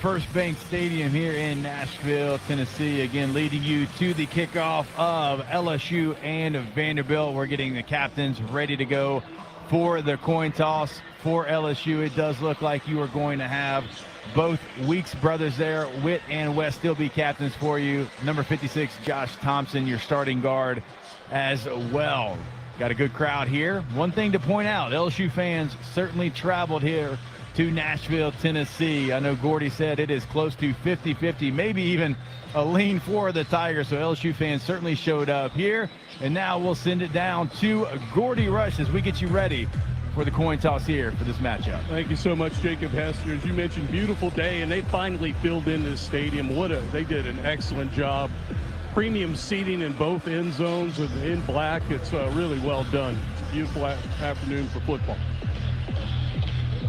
First Bank Stadium here in Nashville, Tennessee. Again, leading you to the kickoff of LSU and Vanderbilt. We're getting the captains ready to go for the coin toss for LSU. It does look like you are going to have both Weeks brothers there. Witt and West still be captains for you. Number 56, Josh Thompson, your starting guard as well. Got a good crowd here. One thing to point out, LSU fans certainly traveled here to Nashville, Tennessee. I know Gordy said it is close to 50-50, maybe even a lean for the Tigers. So LSU fans certainly showed up here. And now we'll send it down to Gordy Rush as we get you ready for the coin toss here for this matchup. Thank you so much, Jacob Hester. As you mentioned, beautiful day, and they finally filled in this stadium. They did an excellent job. Premium seating in both end zones and in black. It's really well done. It's a beautiful afternoon for football.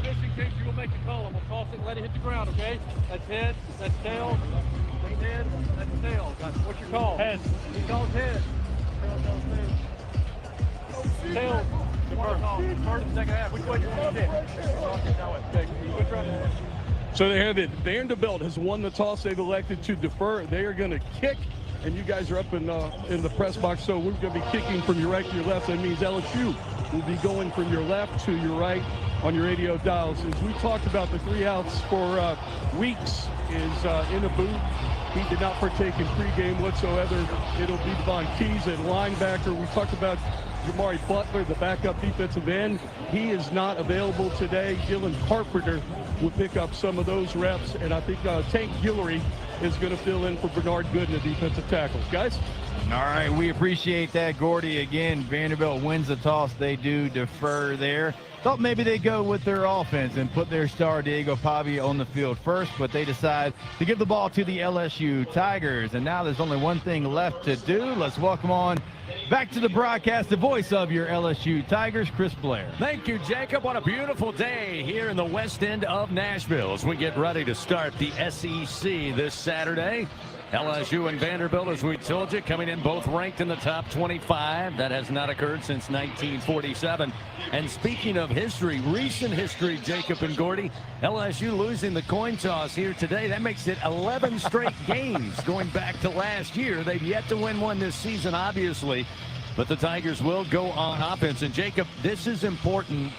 Just in case you will make the call, I'm going to toss it and let it hit the ground, okay? That's head, that's tail, that's head, that's tail. What's your call? Head. He calls head. Tail. First and second half. Which way you want to hit? So they have it. Vanderbilt has won the toss. They've elected to defer. They are going to kick. And you guys are up in the press box, so we're going to be kicking from your right to your left. That means LSU will be going from your left to your right on your radio dials. As we talked about, the 3 outs for Weeks is in a booth. He did not partake in pregame whatsoever. It'll be Devon Keys at linebacker. We talked about Jamari Butler, the backup defensive end. He is not available today. Dylan Carpenter will pick up some of those reps, and I think Tank Guillory is going to fill in for Bernard Gooden, the defensive tackles. Guys? All right, we appreciate that, Gordy. Again, Vanderbilt wins the toss. They do defer there. Thought maybe they'd go with their offense and put their star Diego Pavia on the field first, but they decide to give the ball to the LSU Tigers. And now there's only one thing left to do. Let's welcome on back to the broadcast, the voice of your LSU Tigers, Chris Blair. Thank you, Jacob. What a beautiful day here in the west end of Nashville as we get ready to start the SEC this Saturday. LSU and Vanderbilt, as we told you, coming in both ranked in the top 25. That has not occurred since 1947. And speaking of history, recent history, Jacob and Gordy, LSU losing the coin toss here today. That makes it 11 straight games going back to last year. They've yet to win one this season, obviously. But the Tigers will go on offense. And, Jacob, this is important.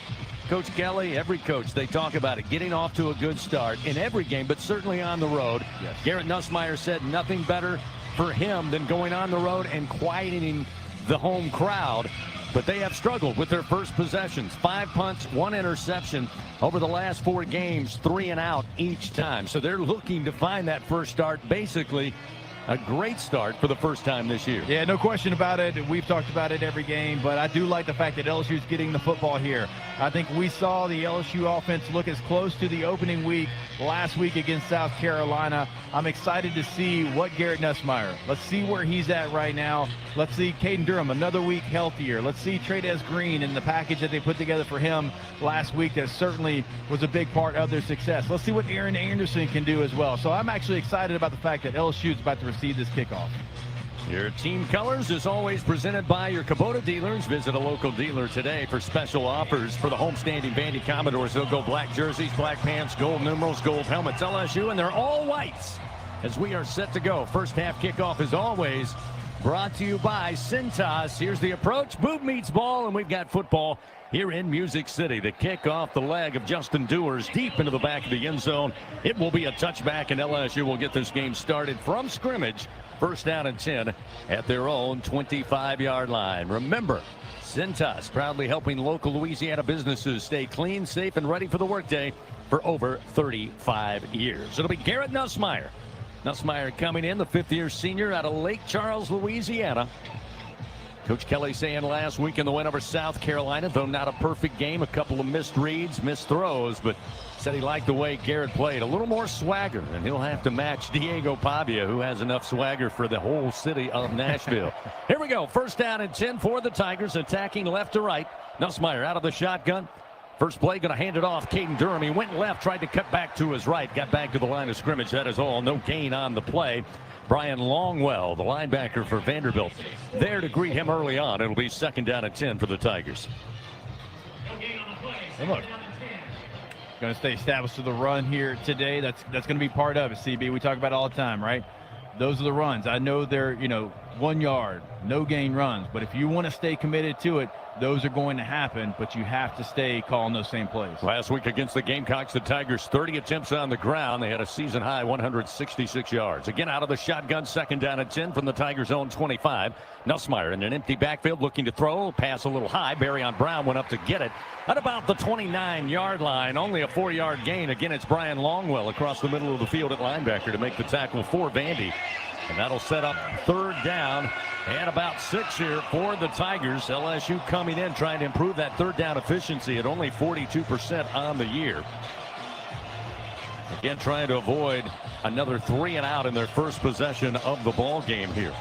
Coach Kelly, every coach, they talk about it, getting off to a good start in every game, but certainly on the road. Yes. Garrett Nussmeier said nothing better for him than going on the road and quieting the home crowd. But they have struggled with their first possessions. 5 punts, 1 interception over the last 4 games, 3 and out each time. So they're looking to find that first start, basically a great start for the first time this year. Yeah, no question about it. We've talked about it every game, but I do like the fact that LSU's getting the football here. I think we saw the LSU offense look as close to the opening week last week against South Carolina. I'm excited to see what Garrett Nussmeier. Let's see where he's at right now. Let's see Caden Durham another week healthier. Let's see Trades Green and the package that they put together for him last week that certainly was a big part of their success. Let's see what Aaron Anderson can do as well. So I'm actually excited about the fact that LSU is about to receive this kickoff. Your team colors is always presented by your Kubota dealers. Visit a local dealer today for special offers for the homestanding Vandy Commodores. They'll go black jerseys, black pants, gold numerals, gold helmets, LSU, and they're all whites as we are set to go. First half kickoff is always brought to you by Cintas. Here's the approach. Boob meets ball, and we've got football here in Music City. The kick off the leg of Justin Dewars deep into the back of the end zone. It will be a touchback, and LSU will get this game started from scrimmage. First down and 10 at their own 25-yard line. Remember, Cintas proudly helping local Louisiana businesses stay clean, safe, and ready for the workday for over 35 years. It'll be Garrett Nussmeier. Nussmeier coming in, the 5th-year senior out of Lake Charles, Louisiana. Coach Kelly saying last week in the win over South Carolina, though not a perfect game, a couple of missed reads, missed throws, but said he liked the way Garrett played. A little more swagger, and he'll have to match Diego Pavia, who has enough swagger for the whole city of Nashville. Here we go. First down and 10 for the Tigers, attacking left to right. Nussmeier out of the shotgun. First play, going to hand it off. Caden Durham. He went left, tried to cut back to his right, got back to the line of scrimmage. That is all. No gain on the play. Brian Longwell, the linebacker for Vanderbilt, there to greet him early on. It'll be second down and 10 for the Tigers. And look, Going to stay established to the run here today. That's going to be part of it, CB. We talk about it all the time, right? Those are the runs. I know they're, 1 yard, no gain runs. But if you want to stay committed to it, those are going to happen, but you have to stay calling those same plays. Last week against the Gamecocks, the Tigers 30 attempts on the ground. They had a season-high 166 yards. Again, out of the shotgun, 2nd down and 10 from the Tigers' own 25. Nussmeier in an empty backfield looking to throw. Pass a little high. Barry on Brown went up to get it at about the 29-yard line. Only a 4-yard gain. Again, it's Brian Longwell across the middle of the field at linebacker to make the tackle for Vandy. And that'll set up 3rd down and about 6 here for the Tigers. LSU coming in trying to improve that 3rd down efficiency at only 42% on the year. Again, trying to avoid another 3 and out in their first possession of the ball game here.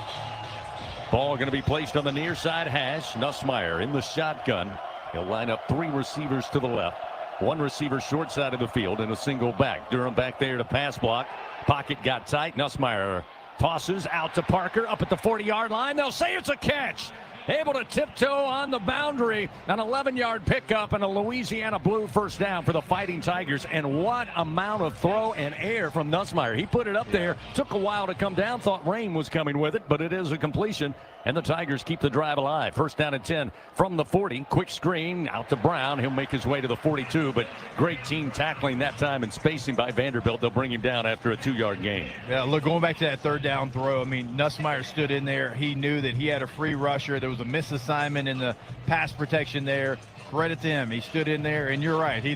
Ball going to be placed on the near side hash. Nussmeier in the shotgun. He'll line up 3 receivers to the left. 1 receiver short side of the field and a single back. Durham back there to pass block. Pocket got tight. Nussmeier tosses out to Parker up at the 40-yard line. They'll say it's a catch. Able to tiptoe on the boundary. An 11-yard pickup and a Louisiana Blue 1st down for the Fighting Tigers. And what amount of throw and air from Nussmeier. He put it up there. Took a while to come down. Thought rain was coming with it, but it is a completion. And the Tigers keep the drive alive. 1st down and 10 from the 40. Quick screen out to Brown. He'll make his way to the 42, but great team tackling that time and spacing by Vanderbilt. They'll bring him down after a 2-yard gain. Yeah, look, going back to that 3rd down throw, I mean, Nussmeier stood in there. He knew that he had a free rusher. There was a misassignment in the pass protection there. Credit to him. He stood in there, and you're right. He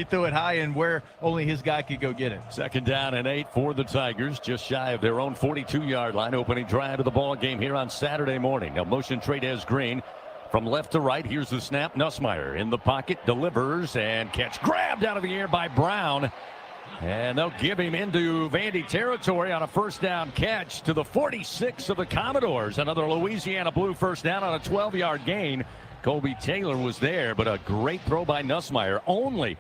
threw it high and where only his guy could go get it. 2nd down and 8 for the Tigers, just shy of their own 42-yard line. Opening drive of the ball game here on Saturday morning. Now motion Trades Green from left to right. Here's the snap. Nussmeier in the pocket, delivers and catch grabbed out of the air by Brown. And they'll give him into Vandy territory on a 1st down catch to the 46 of the Commodores. Another Louisiana Blue 1st down on a 12-yard gain. Colby Taylor was there, but a great throw by Nussmeier. Only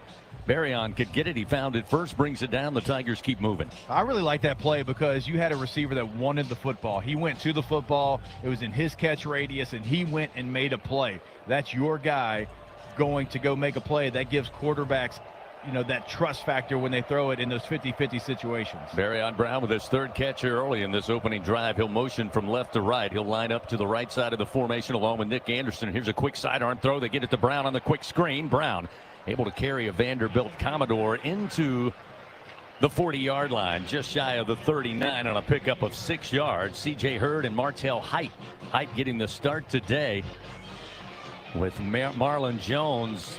Barryon could get it. He found it first, brings it down. The Tigers keep moving. I really like that play because you had a receiver that wanted the football. He went to the football. It was in his catch radius, and he went and made a play. That's your guy going to go make a play. That gives quarterbacks, that trust factor when they throw it in those 50-50 situations. Barryon Brown with his 3rd catch here early in this opening drive. He'll motion from left to right. He'll line up to the right side of the formation along with Nick Anderson. Here's a quick sidearm throw. They get it to Brown on the quick screen. Brown able to carry a Vanderbilt Commodore into the 40-yard line, just shy of the 39 on a pickup of 6 yards. C.J. Hurd and Martell Height. Height getting the start today with Marlon Jones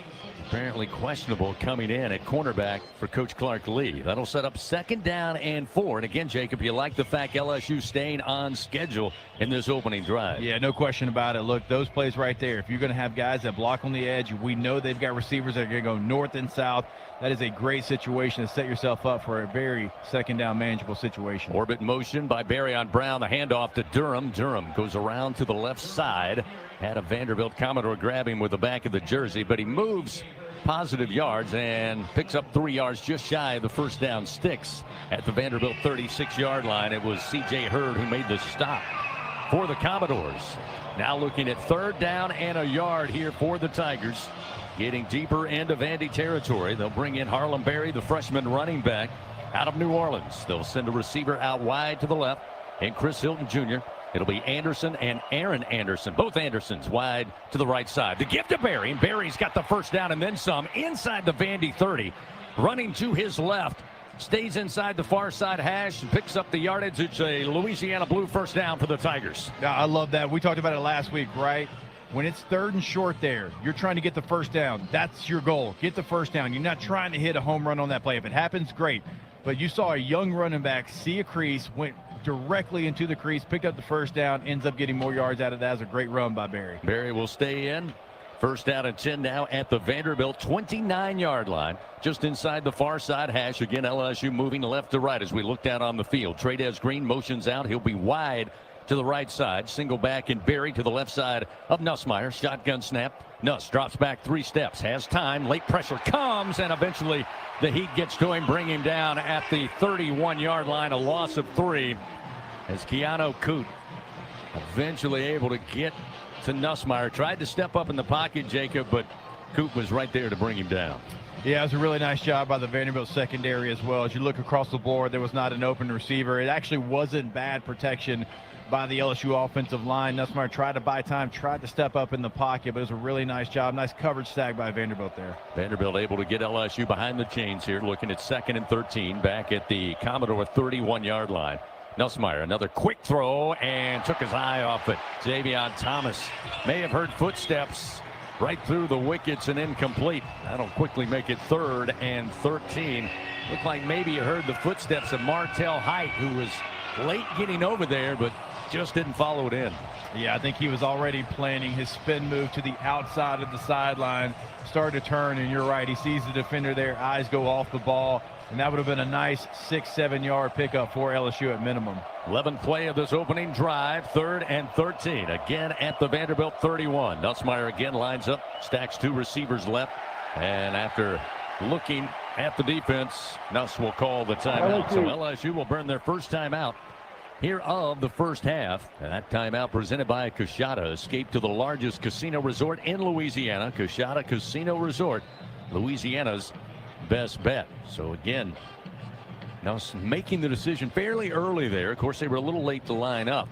apparently questionable coming in at cornerback for Coach Clark Lee. That'll set up 2nd down and 4. And again, Jacob, you like the fact LSU staying on schedule in this opening drive. Yeah, no question about it. Look, those plays right there, if you're going to have guys that block on the edge, we know they've got receivers that are going to go north and south. That is a great situation to set yourself up for a very 2nd down manageable situation. Orbit motion by Barryon Brown. The handoff to Durham. Durham goes around to the left side. Had a Vanderbilt Commodore grab him with the back of the jersey, but he moves positive yards and picks up 3 yards just shy of the 1st down sticks at the Vanderbilt 36-yard line. It was C.J. Hurd who made the stop for the Commodores. Now looking at 3rd down and a yard here for the Tigers. Getting deeper into Vandy territory. They'll bring in Harlem Berry, the freshman running back out of New Orleans. They'll send a receiver out wide to the left, and Chris Hilton Jr. It'll be Anderson and Aaron Anderson. Both Andersons wide to the right side. To give to Barry, and Barry's got the 1st down and then some inside the Vandy 30. Running to his left. Stays inside the far side hash and picks up the yardage. It's a Louisiana Blue 1st down for the Tigers. Yeah, I love that. We talked about it last week, right? When it's 3rd and short there, you're trying to get the 1st down. That's your goal. Get the 1st down. You're not trying to hit a home run on that play. If it happens, great. But you saw a young running back see a crease, went directly into the crease, picked up the 1st down, ends up getting more yards out of that. That was a great run by Barry. Barry will stay in. 1st down and 10 now at the Vanderbilt 29-yard line, just inside the far side hash. Again, LSU moving left to right as we look down on the field. Trades Green motions out. He'll be wide to the right side. Single back and Barry to the left side of Nussmeier. Shotgun snap. Nuss drops back 3 steps. Has time. Late pressure comes, and eventually the heat gets to him. Bring him down at the 31-yard line. A loss of 3 as Keanu Coote eventually able to get to Nussmeier. Tried to step up in the pocket, Jacob, but Coote was right there to bring him down. Yeah, it was a really nice job by the Vanderbilt secondary as well. As you look across the board, there was not an open receiver. It actually wasn't bad protection by the LSU offensive line. Nussmeier tried to buy time, tried to step up in the pocket, but it was a really nice job. Nice coverage stack by Vanderbilt there. Vanderbilt able to get LSU behind the chains here, looking at 2nd and 13 back at the Commodore 31-yard line. Nussmeier, another quick throw, and took his eye off it. Xavier Thomas may have heard footsteps right through the wickets and incomplete. That'll quickly make it 3rd and 13. Looked like maybe you heard the footsteps of Martell Height, who was late getting over there, but just didn't follow it in. Yeah, I think he was already planning his spin move to the outside of the sideline, started to turn, and you're right, he sees the defender there, eyes go off the ball, and that would have been a nice 6-7 yard pickup for LSU at minimum. 11th play of this opening drive, 3rd and 13. Again at the Vanderbilt 31. Nussmeier again lines up, stacks 2 receivers left, and after looking at the defense, Nuss will call the timeout. So LSU will burn their first timeout here of the first half. And that timeout presented by Coshada. Escape to the largest casino resort in Louisiana. Coshada Casino Resort, Louisiana's best bet. So again, now making the decision fairly early there. Of course, they were a little late to line up,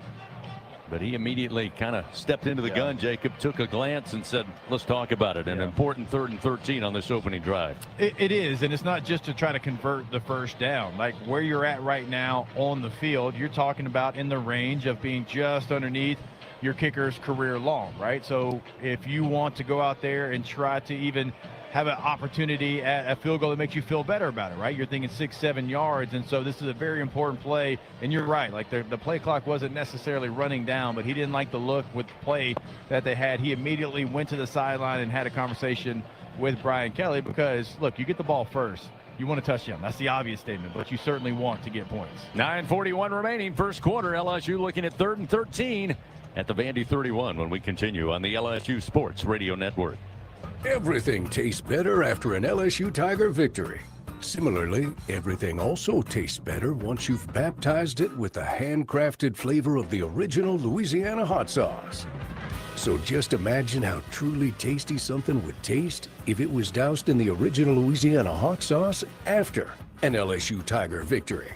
but he immediately kind of stepped into the gun. Jacob took a glance and said, let's talk about it. An important 3rd and 13 on this opening drive. It is, and it's not just to try to convert the first down. Like where you're at right now on the field, you're talking about in the range of being just underneath your kicker's career long, right? So if you want to go out there and try to even have an opportunity at a field goal that makes you feel better about it, right? You're thinking 6-7 yards, and so this is a very important play. And you're right, like the play clock wasn't necessarily running down, but he didn't like the look with the play that they had. He immediately went to the sideline and had a conversation with Brian Kelly because, look, you get the ball first. You want a touchdown. That's the obvious statement, but you certainly want to get points. 9:41 remaining, first quarter. LSU looking at 3rd and 13 at the Vandy 31 when we continue on the LSU Sports Radio Network. Everything tastes better after an LSU Tiger victory. Similarly, everything also tastes better once you've baptized it with the handcrafted flavor of the original Louisiana hot sauce. So just imagine how truly tasty something would taste if it was doused in the original Louisiana hot sauce after an LSU Tiger victory.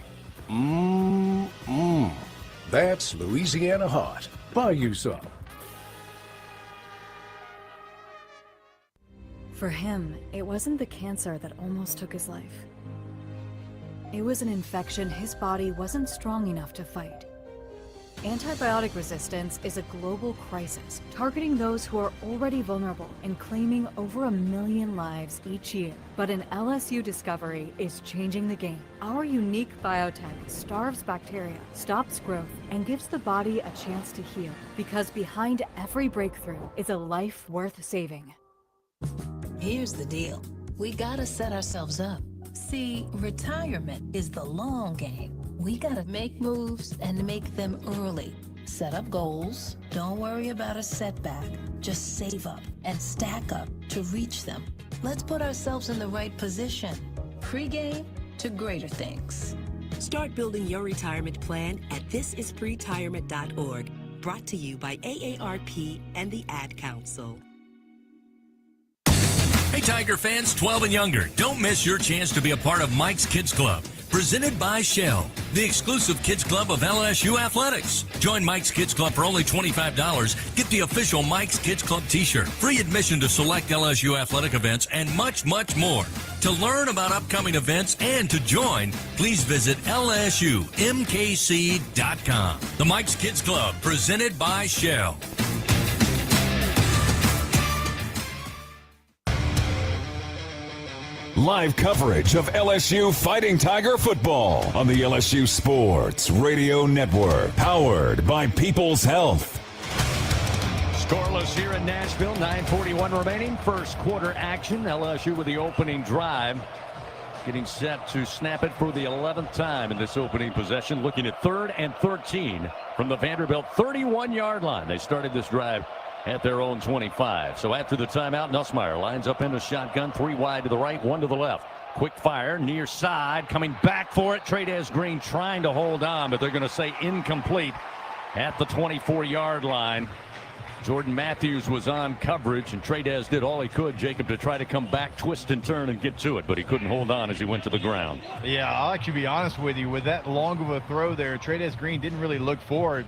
That's Louisiana hot. Buy you some. For him, it wasn't the cancer that almost took his life. It was an infection his body wasn't strong enough to fight. Antibiotic resistance is a global crisis, targeting those who are already vulnerable and claiming over 1 million lives each year. But an LSU discovery is changing the game. Our unique biotech starves bacteria, stops growth, and gives the body a chance to heal. Because behind every breakthrough is a life worth saving. Here's the deal. We gotta set ourselves up. See, retirement is the long game. We gotta make moves and make them early. Set up goals. Don't worry about a setback. Just save up and stack up to reach them. Let's put ourselves in the right position. Pre-game to greater things. Start building your retirement plan at thisispretirement.org. Brought to you by AARP and the Ad Council. Hey Tiger fans 12 and younger, don't miss your chance to be a part of Mike's Kids Club. Presented by Shell, the exclusive kids club of LSU Athletics. Join Mike's Kids Club for only $25. Get the official Mike's Kids Club t-shirt, free admission to select LSU athletic events, and much, much more. To learn about upcoming events and to join, please visit LSUMKC.com. The Mike's Kids Club, presented by Shell. Live coverage of LSU Fighting Tiger football on the LSU Sports Radio Network, powered by People's Health. Scoreless here in Nashville, 9:41 remaining, first quarter action. LSU with the opening drive, getting set to snap it for the 11th time in this opening possession, looking at 3rd and 13 from the Vanderbilt 31-yard line. They started this drive at their own 25. So after the timeout, Nussmeier lines up in the shotgun, 3 wide to the right, 1 to the left. Quick fire, near side, coming back for it. Trades Green trying to hold on, but they're going to say incomplete at the 24-yard line. Jordan Matthews was on coverage, and Trades did all he could, Jacob, to try to come back, twist and turn, and get to it, but he couldn't hold on as he went to the ground. Yeah, I'll actually be honest with you. With that long of a throw there, Trades Green didn't really look forward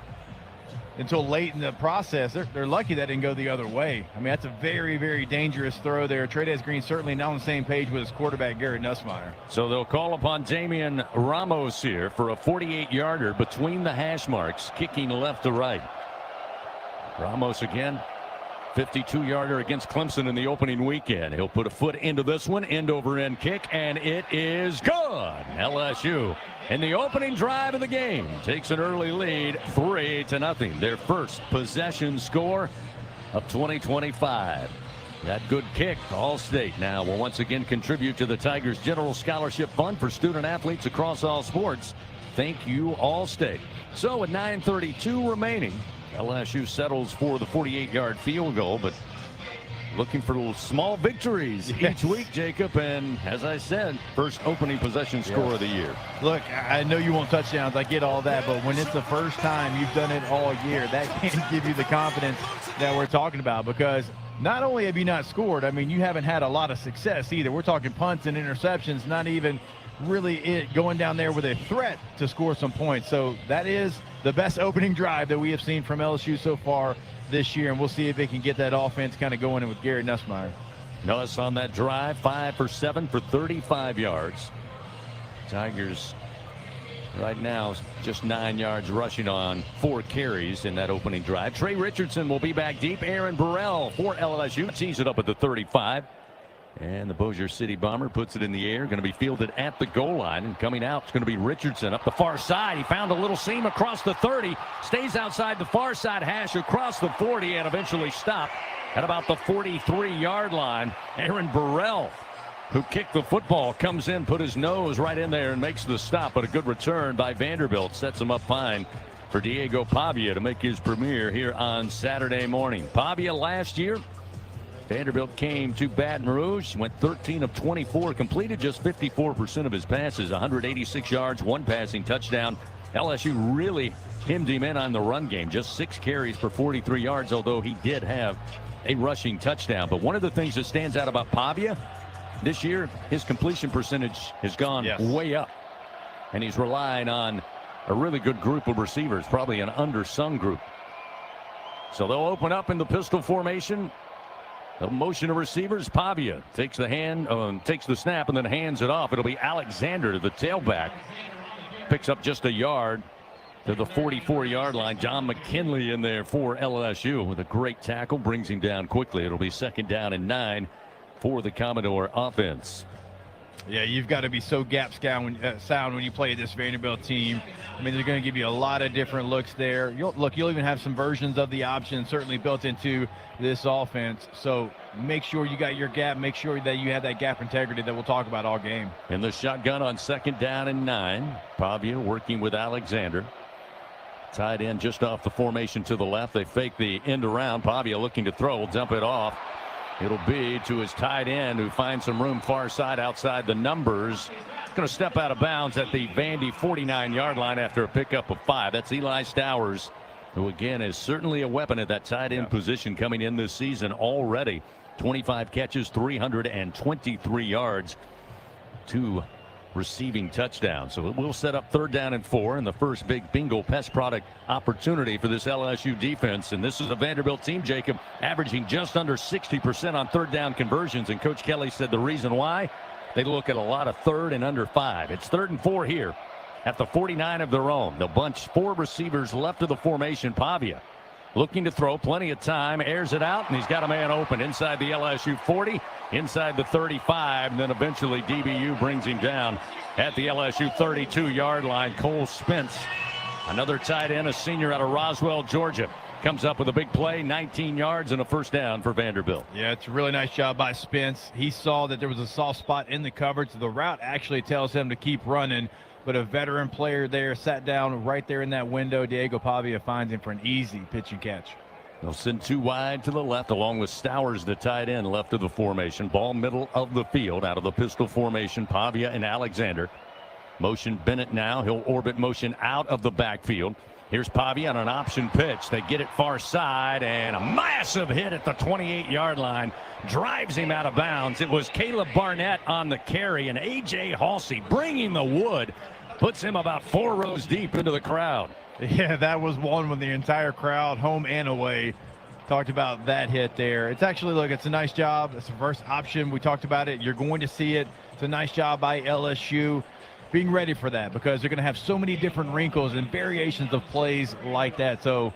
until late in the process. They're lucky that didn't go the other way. I mean, that's a very, very dangerous throw there. Trades Green certainly not on the same page with his quarterback, Garrett Nussmeier. So they'll call upon Damian Ramos here for a 48-yarder between the hash marks, kicking left to right. Ramos again, 52-yarder against Clemson in the opening weekend. He'll put a foot into this one, end-over-end kick, and it is good. LSU in the opening drive of the game takes an early lead, 3-0. Their first possession score of 2025. That good kick, All-State now will once again contribute to the Tigers' General Scholarship Fund for student athletes across all sports. Thank you, All-State. So with 9:32 remaining, LSU settles for the 48-yard field goal, but looking for little small victories each week, Jacob. And as I said, first opening possession score of the year. Look, I know you want touchdowns. I get all that. But when it's the first time you've done it all year, that can give you the confidence that we're talking about. Because not only have you not scored, I mean, you haven't had a lot of success either. We're talking punts and interceptions, not even really it going down there with a threat to score some points. So that is the best opening drive that we have seen from LSU so far this year, and we'll see if they can get that offense kind of going in with Garrett Nussmeier. Nuss on that drive, 5 for 7 for 35 yards. Tigers right now just 9 yards rushing on 4 carries in that opening drive. Trey Richardson will be back deep. Aaron Burrell for LSU tees it up at the 35. And the Bossier City Bomber puts it in the air. Going to be fielded at the goal line. And coming out is going to be Richardson up the far side. He found a little seam across the 30. Stays outside the far side hash across the 40 and eventually stopped at about the 43-yard line. Aaron Burrell, who kicked the football, comes in, put his nose right in there and makes the stop. But a good return by Vanderbilt sets him up fine for Diego Pavia to make his premiere here on Saturday morning. Pavia last year, Vanderbilt came to Baton Rouge, went 13 of 24, completed just 54% of his passes, 186 yards, 1 passing touchdown. LSU really hemmed him in on the run game, just 6 carries for 43 yards, although he did have a rushing touchdown. But one of the things that stands out about Pavia this year, his completion percentage has gone way up. And he's relying on a really good group of receivers, probably an undersung group. So they'll open up in the pistol formation. The motion of receivers. Pavia takes the snap and then hands it off. It'll be Alexander to the tailback. Picks up just a yard to the 44-yard line. John McKinley in there for LSU with a great tackle. Brings him down quickly. It'll be 2nd down and 9 for the Commodore offense. Yeah, you've got to be so sound when you play this Vanderbilt team. I mean, they're going to give you a lot of different looks there. You'll even have some versions of the option certainly built into this offense. So make sure you got your gap. Make sure that you have that gap integrity that we'll talk about all game. In the shotgun on 2nd down and 9. Pavia working with Alexander. Tied in just off the formation to the left. They fake the end around. Pavia looking to throw. Dump it off. It'll be to his tight end, who finds some room far side outside the numbers. Going to step out of bounds at the Vandy 49-yard line after a pickup of 5. That's Eli Stowers, who again is certainly a weapon at that tight end position coming in this season already. 25 catches, 323 yards, 2 receiving touchdowns. So it will set up 3rd down and 4, and the first big bingo pest product opportunity for this LSU defense. And this is a Vanderbilt team, Jacob, averaging just under 60% on 3rd down conversions. And Coach Kelly said the reason why, they look at a lot of 3rd and under 5. It's 3rd and 4 here at the 49 of their own. The bunch, 4 receivers left of the formation. Pavia looking to throw, plenty of time, airs it out, and he's got a man open inside the LSU 40, inside the 35, and then eventually DBU brings him down at the LSU 32-yard line. Cole Spence, another tight end, a senior out of Roswell, Georgia, comes up with a big play, 19 yards and a 1st down for Vanderbilt. Yeah, it's a really nice job by Spence. He saw that there was a soft spot in the coverage. The route actually tells him to keep running, but a veteran player there sat down right there in that window. Diego Pavia finds him for an easy pitch and catch. They'll send 2 wide to the left, along with Stowers, the tight end, left of the formation. Ball middle of the field out of the pistol formation. Pavia and Alexander. Motion Bennett now. He'll orbit motion out of the backfield. Here's Pavia on an option pitch. They get it far side, and a massive hit at the 28-yard line drives him out of bounds. It was Caleb Barnett on the carry, and A.J. Halsey bringing the wood puts him about 4 rows deep into the crowd. Yeah, that was one with the entire crowd, home and away. Talked about that hit there. It's actually, look, it's a nice job. It's the first option. We talked about it. You're going to see it. It's a nice job by LSU being ready for that, because they're going to have so many different wrinkles and variations of plays like that. So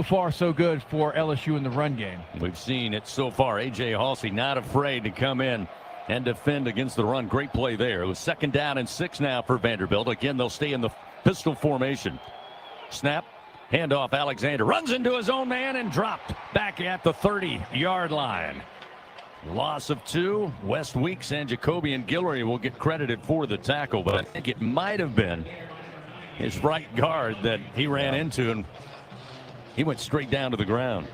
far, so good for LSU in the run game. We've seen it so far. A.J. Halsey not afraid to come in and defend against the run. Great play there. It was 2nd down and 6 now for Vanderbilt. Again, they'll stay in the pistol formation. Snap, handoff. Alexander runs into his own man and dropped back at the 30-yard line. Loss of 2. West Weeks and Jacobian Guillory will get credited for the tackle, but I think it might have been his right guard that he ran into, and he went straight down to the ground.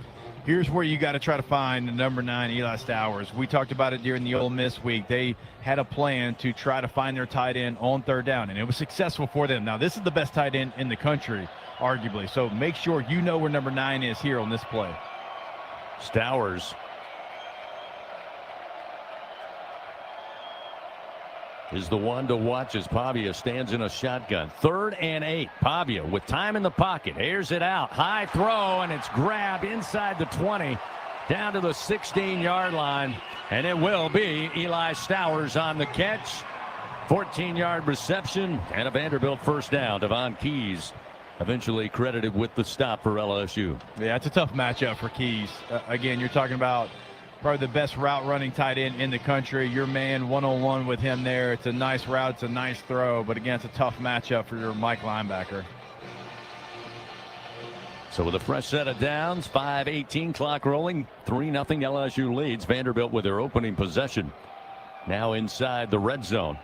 Here's where you got to try to find the number 9, Eli Stowers. We talked about it during the Ole Miss week. They had a plan to try to find their tight end on 3rd down, and it was successful for them. Now, this is the best tight end in the country, arguably, so make sure you know where number 9 is here on this play. Stowers is the one to watch as Pavia stands in a shotgun. 3rd and 8. Pavia with time in the pocket. Airs it out. High throw, and it's grabbed inside the 20. Down to the 16-yard line. And it will be Eli Stowers on the catch. 14-yard reception and a Vanderbilt first down. Devon Keys eventually credited with the stop for LSU. Yeah, it's a tough matchup for Keys. Again, you're talking about probably the best route running tight end in the country. Your man one-on-one with him there. It's a nice route. It's a nice throw. But again, it's a tough matchup for your Mike linebacker. So with a fresh set of downs, 5:18 clock rolling, 3-0 LSU leads. Vanderbilt with their opening possession. Now inside the red zone.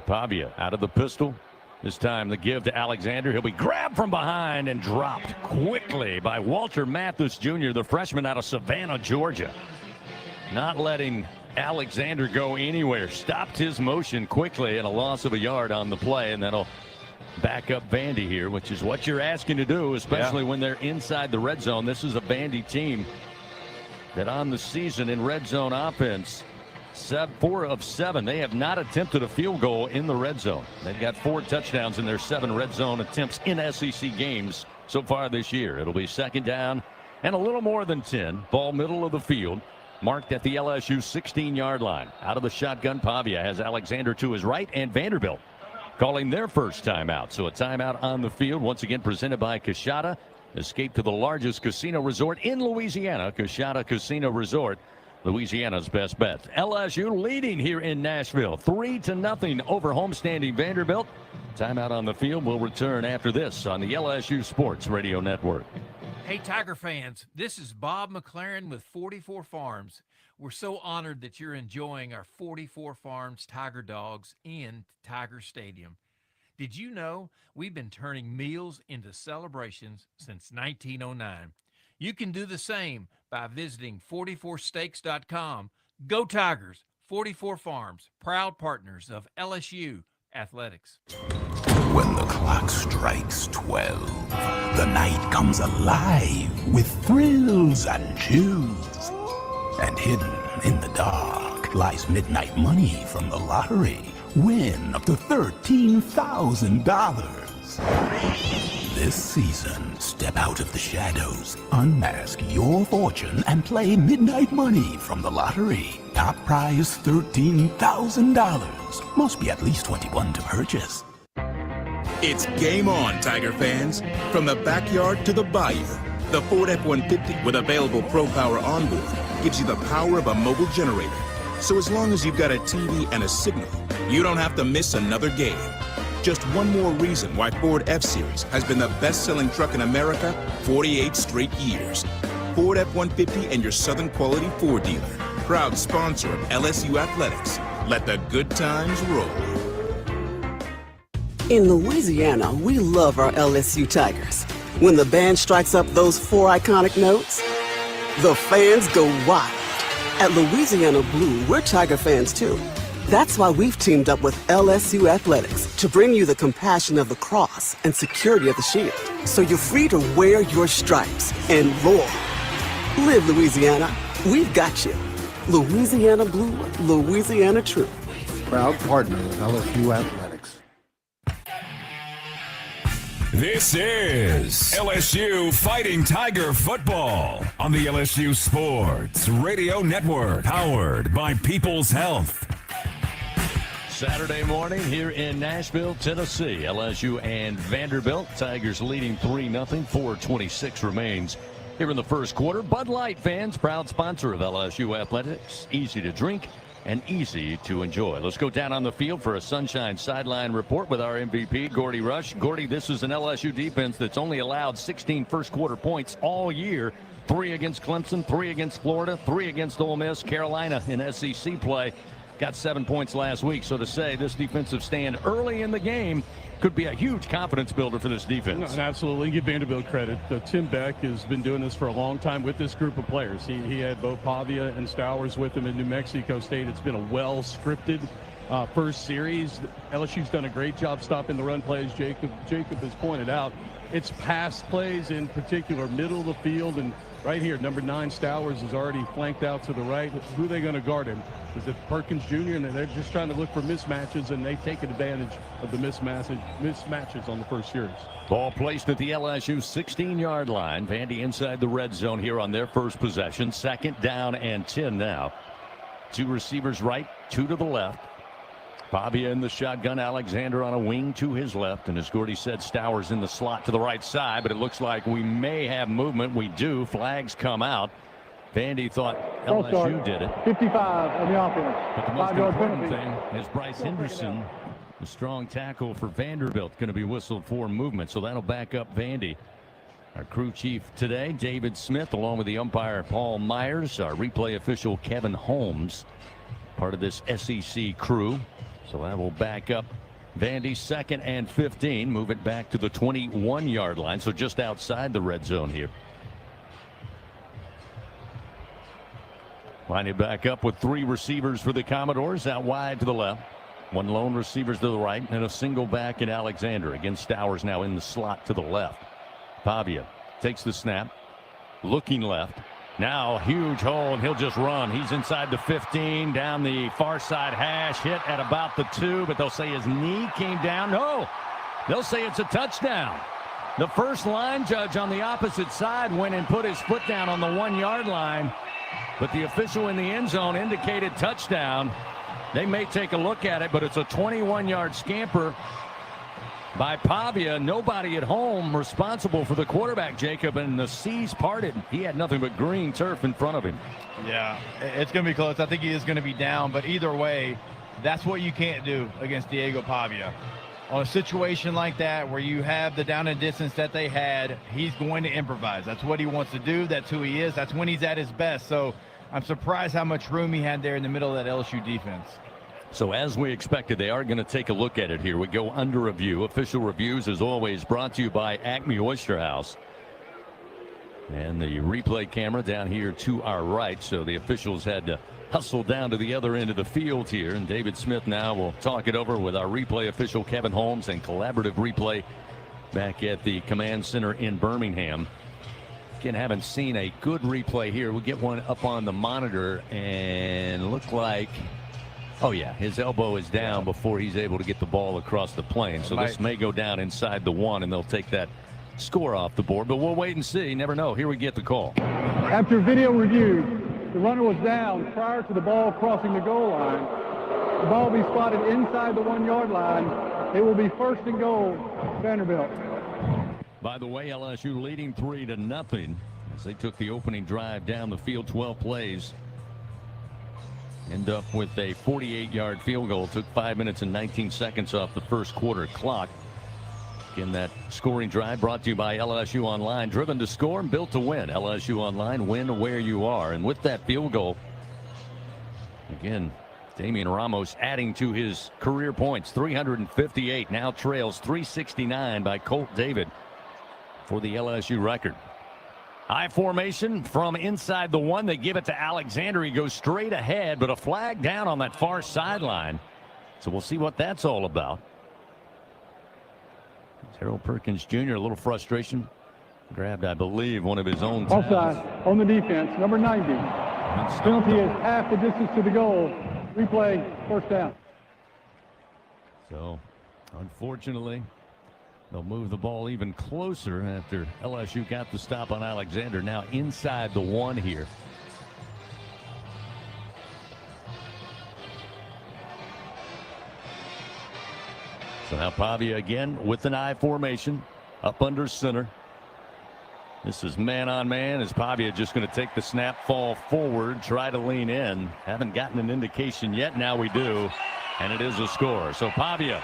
Pavia out of the pistol. This time the give to Alexander. He'll be grabbed from behind and dropped quickly by Walter Mathis Jr., the freshman out of Savannah, Georgia. Not letting Alexander go anywhere. Stopped his motion quickly and a loss of a yard on the play, and that'll back up Vandy here, which is what you're asking to do, especially when they're inside the red zone. This is a Vandy team that on the season in red zone offense, 4 of 7. They have not attempted a field goal in the red zone. They've got 4 touchdowns in their 7 red zone attempts in SEC games so far this year. It'll be 2nd down and a little more than 10. Ball middle of the field, marked at the LSU 16-yard line. Out of the shotgun, Pavia has Alexander to his right, and Vanderbilt calling their first timeout. So a timeout on the field, once again presented by Coshada. Escape to the largest casino resort in Louisiana, Coshada Casino Resort. Louisiana's best bet. LSU leading here in Nashville, 3-0 over homestanding Vanderbilt. Timeout on the field will return after this on the LSU Sports Radio Network. Hey, Tiger fans, this is Bob McLaren with 44 Farms. We're so honored that you're enjoying our 44 Farms Tiger Dogs in Tiger Stadium. Did you know we've been turning meals into celebrations since 1909? You can do the same by visiting 44steaks.com. Go Tigers! 44 Farms, proud partners of LSU Athletics. When the clock strikes 12, the night comes alive with thrills and chills. And hidden in the dark lies midnight money from the lottery. Win up to $13,000. This season, step out of the shadows, unmask your fortune, and play Midnight Money from the lottery. Top prize $13,000. Must be at least 21 to purchase. It's game on, Tiger fans. From the backyard to the bayou, the Ford F-150 with available Pro Power onboard gives you the power of a mobile generator. So as long as you've got a TV and a signal, you don't have to miss another game. Just one more reason why Ford F-Series has been the best-selling truck in America 48 straight years. Ford F-150 and your Southern Quality Ford dealer. Proud sponsor of LSU Athletics. Let the good times roll. In Louisiana, we love our LSU Tigers. When the band strikes up those 4 iconic notes, the fans go wild. At Louisiana Blue, we're Tiger fans too. That's why we've teamed up with LSU Athletics to bring you the compassion of the cross and security of the shield, so you're free to wear your stripes and roar. Live Louisiana. We've got you. Louisiana Blue, Louisiana True. Proud partner with LSU Athletics. This is LSU Fighting Tiger Football on the LSU Sports Radio Network, powered by People's Health. Saturday morning here in Nashville, Tennessee. LSU and Vanderbilt. Tigers leading 3-0. 4:26 remains here in the first quarter. Bud Light fans, proud sponsor of LSU Athletics. Easy to drink and easy to enjoy. Let's go down on the field for a Sunshine Sideline report with our MVP, Gordy Rush. Gordy, this is an LSU defense that's only allowed 16 first quarter points all year. 3 against Clemson, 3 against Florida, 3 against Ole Miss. Carolina in SEC play got 7 points last week. So to say this defensive stand early in the game could be a huge confidence builder for this defense. No, and absolutely. Give Vanderbilt credit. Tim Beck has been doing this for a long time with this group of players. He had both Pavia and Stowers with him in New Mexico State. It's been a well-scripted first series. LSU's done a great job stopping the run plays. Jacob has pointed out. It's pass plays in particular, middle of the field, and right here, number 9, Stowers is already flanked out to the right. Who are they going to guard him? Is it Perkins Jr.? And they're just trying to look for mismatches, and they've taken advantage of the mismatches on the first series. Ball placed at the LSU 16-yard line. Vandy inside the red zone here on their first possession. 2nd down and 10 now. 2 receivers right, 2 to the left. Pavia in the shotgun, Alexander on a wing to his left, and as Gordy said, Stowers in the slot to the right side, but it looks like we may have movement. We do. Flags come out. Vandy thought LSU did it. 55 on the offense. But the most important thing is Bryce Henderson, the strong tackle for Vanderbilt, going to be whistled for movement, so that'll back up Vandy. Our crew chief today, David Smith, along with the umpire Paul Myers, our replay official Kevin Holmes, part of this SEC crew. So that will back up Vandy. 2nd and 15. Move it back to the 21-yard line. So just outside the red zone here. Line it back up with 3 receivers for the Commodores. Out wide to the left. 1 lone receiver to the right. And a single back in Alexander. Again, Stowers now in the slot to the left. Pavia takes the snap. Looking left. Now huge hole, and he'll just run. He's inside the 15, down the far side hash, hit at about the 2, but they'll say his knee came down. No, they'll say it's a touchdown. The first line judge on the opposite side went and put his foot down on the 1-yard line, but the official in the end zone indicated touchdown. They may take a look at it, but it's a 21-yard scamper by Pavia. Nobody at home responsible for the quarterback, Jacob, and the seas parted. He had nothing but green turf in front of him. Yeah, it's going to be close. I think he is going to be down, but either way, that's what you can't do against Diego Pavia. On a situation like that where you have the down and distance that they had, he's going to improvise. That's what he wants to do. That's who he is. That's when he's at his best. So I'm surprised how much room he had there in the middle of that LSU defense. So as we expected, they are going to take a look at it here. We go under review. Official reviews, as always, brought to you by Acme Oyster House. And the replay camera down here to our right. So the officials had to hustle down to the other end of the field here. And David Smith now will talk it over with our replay official, Kevin Holmes, and collaborative replay back at the command center in Birmingham. Again, haven't seen a good replay here. We'll get one up on the monitor and look like, oh yeah, his elbow is down before he's able to get the ball across the plane. So this may go down inside the 1, and they'll take that score off the board. But we'll wait and see. Never know. Here we get the call. After video review, the runner was down prior to the ball crossing the goal line. The ball will be spotted inside the 1-yard line. It will be 1st and goal, Vanderbilt. By the way, LSU leading 3-0 as they took the opening drive down the field, 12 plays. End up with a 48-yard field goal. Took 5 minutes and 19 seconds off the first quarter clock. Again, that scoring drive brought to you by LSU Online. Driven to score and built to win. LSU Online, win where you are. And with that field goal, again, Damian Ramos adding to his career points. 358, now trails 369 by Colt David for the LSU record. I formation from inside the 1. They give it to Alexander. He goes straight ahead, but a flag down on that far sideline. So we'll see what that's all about. Terrell Perkins Jr., a little frustration. Grabbed, I believe, one of his own. Offside on the defense, number 90. Penalty is half the distance to the goal. Replay, first down. So, unfortunately, they'll move the ball even closer after LSU got the stop on Alexander. Now inside the 1 here. So now Pavia again with an I formation up under center. This is man on man as Pavia just going to take the snap, fall forward, try to lean in. Haven't gotten an indication yet. Now we do. And it is a score. So Pavia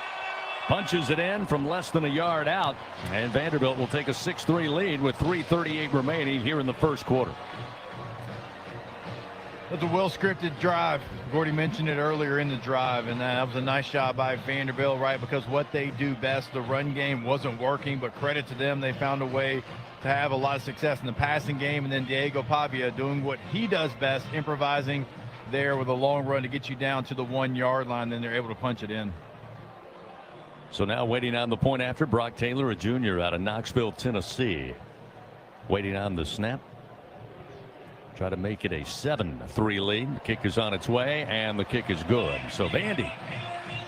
punches it in from less than a yard out. And Vanderbilt will take a 6-3 lead with 3:38 remaining here in the first quarter. It's a well-scripted drive. Gordy mentioned it earlier in the drive, and that was a nice job by Vanderbilt, right? Because what they do best, the run game wasn't working, but credit to them, they found a way to have a lot of success in the passing game. And then Diego Pavia doing what he does best, improvising there with a long run to get you down to the 1 yard line. Then they're able to punch it in. So now waiting on the point after, Brock Taylor, a junior out of Knoxville, Tennessee. Waiting on the snap. Try to make it a 7-3 lead. The kick is on its way, and the kick is good. So Vandy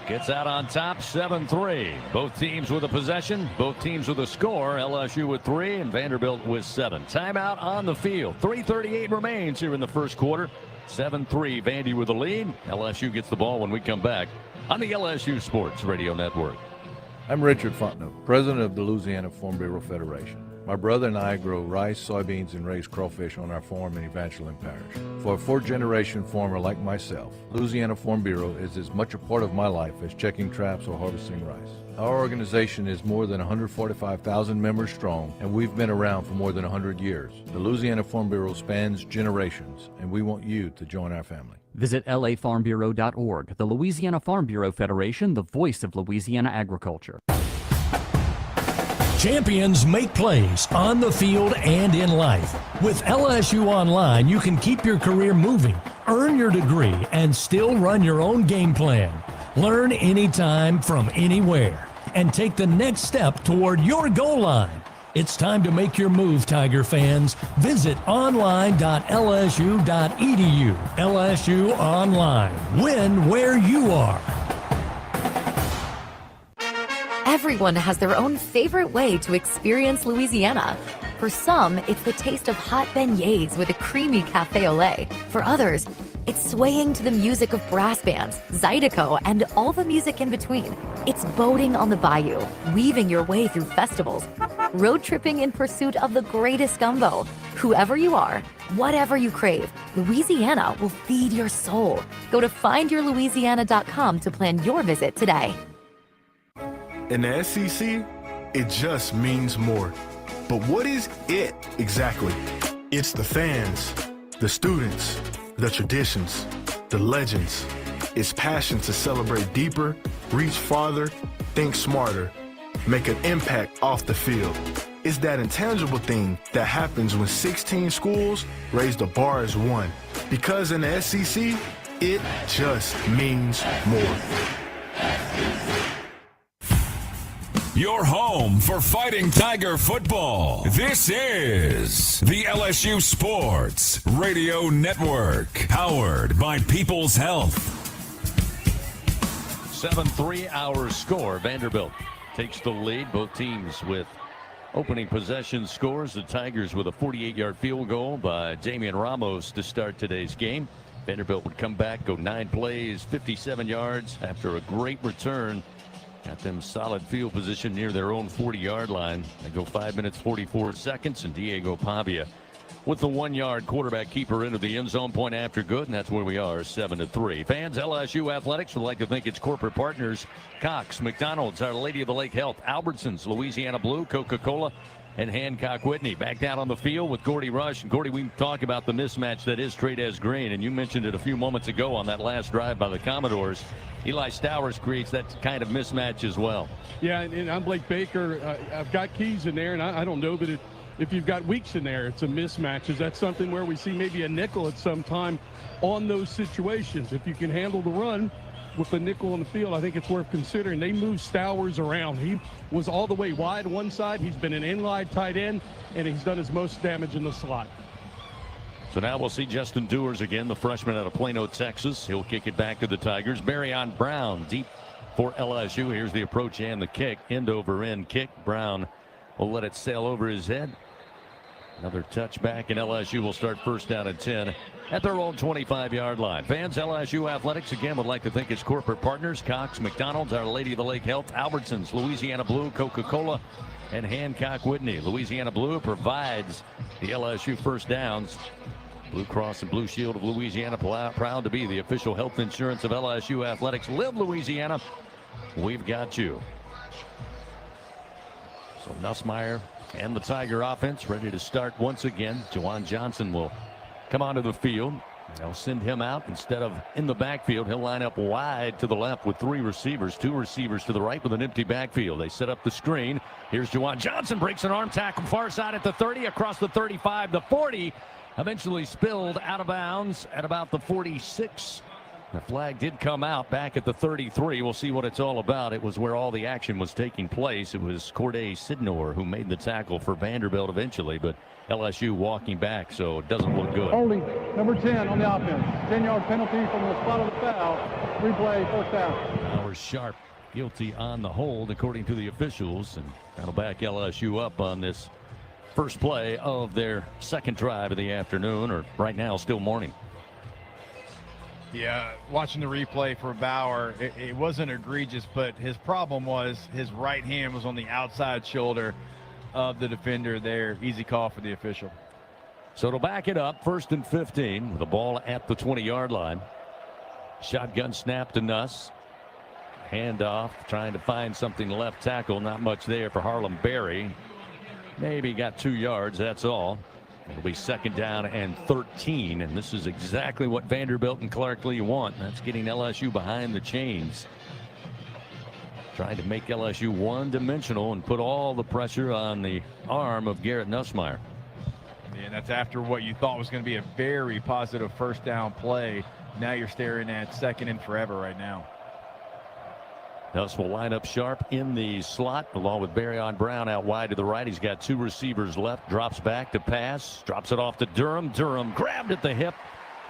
gets out on top, 7-3. Both teams with a possession, both teams with a score. LSU with 3 and Vanderbilt with 7. Timeout on the field. 3:38 remains here in the first quarter. 7-3, Vandy with the lead. LSU gets the ball when we come back on the LSU Sports Radio Network. I'm Richard Fontenot, president of the Louisiana Farm Bureau Federation. My brother and I grow rice, soybeans, and raise crawfish on our farm in Evangeline Parish. For a fourth-generation farmer like myself, Louisiana Farm Bureau is as much a part of my life as checking traps or harvesting rice. Our organization is more than 145,000 members strong, and we've been around for more than 100 years. The Louisiana Farm Bureau spans generations, and we want you to join our family. Visit lafarmbureau.org, the Louisiana Farm Bureau Federation, the voice of Louisiana agriculture. Champions make plays on the field and in life. With LSU Online, you can keep your career moving, earn your degree, and still run your own game plan. Learn anytime from anywhere and take the next step toward your goal line. It's time to make your move, Tiger fans. Visit online.lsu.edu. LSU Online. Win where you are. Everyone has their own favorite way to experience Louisiana. For some, it's the taste of hot beignets with a creamy cafe au lait. For others, it's swaying to the music of brass bands, Zydeco, and all the music in between. It's boating on the bayou, weaving your way through festivals, road tripping in pursuit of the greatest gumbo. Whoever you are, whatever you crave, Louisiana will feed your soul. Go to findyourlouisiana.com to plan your visit today. In the SEC, it just means more. But what is it exactly? It's the fans, the students, the traditions, the legends. It's passion to celebrate deeper, reach farther, think smarter, make an impact off the field. It's that intangible thing that happens when 16 schools raise the bar as one. Because in the SEC, it just means more. Your home for Fighting Tiger football. This is the LSU Sports Radio Network, powered by People's Health. 7-3 our score. Vanderbilt takes the lead. Both teams with opening possession scores. The Tigers with a 48-yard field goal by Damian Ramos to start today's game. Vanderbilt would come back, go 9 plays, 57 yards after a great return. Got them solid field position near their own 40-yard line. They go 5 minutes, 44 seconds, and Diego Pavia with the 1-yard quarterback keeper into the end zone, point after good, and that's where we are, 7-3. Fans, LSU Athletics would like to thank its corporate partners, Cox, McDonald's, Our Lady of the Lake Health, Albertsons, Louisiana Blue, Coca-Cola, and Hancock Whitney. Back down on the field with Gordy Rush. And Gordy, we talk about the mismatch that is Trey'Dez Green, and you mentioned it a few moments ago on that last drive by the Commodores. Eli Stowers creates that kind of mismatch as well. Yeah, and I'm Blake Baker. I've got Keys in there, and I don't know that if you've got weeks in there, it's a mismatch. Is that something where we see maybe a nickel at some time on those situations? If you can handle the run with the nickel on the field, I think it's worth considering. They move Stowers around. He was all the way wide one side. He's been an inline tight end, and he's done his most damage in the slot. So now we'll see Justin Dewars again, the freshman out of Plano, Texas. He'll kick it back to the Tigers. Barryon Brown deep for LSU. Here's the approach and the kick. End over end kick. Brown will let it sail over his head. Another touchback, and LSU will start first down and 10 at their own 25-yard line. Fans, LSU Athletics again would like to thank its corporate partners: Cox, McDonald's, Our Lady of the Lake Health, Albertsons, Louisiana Blue, Coca-Cola, and Hancock Whitney. Louisiana Blue provides the LSU first downs. Blue Cross and Blue Shield of Louisiana, proud to be the official health insurance of LSU Athletics. Live Louisiana, we've got you. So Nussmeier and the Tiger offense ready to start once again. Juwan Johnson will come onto the field. They'll send him out instead of in the backfield. He'll line up wide to the left with three receivers, two receivers to the right with an empty backfield. They set up the screen. Here's Juwan Johnson, breaks an arm tackle far side at the 30, across the 35, the 40. Eventually spilled out of bounds at about the 46. The flag did come out back at the 33. We'll see what it's all about. It was where all the action was taking place. It was Corday Sidnor who made the tackle for Vanderbilt eventually, but LSU walking back, so it doesn't look good. Holding, number 10 on the offense. 10-yard penalty from the spot of the foul. Replay, first down. Howard Sharp guilty on the hold, according to the officials, and that'll back LSU up on this first play of their second drive of the afternoon, or right now still morning. Yeah, watching the replay for Bauer, it wasn't egregious, but his problem was his right hand was on the outside shoulder of the defender there. Easy call for the official. So to back it up, 1st and 15 with the ball at the 20-yard line. Shotgun snap to Nuss. Handoff, trying to find something left tackle. Not much there for Harlem Berry. Maybe got 2 yards, that's all. It'll be 2nd down and 13, and this is exactly what Vanderbilt and Clark Lee want. That's getting LSU behind the chains. Trying to make LSU one-dimensional and put all the pressure on the arm of Garrett Nussmeier. And that's after what you thought was going to be a very positive first down play. Now you're staring at 2nd and forever right now. Nuss will line up sharp in the slot along with Barryon Brown out wide to the right. He's got 2 receivers left, drops back to pass, drops it off to Durham. Durham grabbed at the hip,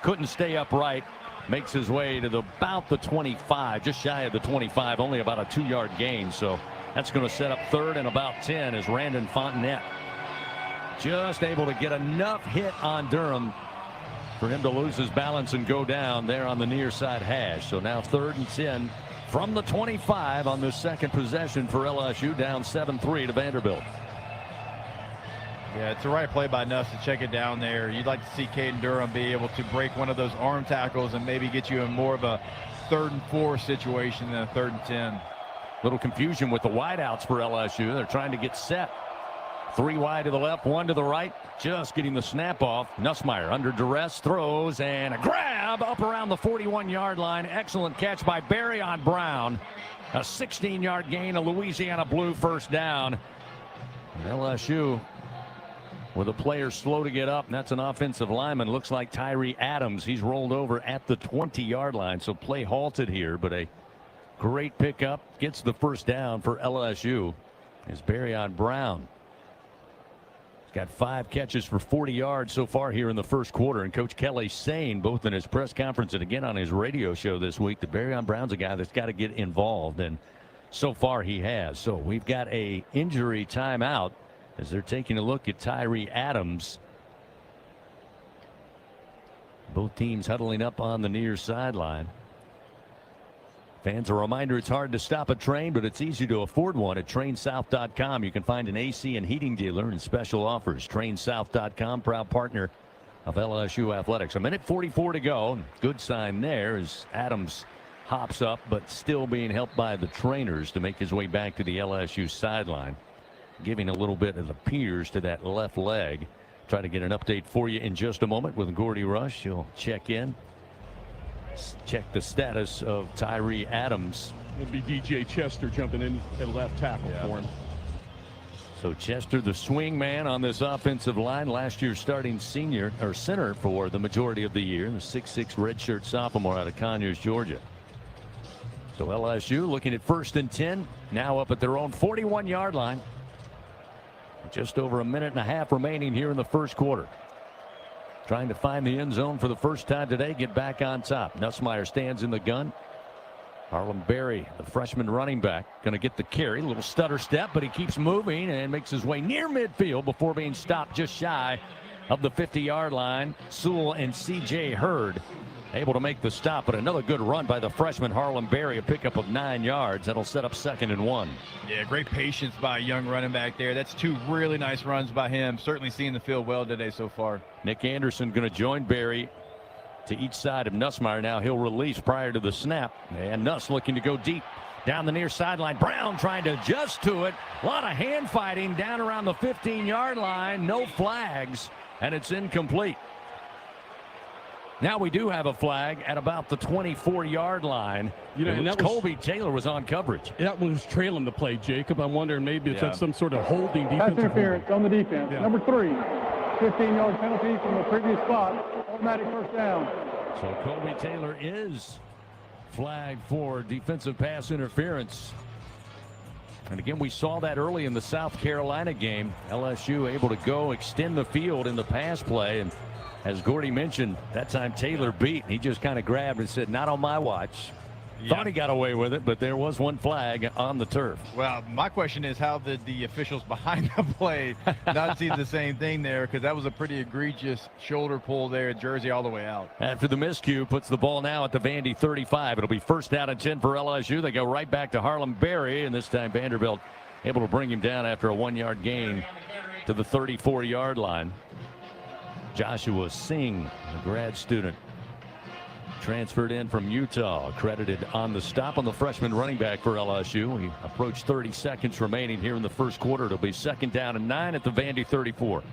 couldn't stay upright, makes his way to about the 25, just shy of the 25, only about a 2-yard gain. So that's going to set up 3rd and about 10 as Randon Fontenette just able to get enough hit on Durham for him to lose his balance and go down there on the near side hash. So now 3rd and 10 from the 25 on the second possession for LSU, down 7-3 to Vanderbilt. Yeah, it's the right play by Nuss to check it down there. You'd like to see Caden Durham be able to break one of those arm tackles and maybe get you in more of a 3rd and 4 situation than a 3rd and 10. Little confusion with the wideouts for LSU. They're trying to get set. 3 wide to the left, 1 to the right. Just getting the snap off. Nussmeier under duress, throws, and a grab up around the 41-yard line. Excellent catch by Barryon Brown. A 16-yard gain, a Louisiana Blue first down. And LSU with a player slow to get up, and that's an offensive lineman. Looks like Tyree Adams. He's rolled over at the 20-yard line, so play halted here, but a great pickup. Gets the first down for LSU is Barryon Brown. Got 5 catches for 40 yards so far here in the first quarter. And Coach Kelly saying, both in his press conference and again on his radio show this week, that Barryon Brown's a guy that's got to get involved. And so far he has. So we've got a injury timeout as they're taking a look at Tyree Adams. Both teams huddling up on the near sideline. Fans, a reminder, it's hard to stop a train, but it's easy to afford one at trainsouth.com. You can find an AC and heating dealer and special offers. Trainsouth.com, proud partner of LSU Athletics. 1:44 to go. Good sign there as Adams hops up, but still being helped by the trainers to make his way back to the LSU sideline. Giving a little bit of the piers to that left leg. Try to get an update for you in just a moment with Gordy Rush. He'll check in. Check the status of Tyree Adams. It'll be DJ Chester jumping in at left tackle for him. So Chester, the swing man on this offensive line, last year's starting center for the majority of the year, the 6'6" redshirt sophomore out of Conyers, Georgia. So LSU looking at 1st and 10, now up at their own 41-yard line. Just over a minute and a half remaining here in the first quarter. Trying to find the end zone for the first time today, get back on top. Nussmeier stands in the gun. Harlem Berry, the freshman running back, going to get the carry. A little stutter step, but he keeps moving and makes his way near midfield before being stopped just shy of the 50-yard line. Sewell and C.J. Hurd able to make the stop, but another good run by the freshman Harlem Berry, a pickup of 9 yards. That'll set up 2nd and 1. Yeah, great patience by a young running back there. That's 2 really nice runs by him. Certainly seeing the field well today so far. Nick Anderson going to join Berry to each side of Nussmeier. Now he'll release prior to the snap, and Nuss looking to go deep down the near sideline. Brown trying to adjust to it. A lot of hand fighting down around the 15-yard line. No flags, and it's incomplete. Now we do have a flag at about the 24-yard line. And that Colby Taylor was on coverage. That one was trailing the play, Jacob. I'm wondering maybe it's at some sort of holding Pass defensive interference on the defense. Number 3, 15-yard penalty from the previous spot. Automatic first down. So Colby Taylor is flagged for defensive pass interference. And again, we saw that early in the South Carolina game. LSU able to go extend the field in the pass play. And as Gordy mentioned, that time Taylor beat. He just kind of grabbed and said, not on my watch. Thought he got away with it, but there was one flag on the turf. Well, my question is, how did the officials behind the play not see the same thing there? Because that was a pretty egregious shoulder pull there, jersey all the way out. After the miscue, puts the ball now at the Vandy 35. It'll be 1st down and 10 for LSU. They go right back to Harlem Berry, and this time Vanderbilt able to bring him down after a 1-yard gain to the 34-yard line. Joshua Singh, a grad student, transferred in from Utah, credited on the stop on the freshman running back for LSU. We approach 30 seconds remaining here in the first quarter. It'll be 2nd down and 9 at the Vandy 34.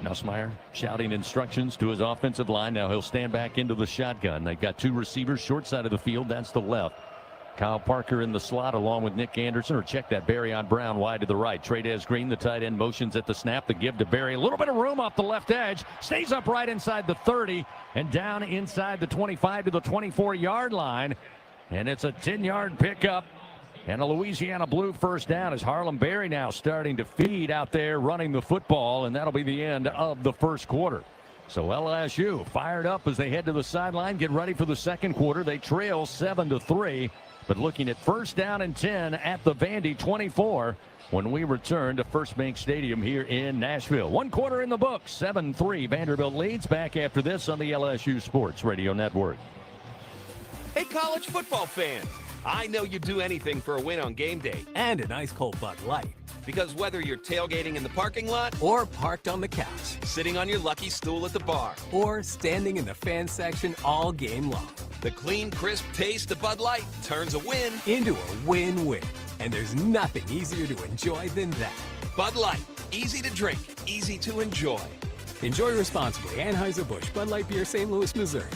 Nussmeier shouting instructions to his offensive line. Now he'll stand back into the shotgun. They've got 2 receivers short side of the field. That's the left. Kyle Parker in the slot along with Nick Anderson, or check that, Berry on Brown wide to the right. Trades Green, the tight end, motions at the snap. The give to Berry. A little bit of room off the left edge. Stays up right inside the 30 and down inside the 25 to the 24-yard line. And it's a 10-yard pickup and a Louisiana Blue first down as Harlem Berry now starting to feed out there running the football, and that'll be the end of the first quarter. So LSU fired up as they head to the sideline, get ready for the second quarter. They trail 7-3. But looking at 1st down and 10 at the Vandy 24 when we return to First Bank Stadium here in Nashville. 1 quarter in the books, 7-3. Vanderbilt leads. Back after this on the LSU Sports Radio Network. Hey, college football fans. I know you'd do anything for a win on game day. And an ice cold Bud Light. Because whether you're tailgating in the parking lot or parked on the couch, sitting on your lucky stool at the bar, or standing in the fan section all game long, the clean, crisp taste of Bud Light turns a win into a win-win. And there's nothing easier to enjoy than that. Bud Light. Easy to drink, easy to enjoy. Enjoy responsibly. Anheuser-Busch Bud Light Beer, St. Louis, Missouri.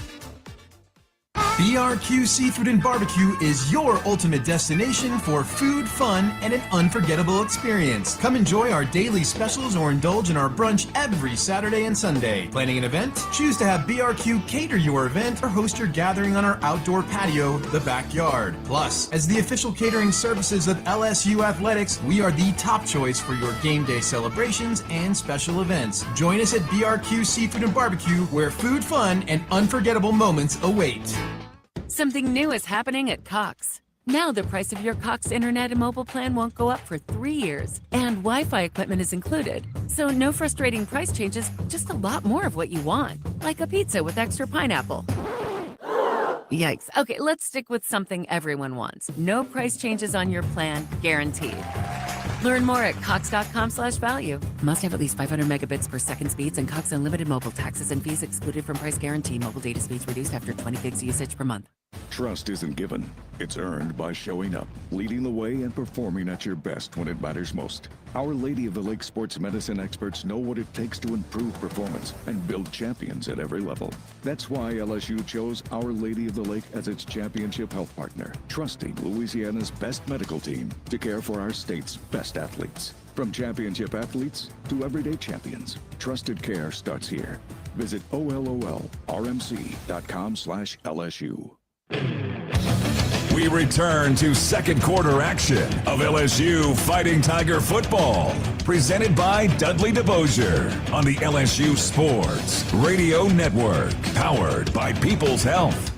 BRQ Seafood and Barbecue is your ultimate destination for food, fun, and an unforgettable experience. Come enjoy our daily specials or indulge in our brunch every Saturday and Sunday. Planning an event? Choose to have BRQ cater your event or host your gathering on our outdoor patio, the backyard. Plus, as the official catering services of LSU Athletics, we are the top choice for your game day celebrations and special events. Join us at BRQ Seafood and Barbecue, where food, fun, and unforgettable moments await. Something new is happening at Cox. Now the price of your Cox internet and mobile plan won't go up for 3 years, and Wi-Fi equipment is included. So no frustrating price changes, just a lot more of what you want, like a pizza with extra pineapple. Yikes. Okay, let's stick with something everyone wants. No price changes on your plan, guaranteed. Learn more at cox.com/value. Must have at least 500 megabits per second speeds and Cox Unlimited mobile taxes and fees excluded from price guarantee. Mobile data speeds reduced after 20 gigs usage per month. Trust isn't given. It's earned by showing up, leading the way, and performing at your best when it matters most. Our Lady of the Lake sports medicine experts know what it takes to improve performance and build champions at every level. That's why LSU chose Our Lady of the Lake as its championship health partner, trusting Louisiana's best medical team to care for our state's best athletes. From championship athletes to everyday champions, trusted care starts here. Visit OLOLRMC.com/LSU. We return to second quarter action of LSU Fighting Tiger football, presented by Dudley DeBosier on the LSU Sports Radio Network, powered by People's Health.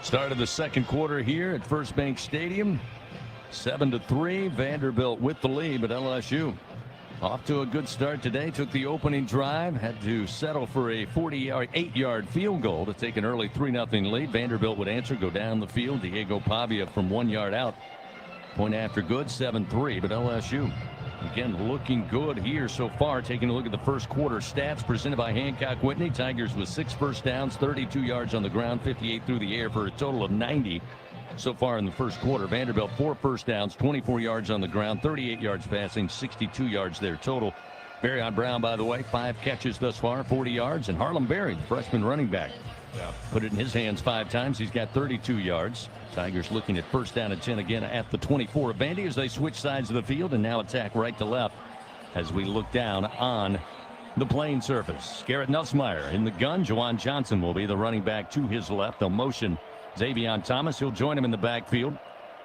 Start of the second quarter here at First Bank Stadium. 7-3, Vanderbilt with the lead, but LSU off to a good start today. Took the opening drive, had to settle for a 8-yard field goal to take an early 3-0 lead. Vanderbilt would answer, go down the field. Diego Pavia from 1 yard out. Point after good, 7-3, but LSU again looking good here so far. Taking a look at the first quarter stats presented by Hancock Whitney. Tigers with 6 first downs, 32 yards on the ground, 58 through the air for a total of 90 so far in the first quarter. Vanderbilt 4 first downs, 24 yards on the ground, 38 yards passing, 62 yards there total. Barryon Brown, by the way, 5 catches thus far, 40 yards. And Harlem Berry, the freshman running back, put it in his hands 5 times. He's got 32 yards. Tigers looking at first down and 10 again at the 24 of Vandy as they switch sides of the field and now attack right to left as we look down on the playing surface. Garrett Nussmeier in the gun. Juwan Johnson will be the running back to his left. They'll motion Xavion Thomas. He'll join him in the backfield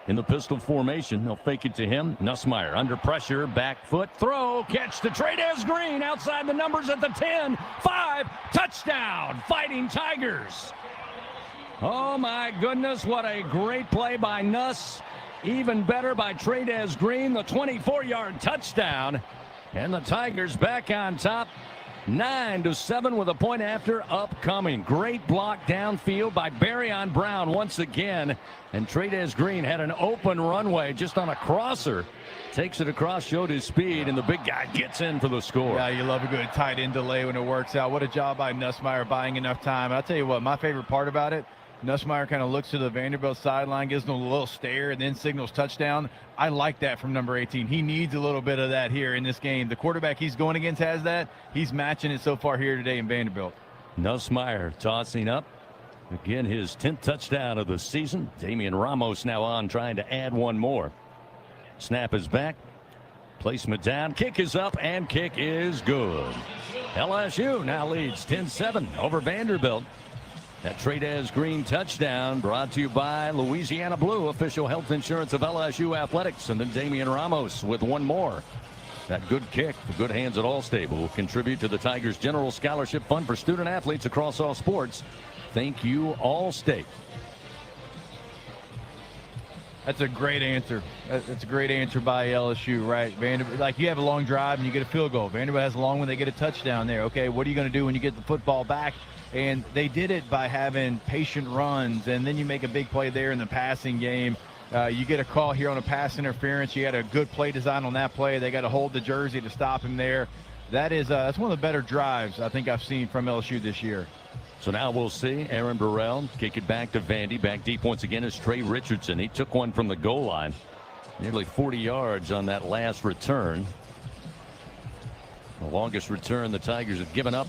in the pistol formation. They'll fake it to him. Nussmeier under pressure, back foot, throw, catch to Trades Green outside the numbers at the 10, 5, touchdown, Fighting Tigers. Oh my goodness, what a great play by Nuss. Even better by Trades Green, the 24-yard touchdown. And the Tigers back on top. 9-7 with a point after upcoming. Great block downfield by Barryon Brown once again. And Trades Green had an open runway just on a crosser. Takes it across, showed his speed, and the big guy gets in for the score. Yeah, you love a good tight end delay when it works out. What a job by Nussmeier buying enough time. I'll tell you what, my favorite part about it, Nussmeier kind of looks to the Vanderbilt sideline, gives them a little stare, and then signals touchdown. I like that from number 18. He needs a little bit of that here in this game. The quarterback he's going against has that. He's matching it so far here today in Vanderbilt. Nussmeier tossing up. Again, his 10th touchdown of the season. Damian Ramos now on, trying to add one more. Snap is back. Placement down. Kick is up, and kick is good. LSU now leads 10-7 over Vanderbilt. That Trades Green touchdown brought to you by Louisiana Blue, official health insurance of LSU athletics. And then Damian Ramos with one more. That good kick, the good hands at Allstate will contribute to the Tigers' general scholarship fund for student athletes across all sports. Thank you, Allstate. That's a great answer. That's a great answer by LSU, right? Vanderbilt, like you have a long drive and you get a field goal. Vanderbilt has a long one, they get a touchdown there. Okay, what are you going to do when you get the football back? And they did it by having patient runs, and then you make a big play there in the passing game. You get a call here on a pass interference. You had a good play design on that play. They got to hold the jersey to stop him there. That's one of the better drives I think I've seen from LSU this year. So now we'll see Aaron Burrell kick it back to Vandy. Back deep once again is Trey Richardson. He took one from the goal line. Nearly 40 yards on that last return. The longest return the Tigers have given up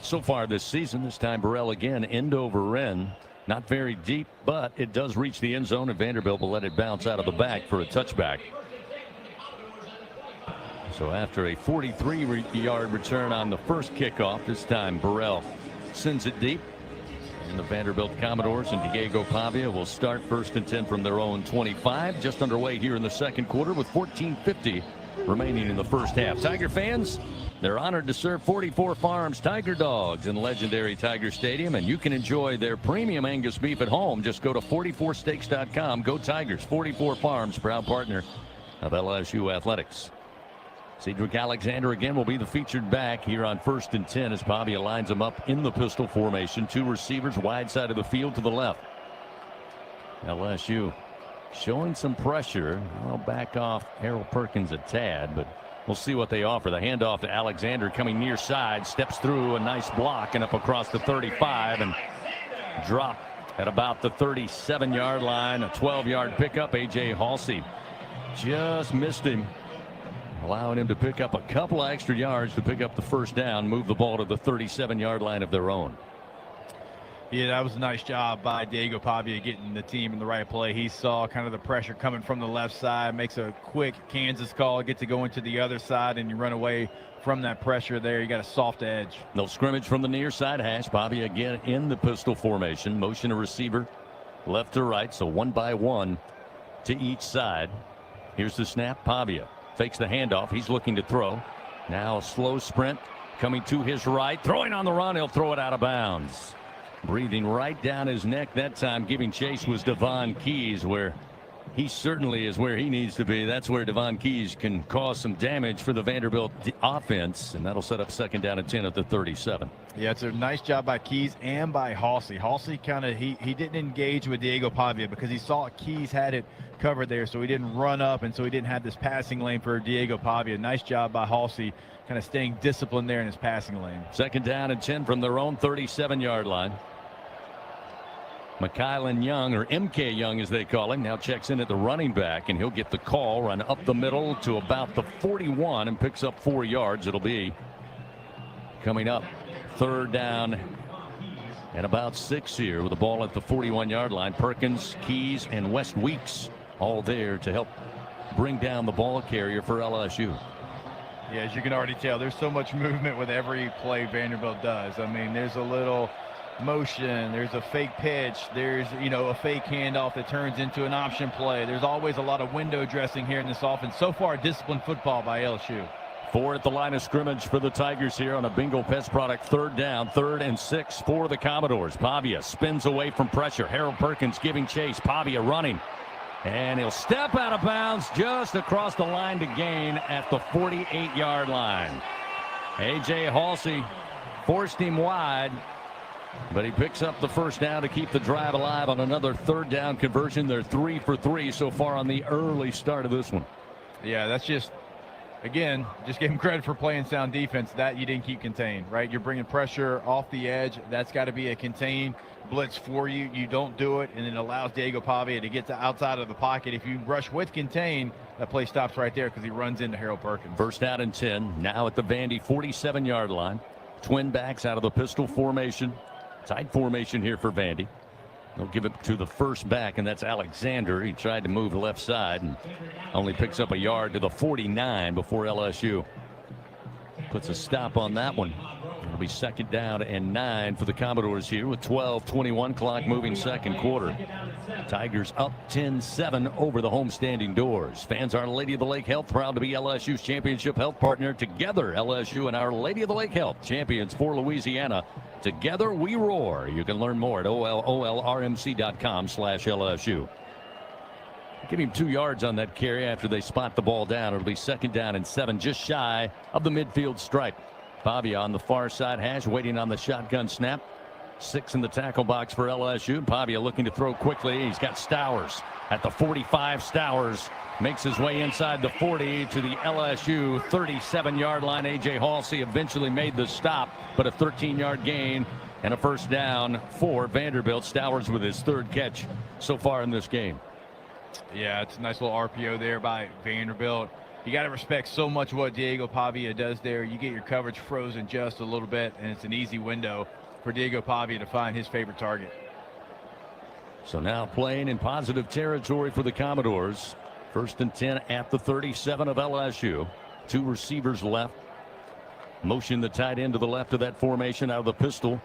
so far this season. This time Burrell again, end over end. Not very deep, but it does reach the end zone, and Vanderbilt will let it bounce out of the back for a touchback. So after a 43-yard return on the first kickoff, this time Burrell sends it deep. And the Vanderbilt Commodores and Diego Pavia will start first and 10 from their own 25. Just underway here in the second quarter with 14:50 remaining in the first half. Tiger fans, they're honored to serve 44 Farms Tiger Dogs in legendary Tiger Stadium, and you can enjoy their premium Angus beef at home. Just go to 44steaks.com. Go Tigers. 44 Farms, proud partner of LSU Athletics. Sedrick Alexander again will be the featured back here on first and 10 as Pavia lines him up in the pistol formation. 2 receivers wide side of the field to the left. LSU showing some pressure. I'll back off Harold Perkins a tad, but We'll see what they offer. The handoff to Alexander coming near side, steps through a nice block and up across the 35 and drop at about the 37-yard line. A 12-yard pickup. A.J. Halsey just missed him, allowing him to pick up a couple of extra yards to pick up the first down, move the ball to the 37-yard line of their own. Yeah, that was a nice job by Diego Pavia getting the team in the right play. He saw kind of the pressure coming from the left side, makes a quick Kansas call, get to go into the other side, and you run away from that pressure there. You got a soft edge. No scrimmage from the near side hash. Pavia again in the pistol formation. Motion a receiver left to right, so 1 by 1 to each side. Here's the snap. Pavia fakes the handoff. He's looking to throw. Now a slow sprint coming to his right. Throwing on the run. He'll throw it out of bounds. Breathing right down his neck that time, giving chase was Devon Keys, where he certainly is where he needs to be. That's where Devon Keys can cause some damage for the Vanderbilt offense, and that'll set up 2nd down and 10 at the 37. Yeah, it's a nice job by Keys and by Halsey. Halsey kind of he didn't engage with Diego Pavia because he saw Keys had it covered there, so he didn't run up, and so he didn't have this passing lane for Diego Pavia. Nice job by Halsey, kind of staying disciplined there in his passing lane. 2nd down and 10 from their own 37-yard line. McKylan Young, or MK Young as they call him, now checks in at the running back, and he'll get the call, run up the middle to about the 41 and picks up 4 yards. It'll be coming up 3rd down and about 6 here with the ball at the 41-yard line. Perkins, Keys, and West Weeks all there to help bring down the ball carrier for LSU. Yeah, as you can already tell, there's so much movement with every play Vanderbilt does. I mean, there's a little motion, there's a fake pitch, there's a fake handoff that turns into an option play. There's always a lot of window dressing here in this offense. So far, disciplined football by LSU. 4 at the line of scrimmage for the Tigers here on a Bingo Pest product. 3rd down, 3rd and 6 for the Commodores. Pavia spins away from pressure. Harold Perkins giving chase. Pavia running, and he'll step out of bounds just across the line to gain at the 48-yard line. A.J. Halsey forced him wide, but he picks up the first down to keep the drive alive on another 3rd down conversion. They're 3 for 3 so far on the early start of this one. Yeah, that's just give him credit for playing sound defense. That you didn't keep contained, right? You're bringing pressure off the edge. That's got to be a contained blitz for you. You don't do it, and it allows Diego Pavia to get to outside of the pocket. If you rush with contain, that play stops right there because he runs into Harold Perkins. 1st down and 10 now at the Vandy 47-yard line. Twin backs out of the pistol formation. Tight formation here for Vandy. They'll give it to the first back, and that's Alexander. He tried to move left side and only picks up a yard to the 49 before LSU puts a stop on that one. It'll be 2nd down and 9 for the Commodores here with 12:21 clock moving 2nd quarter. Tigers up 10-7 over the homestanding Doors. Fans, Our Lady of the Lake Health proud to be LSU's championship health partner. Together, LSU and Our Lady of the Lake Health, champions for Louisiana. Together we roar. You can learn more at olrmc.com/LSU. Give him 2 yards on that carry after they spot the ball down. It'll be 2nd down and 7, just shy of the midfield stripe. Pavia on the far side hash, waiting on the shotgun snap. 6 in the tackle box for LSU. Pavia looking to throw quickly. He's got Stowers at the 45. Stowers makes his way inside the 40 to the LSU 37-yard line. A.J. Halsey eventually made the stop, but a 13-yard gain and a 1st down for Vanderbilt. Stowers with his 3rd catch so far in this game. Yeah, it's a nice little RPO there by Vanderbilt. You got to respect so much what Diego Pavia does there. You get your coverage frozen just a little bit, and it's an easy window for Diego Pavia to find his favorite target. So now playing in positive territory for the Commodores. 1st and 10 at the 37 of LSU. 2 receivers left. Motion the tight end to the left of that formation out of the pistol.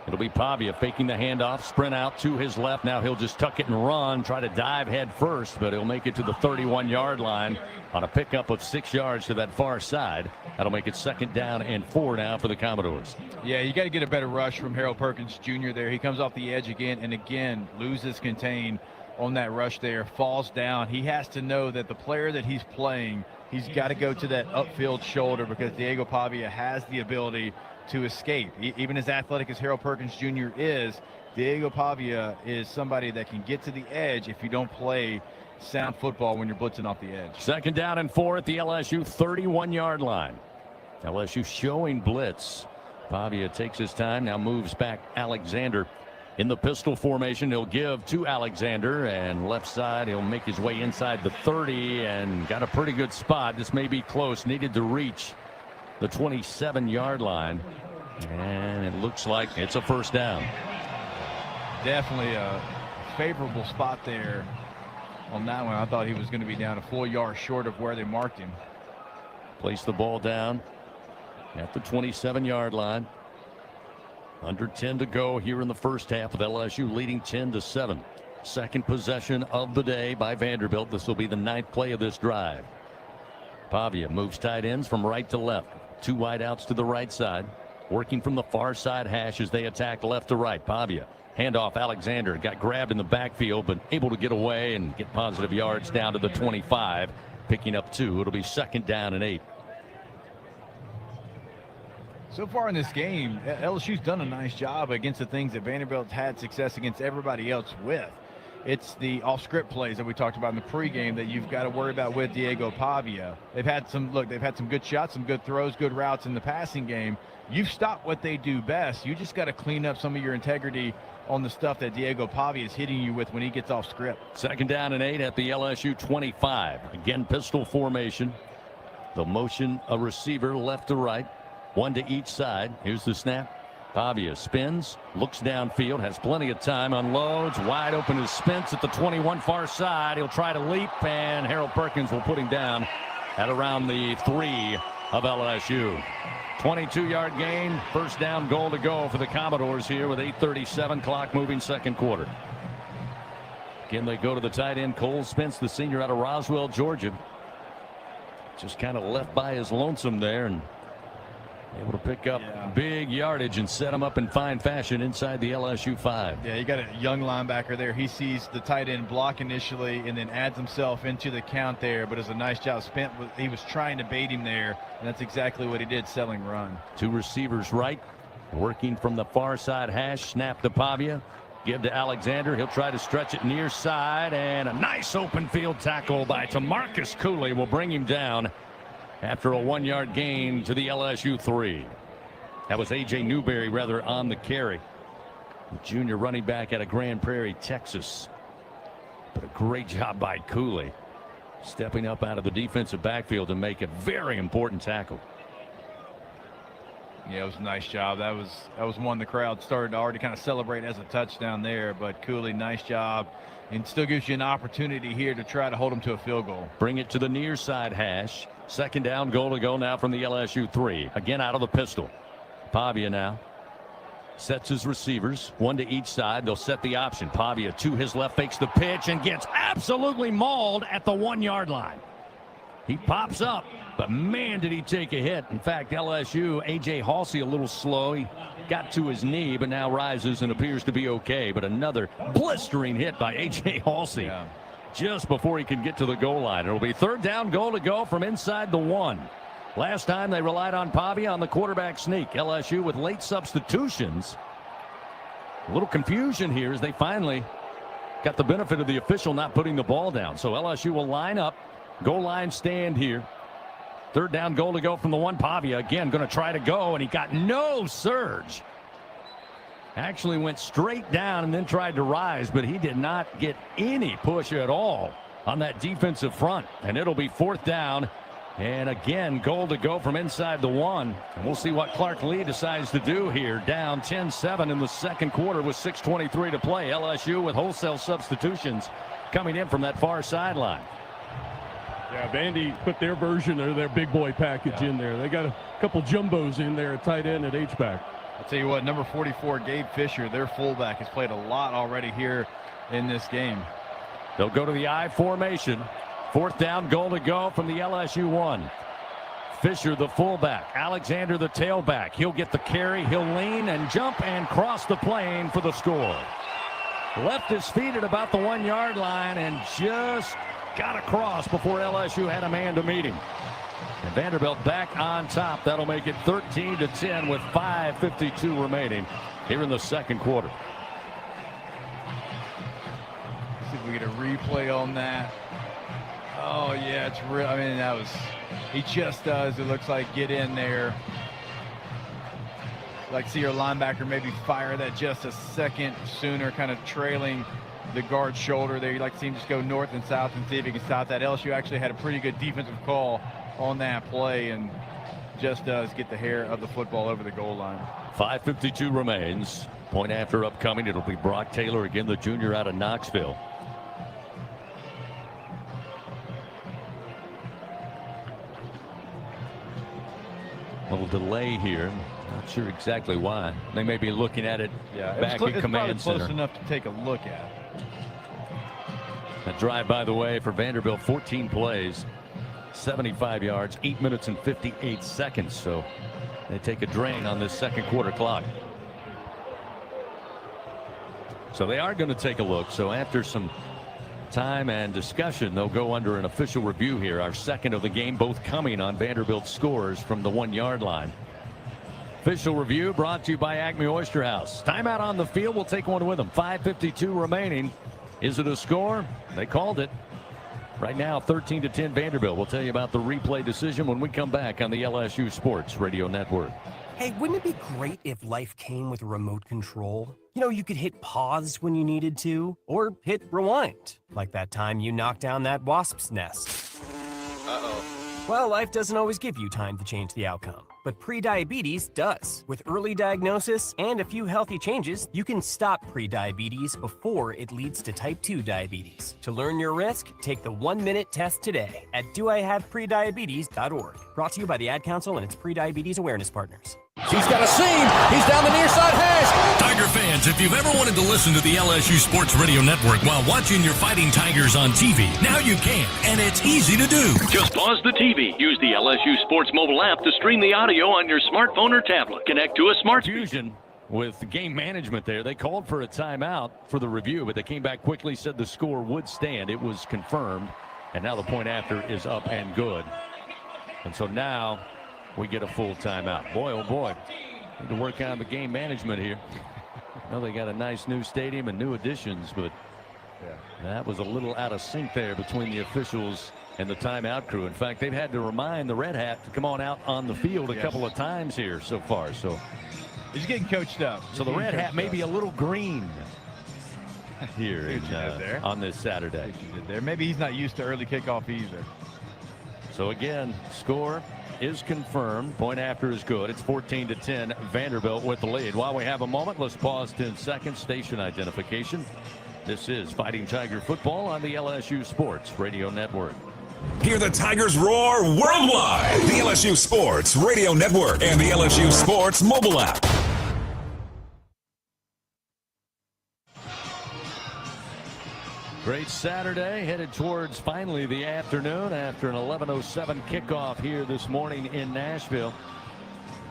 It'll be Pavia faking the handoff, sprint out to his left. Now he'll just tuck it and run, try to dive head first, but he'll make it to the 31-yard line on a pickup of 6 yards to that far side. That'll make it 2nd down and 4 now for the Commodores. Yeah, you got to get a better rush from Harold Perkins Jr. there. He comes off the edge again and again, loses contain on that rush there, falls down. He has to know that the player that he's playing, he's got to go to that upfield shoulder because Diego Pavia has the ability to escape. Even as athletic as Harold Perkins Jr. is, Diego Pavia is somebody that can get to the edge if you don't play sound football when you're blitzing off the edge. 2nd down and 4 at the LSU 31-yard line. LSU showing blitz. Pavia takes his time, now moves back Alexander in the pistol formation. He'll give to Alexander, and left side he'll make his way inside the 30 and got a pretty good spot. This may be close, needed to reach the 27-yard line, and it looks like it's a 1st down. Definitely a favorable spot there on that one. I thought he was going to be down a full yard short of where they marked him. Place the ball down at the 27-yard line. Under 10 to go here in the first half, with LSU leading 10-7. Second possession of the day by Vanderbilt. This will be the 9th play of this drive. Pavia moves tight ends from right to left. 2 wideouts to the right side. Working from the far side hash as they attack left to right. Pavia, handoff Alexander. Got grabbed in the backfield, but able to get away and get positive yards down to the 25. Picking up 2. It'll be 2nd down and 8. So far in this game, LSU's done a nice job against the things that Vanderbilt's had success against everybody else with. It's the off-script plays that we talked about in the pregame that you've got to worry about with Diego Pavia. They've had some good shots, some good throws, good routes in the passing game. You've stopped what they do best. You just got to clean up some of your integrity on the stuff that Diego Pavia is hitting you with when he gets off script. 2nd down and 8 at the LSU 25. Again, pistol formation. The motion, a receiver left to right. 1 to each side. Here's the snap. Pavia spins, looks downfield, has plenty of time, unloads, wide open is Spence at the 21 far side. He'll try to leap, and Harold Perkins will put him down at around the 3 of LSU. 22-yard gain, 1st down, goal to go for the Commodores here with 8:37 clock moving 2nd quarter. Again, they go to the tight end, Cole Spence, the senior out of Roswell, Georgia. Just kind of left by his lonesome there and able to pick up big yardage and set him up in fine fashion inside the LSU 5. Yeah, you got a young linebacker there. He sees the tight end block initially and then adds himself into the count there, but it's a nice job spent. He was trying to bait him there, and that's exactly what he did, selling run. 2 receivers right, working from the far side hash. Snap to Pavia, give to Alexander. He'll try to stretch it near side, and a nice open field tackle by Tamarcus Cooley will bring him down after a 1-yard gain to the LSU 3. That was A.J. Newberry rather on the carry. The junior running back out of Grand Prairie, Texas. But a great job by Cooley, stepping up out of the defensive backfield to make a very important tackle. Yeah, it was a nice job. That was one the crowd started to already kind of celebrate as a touchdown there. But Cooley, nice job. And still gives you an opportunity here to try to hold him to a field goal. Bring it to the near side hash. 2nd down, goal to go now from the LSU 3. Again out of the pistol. Pavia now sets his receivers, 1 to each side. They'll set the option. Pavia to his left, fakes the pitch and gets absolutely mauled at the 1-yard line. He pops up, but man, did he take a hit. In fact, LSU, A.J. Halsey a little slow. He got to his knee, but now rises and appears to be okay. But another blistering hit by A.J. Halsey. Yeah. Just before he can get to the goal line. It'll be 3rd down, goal to go from inside the 1. Last time they relied on Pavia on the quarterback sneak. LSU with late substitutions. A little confusion here as they finally got the benefit of the official not putting the ball down. So LSU will line up, goal line stand here. 3rd down, goal to go from the 1. Pavia again going to try to go, and he got no surge. Actually went straight down and then tried to rise, but he did not get any push at all on that defensive front. And it'll be 4th down. And again, goal to go from inside the 1. And we'll see what Clark Lee decides to do here. Down 10-7 in the 2nd quarter with 6:23 to play. LSU with wholesale substitutions coming in from that far sideline. Yeah, Vandy put their version of their big boy package in there. They got a couple jumbos in there at tight end and H-back. I'll tell you what, number 44, Gabe Fisher, their fullback, has played a lot already here in this game. They'll go to the I formation. 4th down, goal to go from the LSU 1. Fisher, the fullback. Alexander, the tailback. He'll get the carry. He'll lean and jump and cross the plane for the score. Left his feet at about the 1-yard line and just got across before LSU had a man to meet him. And Vanderbilt back on top. That'll make it 13-10 with 5:52 remaining here in the second quarter. See if we get a replay on that. Oh, yeah, it's real. I mean, that was, he just does, it looks like, get in there. Like, see your linebacker maybe fire that just a second sooner, kind of trailing the guard's shoulder there. You like to see him just go north and south and see if he can stop that. LSU actually had a pretty good defensive call on that play and just does get the hair of the football over the goal line. 5:52 remains. Point after upcoming. It'll be Brock Taylor again, the junior out of Knoxville. A little delay here. Not sure exactly why. They may be looking at it back in command center. Close enough to take a look at. A drive, by the way, for Vanderbilt, 14 plays, 75 yards, 8 minutes and 58 seconds. So they take a drain on this second quarter clock. So they are going to take a look. So after some time and discussion, they'll go under an official review here. Our second of the game, both coming on Vanderbilt scores from the 1-yard line. Official review brought to you by Acme Oyster House. Timeout on the field. We'll take one with them. 5:52 remaining. Is it a score? They called it. Right now, 13-10 Vanderbilt. We'll tell you about the replay decision when we come back on the LSU Sports Radio Network. Hey, wouldn't it be great if life came with a remote control? You know, you could hit pause when you needed to, or hit rewind, like that time you knocked down that wasp's nest. Uh-oh. Well, life doesn't always give you time to change the outcome, but prediabetes does. With early diagnosis and a few healthy changes, you can stop prediabetes before it leads to type 2 diabetes. To learn your risk, take the 1-minute test today at doihaveprediabetes.org. Brought to you by the Ad Council and its prediabetes awareness partners. He's got a seam. He's down the near side hash. Tiger fans, if you've ever wanted to listen to the LSU Sports Radio Network while watching your Fighting Tigers on TV, now you can, and it's easy to do. Just pause the TV. Use the LSU Sports mobile app to stream the audio on your smartphone or tablet. Connect to a smart fusion with the game management there. They called for a timeout for the review, but they came back quickly, said the score would stand. It was confirmed, and now the point after is up and good. And so now we get a full timeout. Boy, oh boy, need to work on the game management here. Well, they got a nice new stadium and new additions, but that was a little out of sync there between the officials and the timeout crew. In fact, they've had to remind the Red Hat to come on out on the field a couple of times here so far. So he's getting coached up. So the Red Hat may be a little green here on this Saturday. Maybe he's not used to early kickoff either. So again, score is confirmed. Point after is good. It's 14-10. Vanderbilt with the lead. While we have a moment, let's pause 10 seconds. Station identification. This is Fighting Tiger Football on the LSU Sports Radio Network. Hear the Tigers roar worldwide. The LSU Sports Radio Network and the LSU Sports mobile app. Great Saturday, headed towards finally the afternoon after an 11:07 kickoff here this morning in Nashville.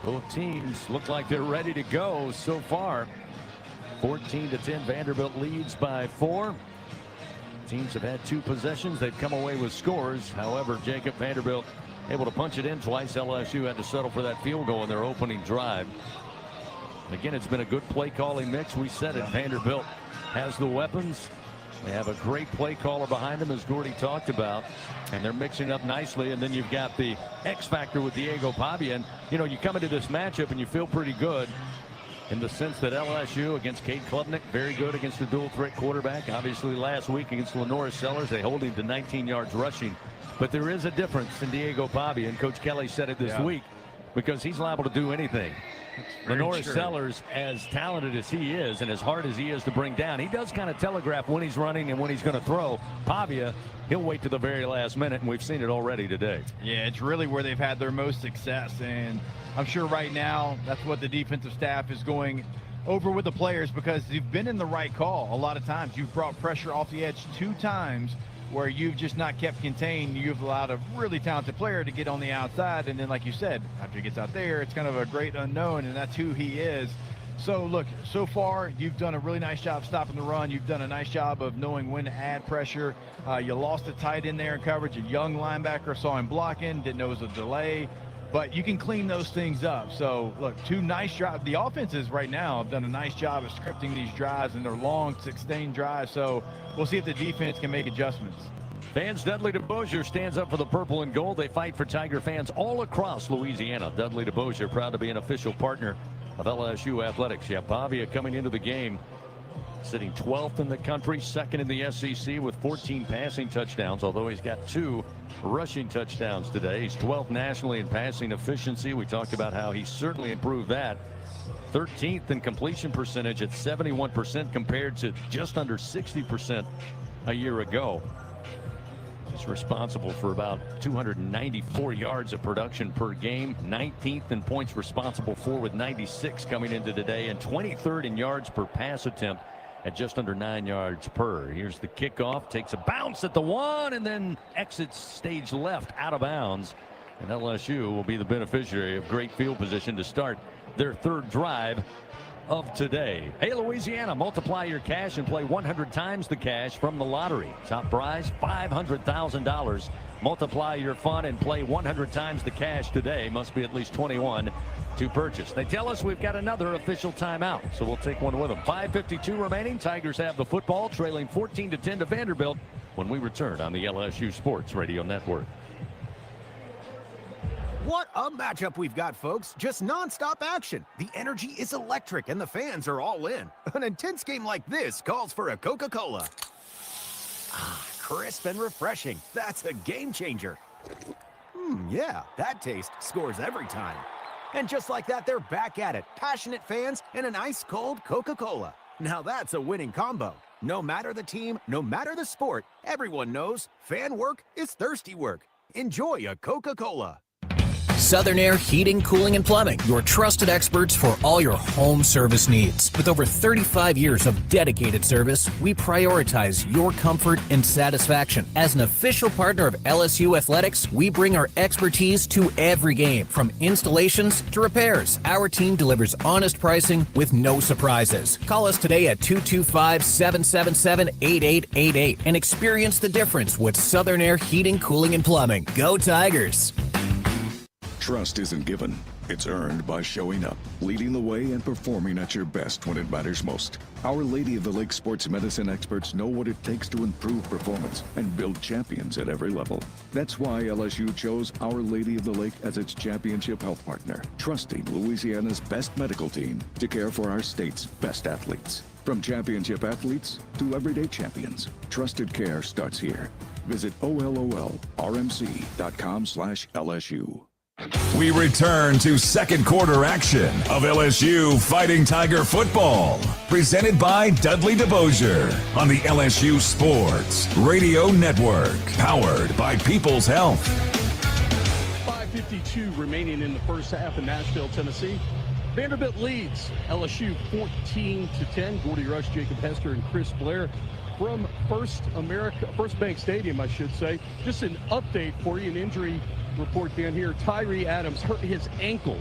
Both teams look like they're ready to go so far. 14-10, Vanderbilt leads by 4. Teams have had 2 possessions. They've come away with scores. However, Jacob, Vanderbilt able to punch it in twice. LSU had to settle for that field goal in their opening drive. Again, it's been a good play calling mix. We said it. Vanderbilt has the weapons. They have a great play caller behind them, as Gordy talked about, and they're mixing up nicely. And then you've got the X factor with Diego Pavia. And, you know, you come into this matchup and you feel pretty good in the sense that LSU against Cade Klubnik, very good against the dual threat quarterback. Obviously, last week against Lenore Sellers, they hold him to 19 yards rushing. But there is a difference in Diego Pavia, and Coach Kelly said it this week, because he's liable to do anything. Lenore Sellers, as talented as he is and as hard as he is to bring down, he does kind of telegraph when he's running and when he's going to throw. Pavia, he'll wait to the very last minute, and we've seen it already today. Yeah, it's really where they've had their most success, and I'm sure right now that's what the defensive staff is going over with the players, because you've been in the right call a lot of times. You've brought pressure off the edge 2 times where you've just not kept contained. You've allowed a really talented player to get on the outside, and then, like you said, after he gets out there, it's kind of a great unknown, and that's who he is. So, look, so far, you've done a really nice job stopping the run. You've done a nice job of knowing when to add pressure. You lost a tight end there in coverage. A young linebacker saw him blocking, didn't know it was a delay. But you can clean those things up. So, look, 2 nice drives. The offenses right now have done a nice job of scripting these drives, and they're long, sustained drives. So we'll see if the defense can make adjustments. Fans, Dudley DeBosier stands up for the purple and gold. They fight for Tiger fans all across Louisiana. Dudley DeBosier proud to be an official partner of LSU athletics. Yeah, Pavia coming into the game sitting 12th in the country, 2nd in the SEC with 14 passing touchdowns, although he's got 2 rushing touchdowns today. He's 12th nationally in passing efficiency. We talked about how he certainly improved that. 13th in completion percentage at 71% compared to just under 60% a year ago. He's responsible for about 294 yards of production per game. 19th in points responsible for with 96 coming into today, and 23rd in yards per pass attempt at just under 9 yards per. Here's the kickoff, takes a bounce at the 1 and then exits stage left out of bounds. And LSU will be the beneficiary of great field position to start their 3rd drive of today. Hey, Louisiana, multiply your cash and play 100 times the cash from the lottery. Top prize, $500,000. Multiply your fun and play 100 times the cash today. Must be at least 21 to purchase. They tell us we've got another official timeout, so we'll take one with them. 5:52 remaining. Tigers have the football, trailing 14-10 to Vanderbilt when we return on the LSU Sports Radio Network. What a matchup we've got, folks. Just nonstop action. The energy is electric and the fans are all in. An intense game like this calls for a Coca-Cola. Ah, crisp and refreshing. That's a game changer. Yeah, that taste scores every time. And just like that, they're back at it. Passionate fans and an ice-cold Coca-Cola. Now that's a winning combo. No matter the team, no matter the sport, everyone knows fan work is thirsty work. Enjoy a Coca-Cola. Southern Air Heating, Cooling, and Plumbing, your trusted experts for all your home service needs. With over 35 years of dedicated service, we prioritize your comfort and satisfaction. As an official partner of LSU Athletics, we bring our expertise to every game, from installations to repairs. Our team delivers honest pricing with no surprises. Call us today at 225-777-8888 and experience the difference with Southern Air Heating, Cooling, and Plumbing. Go Tigers! Trust isn't given. It's earned by showing up, leading the way, and performing at your best when it matters most. Our Lady of the Lake sports medicine experts know what it takes to improve performance and build champions at every level. That's why LSU chose Our Lady of the Lake as its championship health partner, trusting Louisiana's best medical team to care for our state's best athletes. From championship athletes to everyday champions, trusted care starts here. Visit OLOLRMC.com/LSU. We return to second quarter action of LSU Fighting Tiger football, presented by Dudley DeBosier on the LSU Sports Radio Network, powered by People's Health. 5:52 remaining in the first half in Nashville, Tennessee. Vanderbilt leads LSU 14-10. Gordy Rush, Jacob Hester, and Chris Blair from First Bank Stadium, I should say. Just an update for you, an injury report down here. Tyree Adams hurt his ankle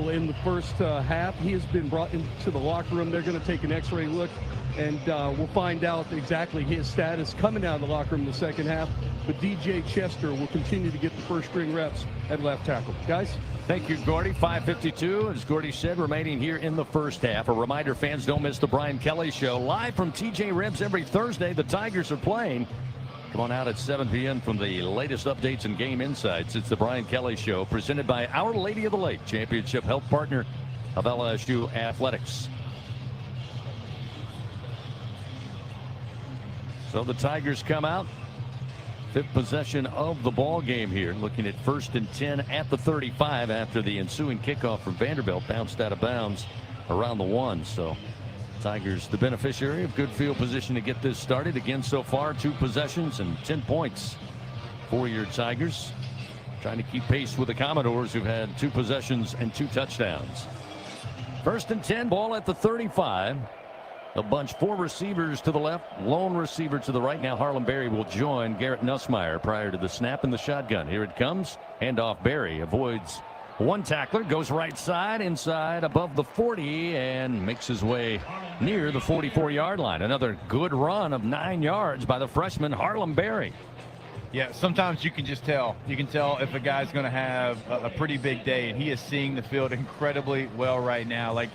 in the first half. He has been brought into the locker room. They're going to take an x-ray look, and we'll find out exactly his status coming out of the locker room in the second half. But DJ Chester will continue to get the first string reps at left tackle. Guys? Thank you, Gordy. 5:52, as Gordy said, remaining here in the first half. A reminder, fans, don't miss the Brian Kelly Show. Live from TJ Ribs every Thursday. The Tigers are playing. Come on out at 7 p.m. from the latest updates and game insights. It's the Brian Kelly Show, presented by Our Lady of the Lake, championship health partner of LSU Athletics. So the Tigers come out. 5th possession of the ball game here. Looking at 1st and 10 at the 35 after the ensuing kickoff from Vanderbilt bounced out of bounds around the 1. So Tigers the beneficiary of good field position to get this started. Again, so far 2 possessions and 10 points for your Tigers. Trying to keep pace with the Commodores, who've had 2 possessions and 2 touchdowns. 1st and 10, ball at the 35. The bunch, 4 receivers to the left, lone receiver to the right. Now Harlem Berry will join Garrett Nussmeier prior to the snap in the shotgun. Here it comes. Handoff. Berry avoids One tackler goes right side, inside, above the 40, and makes his way near the 44-yard line. Another good run of 9 yards by the freshman Harlem Berry. Yeah, sometimes you can just tell. You can tell if a guy's going to have a pretty big day, and he is seeing the field incredibly well right now. Like,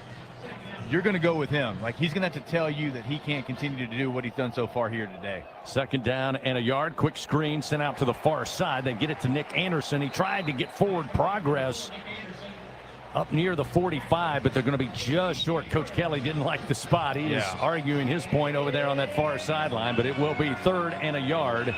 you're going to go with him. Like, he's going to have to tell you that he can't continue to do what he's done so far here today. 2nd down and a yard. Quick screen sent out to the far side. They get it to Nick Anderson. He tried to get forward progress up near the 45, but they're going to be just short. Coach Kelly didn't like the spot. He is arguing his point over there on that far sideline, but it will be 3rd and a yard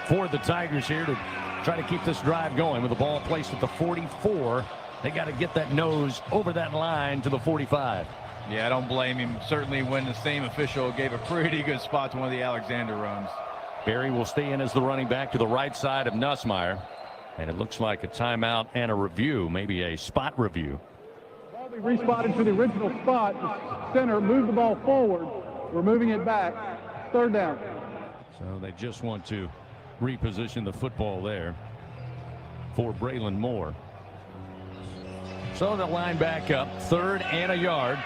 for the Tigers here to try to keep this drive going with the ball placed at the 44. They got to get that nose over that line to the 45. Yeah, I don't blame him. Certainly when the same official gave a pretty good spot to one of the Alexander runs. Berry will stay in as the running back to the right side of Nussmeier. And it looks like a timeout and a review, maybe a spot review. Ball be respotted to the original spot. The center moved the ball forward. We're moving it back. 3rd down. So they just want to reposition the football there for Braylon Moore. So the line back up, 3rd and a yard.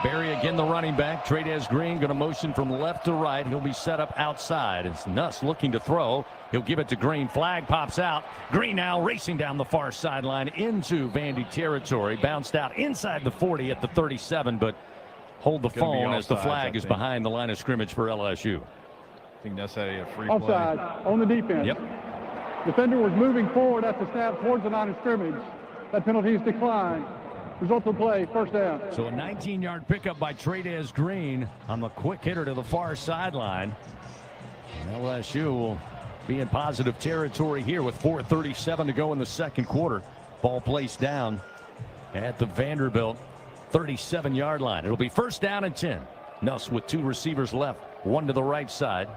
Berry again the running back. Trades Green going to motion from left to right. He'll be set up outside. It's Nuss looking to throw. He'll give it to Green. Flag pops out. Green now racing down the far sideline into Vandy territory. Bounced out inside the 40 at the 37, but hold the phone as the flag is behind the line of scrimmage for LSU. I think Nuss had a free play. Offside on the defense. Yep. Defender was moving forward at the snap towards the line of scrimmage. That penalty is declined. Result of play, 1st down. So a 19-yard pickup by Trades Green on the quick hitter to the far sideline. And LSU will be in positive territory here with 4:37 to go in the 2nd quarter. Ball placed down at the Vanderbilt 37-yard line. It'll be 1st down and 10. Nuss with 2 receivers left, 1 to the right side.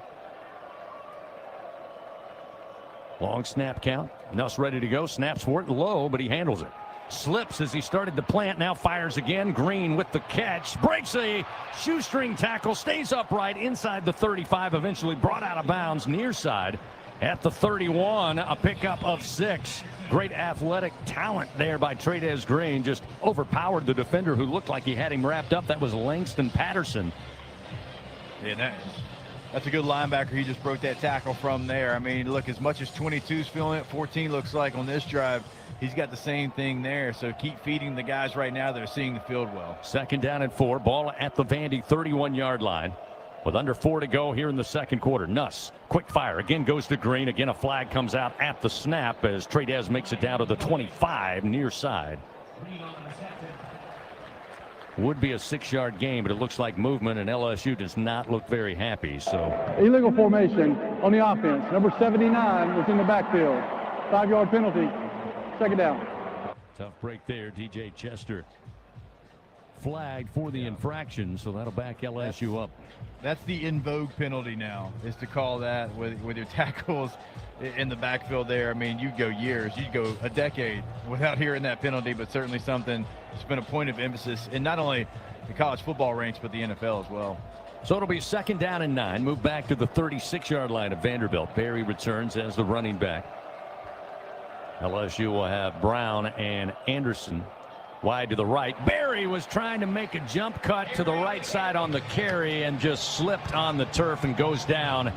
Long snap count. Nuss ready to go. Snaps for it low, but he handles it. Slips as he started to plant. Now fires again. Green with the catch. Breaks a shoestring tackle. Stays upright inside the 35. Eventually brought out of bounds near side at the 31. A pickup of 6. Great athletic talent there by Trades Green. Just overpowered the defender who looked like he had him wrapped up. That was Langston Patterson. Yeah, that's a good linebacker. He just broke that tackle from there. I mean, look, as much as 22's feeling it, 14 looks like on this drive, he's got the same thing there. So keep feeding the guys right now that are seeing the field well. 2nd down and 4. Ball at the Vandy 31-yard line. With under 4 to go here in the 2nd quarter. Nuss, quick fire. Again goes to Green. Again, a flag comes out at the snap as Trades makes it down to the 25 near side. Would be a 6-yard game, but it looks like movement, and LSU does not look very happy. So illegal formation on the offense. Number 79 was in the backfield. 5-yard penalty. 2nd down. Tough break there. DJ Chester flagged for the infraction, so that'll back LSU up. That's the in vogue penalty now, is to call that with your tackles in the backfield there. I mean, you'd go years, you'd go a decade without hearing that penalty, but certainly something that's been a point of emphasis in not only the college football ranks, but the NFL as well. So it'll be 2nd down and 9. Move back to the 36-yard line of Vanderbilt. Berry returns as the running back. LSU will have Brown and Anderson wide to the right. Berry was trying to make a jump cut to the right side on the carry and just slipped on the turf and goes down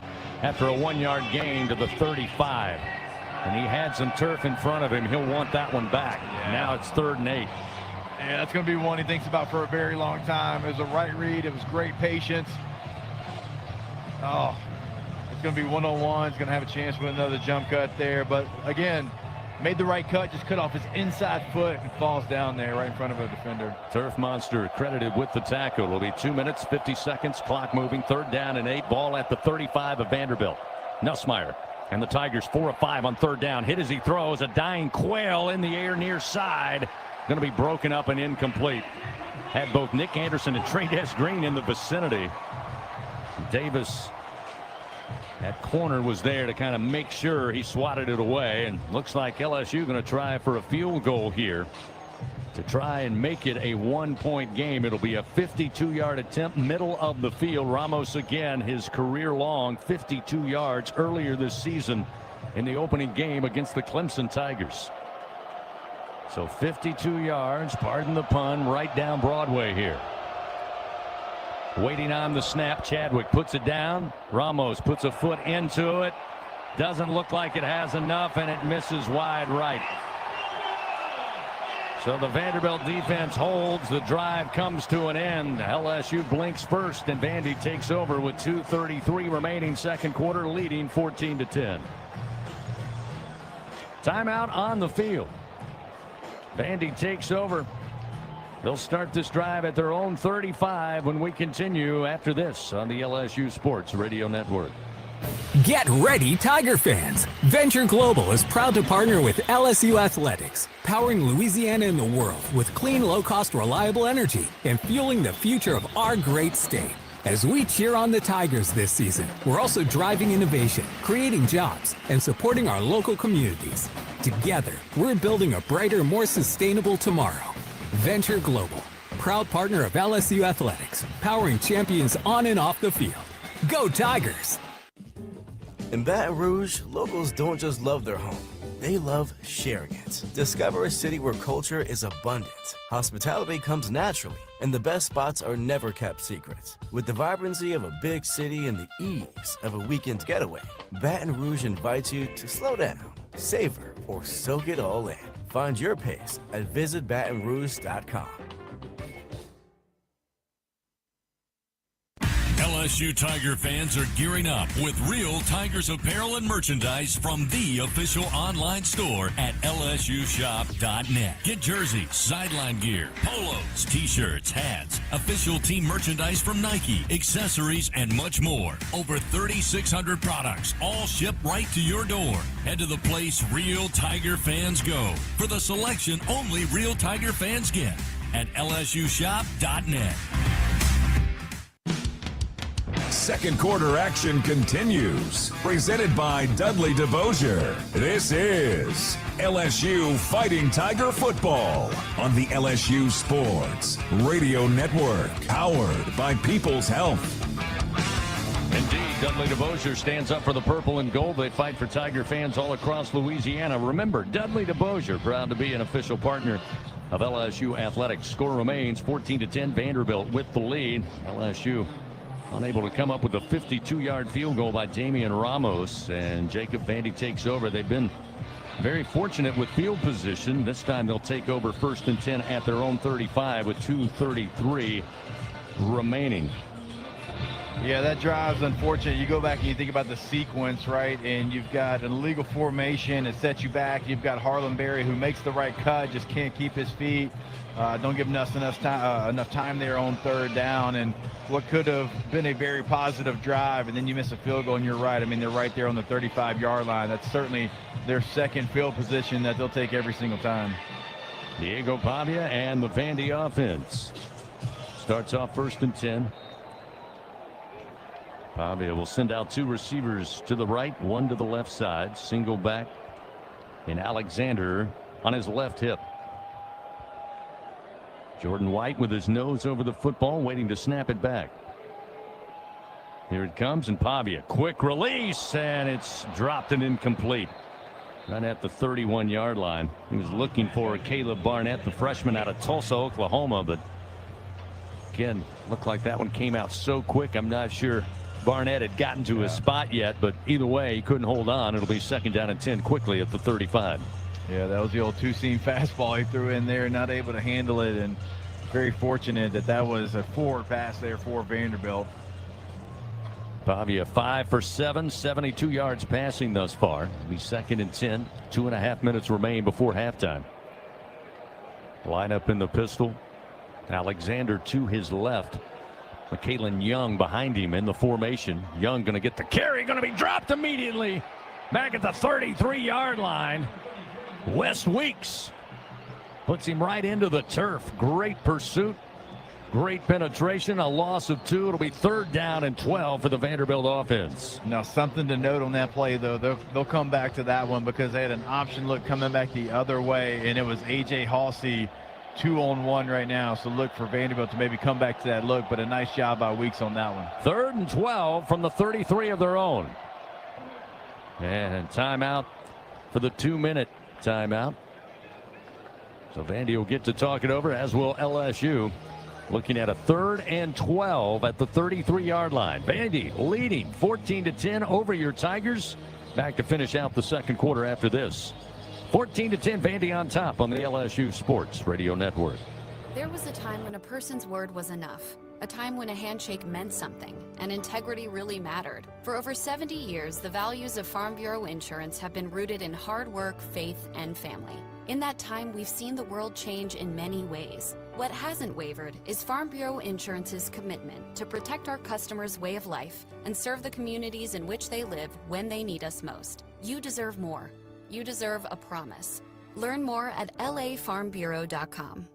after a 1-yard gain to the 35. And he had some turf in front of him. He'll want that one back. Yeah. Now it's 3rd and 8. Yeah, that's going to be one he thinks about for a very long time. It was a right read. It was great patience. Oh, it's going to be 101. He's going to have a chance with another jump cut there. But again, made the right cut, just cut off his inside foot and falls down there right in front of a defender. Turf Monster credited with the tackle. It'll be 2 minutes, 50 seconds. Clock moving. 3rd down and 8. Ball at the 35 of Vanderbilt. Nussmeier and the Tigers 4 of 5 on 3rd down. Hit as he throws. A dying quail in the air near side. Going to be broken up and incomplete. Had both Nick Anderson and Trades Green in the vicinity. Davis at corner was there to kind of make sure he swatted it away, and looks like LSU going to try for a field goal here to try and make it a 1-point game. It'll be a 52-yard attempt, middle of the field. Ramos again, his career long 52 yards earlier this season in the opening game against the Clemson Tigers. So 52 yards, pardon the pun, right down Broadway here. Waiting on the snap, Chadwick puts it down. Ramos puts a foot into it. Doesn't look like it has enough, and it misses wide right. So the Vanderbilt defense holds. The drive comes to an end. LSU blinks first, and Vandy takes over with 2:33 remaining second quarter, leading 14-10. Timeout on the field. Vandy takes over. They'll start this drive at their own 35 when we continue after this on the LSU Sports Radio Network. Get ready, Tiger fans! Venture Global is proud to partner with LSU Athletics, powering Louisiana and the world with clean, low-cost, reliable energy and fueling the future of our great state. As we cheer on the Tigers this season, we're also driving innovation, creating jobs, and supporting our local communities. Together, we're building a brighter, more sustainable tomorrow. Venture Global, proud partner of LSU Athletics, powering champions on and off the field. Go Tigers! In Baton Rouge, locals don't just love their home, they love sharing it. Discover a city where culture is abundant, hospitality comes naturally, and the best spots are never kept secret. With the vibrancy of a big city and the ease of a weekend getaway, Baton Rouge invites you to slow down, savor, or soak it all in. Find your pace at visitbatonrouge.com. LSU Tiger fans are gearing up with real Tigers apparel and merchandise from the official online store at lsushop.net. Get jerseys, sideline gear, polos, t-shirts, hats, official team merchandise from Nike, accessories, and much more. Over 3,600 products, all shipped right to your door. Head to the place real Tiger fans go for the selection only real Tiger fans get at lsushop.net. Second quarter action continues. Presented by Dudley DeBosier. This is LSU Fighting Tiger Football on the LSU Sports Radio Network. Powered by People's Health. Indeed, Dudley DeBosier stands up for the purple and gold. They fight for Tiger fans all across Louisiana. Remember, Dudley DeBosier, proud to be an official partner of LSU Athletics. Score remains 14-10. Vanderbilt with the lead. LSU unable to come up with a 52-yard field goal by Damian Ramos, and Jacob Vandy takes over. They've been very fortunate with field position. This time they'll take over 1st and 10 at their own 35 with 2:33 remaining. Yeah, that drive's unfortunate. You go back and you think about the sequence, right? And you've got an illegal formation. It sets you back. You've got Harlem who makes the right cut, just can't keep his feet. Don't give enough time there on 3rd down. And what could have been a very positive drive, and then you miss a field goal, and you're right. I mean, they're right there on the 35-yard line. That's certainly their second field position that they'll take every single time. Diego Pavia and the Vandy offense. Starts off 1st and 10. Pavia will send out 2 receivers to the right, 1 to the left side. Single back in Alexander on his left hip. Jordan White with his nose over the football, waiting to snap it back. Here it comes, and Pavia, quick release, and it's dropped and incomplete. Right at the 31-yard line. He was looking for Caleb Barnett, the freshman out of Tulsa, Oklahoma, but again, looked like that one came out so quick. I'm not sure Barnett had gotten to his spot yet, but either way, he couldn't hold on. It'll be 2nd down and 10 quickly at the 35. Yeah, that was the old two-seam fastball he threw in there, not able to handle it, and very fortunate that was a forward pass there for Vanderbilt. Pavia 5 for 7, 72 yards passing thus far. It'll be 2nd and 10, 2.5 minutes remain before halftime. Line up in the pistol. Alexander to his left. McKalen Young behind him in the formation. Young going to get the carry, going to be dropped immediately. Back at the 33-yard line. Wes Weeks puts him right into the turf. Great pursuit, great penetration, a loss of 2. It'll be 3rd down and 12 for the Vanderbilt offense. Now, something to note on that play, though, they'll come back to that one because they had an option look coming back the other way, and it was A.J. Halsey 2-on-1 right now. So look for Vanderbilt to maybe come back to that look, but a nice job by Weeks on that one. 3rd and 12 from the 33 of their own. And timeout for the 2-minute timeout. So Vandy will get to talk it over, as will LSU. Looking at a 3rd and 12 at the 33-yard line. Vandy leading 14-10 over your Tigers. Back to finish out the second quarter after this. 14-10, Vandy on top on the LSU Sports Radio Network. There was a time when a person's word was enough. A time when a handshake meant something, and integrity really mattered. For over 70 years, the values of Farm Bureau Insurance have been rooted in hard work, faith, and family. In that time, we've seen the world change in many ways. What hasn't wavered is Farm Bureau Insurance's commitment to protect our customers' way of life and serve the communities in which they live when they need us most. You deserve more. You deserve a promise. Learn more at lafarmbureau.com.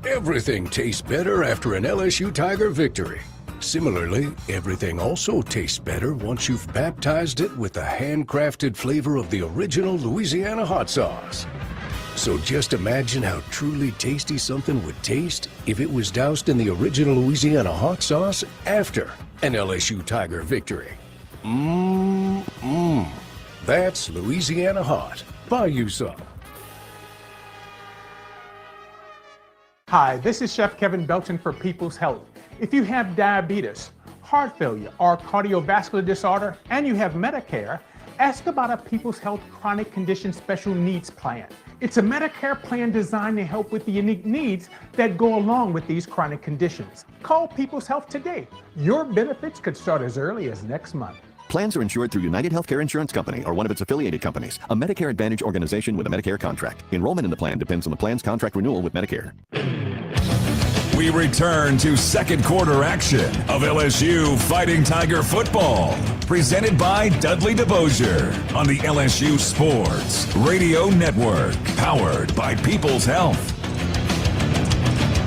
Everything tastes better after an LSU Tiger victory. Similarly, everything also tastes better once you've baptized it with the handcrafted flavor of the original Louisiana hot sauce. So just imagine how truly tasty something would taste if it was doused in the original Louisiana hot sauce after an LSU Tiger victory. That's Louisiana hot. Buy you some. Hi, this is Chef Kevin Belton for People's Health. If you have diabetes, heart failure, or cardiovascular disorder, and you have Medicare, ask about a People's Health Chronic Condition Special Needs Plan. It's a Medicare plan designed to help with the unique needs that go along with these chronic conditions. Call People's Health today. Your benefits could start as early as next month. Plans are insured through United Healthcare Insurance Company or one of its affiliated companies, a Medicare Advantage organization with a Medicare contract. Enrollment in the plan depends on the plan's contract renewal with Medicare. We return to second quarter action of LSU Fighting Tiger football, presented by Dudley DeBosier on the LSU Sports Radio Network, powered by People's Health.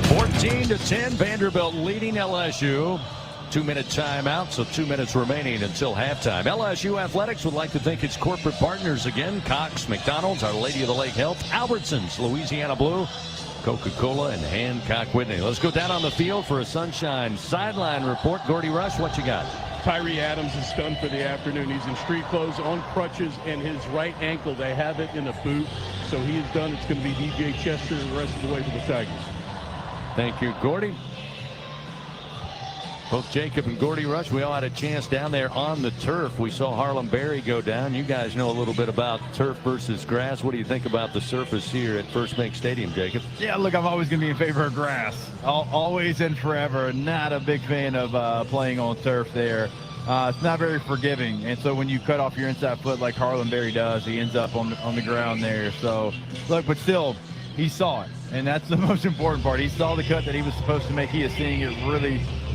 14-10, Vanderbilt leading LSU. 2-minute timeout, so 2 minutes remaining until halftime. LSU Athletics would like to thank its corporate partners again: Cox, McDonald's, Our Lady of the Lake Health, Albertsons, Louisiana Blue, Coca-Cola, and Hancock Whitney. Let's go down on the field for a Sunshine sideline report. Gordy Rush, what you got? Tyree Adams is done for the afternoon. He's in street clothes, on crutches, and his right ankle, they have it in a boot. So he is done. It's going to be DJ Chester the rest of the way for the Tigers. Thank you, Gordy. Both Jacob and Gordy Rush, we all had a chance down there on the turf. We saw Harlem Berry go down. You guys know a little bit about turf versus grass. What do you think about the surface here at First Bank Stadium, Jacob? Yeah, look, I'm always going to be in favor of grass. Always and forever. Not a big fan of playing on turf there. It's not very forgiving. And so when you cut off your inside foot like Harlem Berry does, he ends up on the ground there. So, look, but still, he saw it. And that's the most important part. He saw the cut that he was supposed to make. He is seeing it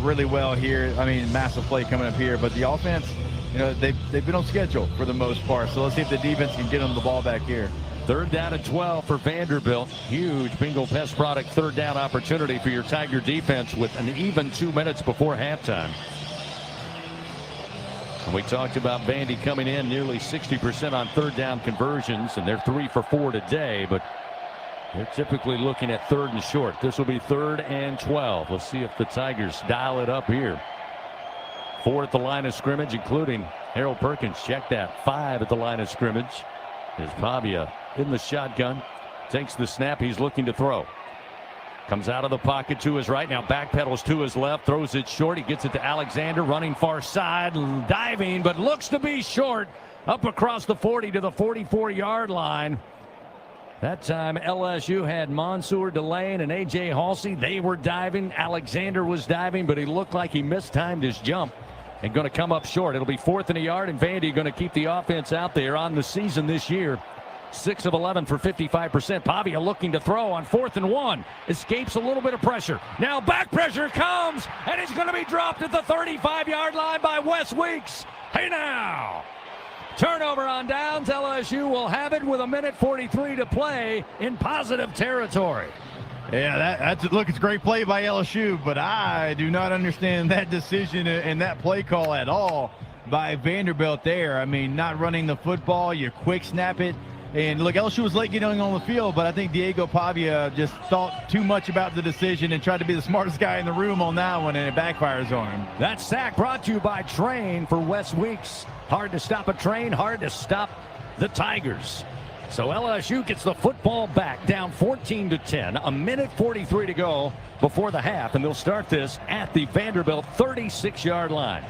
really well here. I mean, massive play coming up here. But the offense, you know, they've been on schedule for the most part. So let's see if the defense can get them the ball back here. 3rd down and 12 for Vanderbilt. Huge Bingo Pest Product 3rd down opportunity for your Tiger defense with an even 2 minutes before halftime. And we talked about Vandy coming in nearly 60% on 3rd down conversions, and they're 3 for 4 today. But they're typically looking at 3rd and short. This will be 3rd and 12. Let's see if the Tigers dial it up here. 4 at the line of scrimmage, including Harold Perkins. Check that. 5 at the line of scrimmage. Is Pavia in the shotgun. Takes the snap. He's looking to throw. Comes out of the pocket to his right. Now backpedals to his left. Throws it short. He gets it to Alexander. Running far side. Diving, but looks to be short. Up across the 40 to the 44-yard line. That time LSU had Mansour Delane and A.J. Halsey. They were diving. Alexander was diving, but he looked like he mistimed his jump and going to come up short. It'll be 4th and a yard, and Vandy going to keep the offense out there on the season this year. 6 of 11 for 55%. Pavia looking to throw on 4th and 1. Escapes a little bit of pressure. Now back pressure comes, and it's going to be dropped at the 35-yard line by Wes Weeks. Hey now! Turnover on downs. LSU will have it with 1:43 to play in positive territory. Yeah, look, it's a great play by LSU, but I do not understand that decision and that play call at all by Vanderbilt there. I mean, not running the football, you quick snap it. And look, LSU was late getting on the field, but I think Diego Pavia just thought too much about the decision and tried to be the smartest guy in the room on that one, and it backfires on him. That sack brought to you by Train for Wes Weeks. Hard to stop a train, hard to stop the Tigers. So LSU gets the football back, down 14-10. A minute 43 to go before the half, and they'll start this at the Vanderbilt 36-yard line.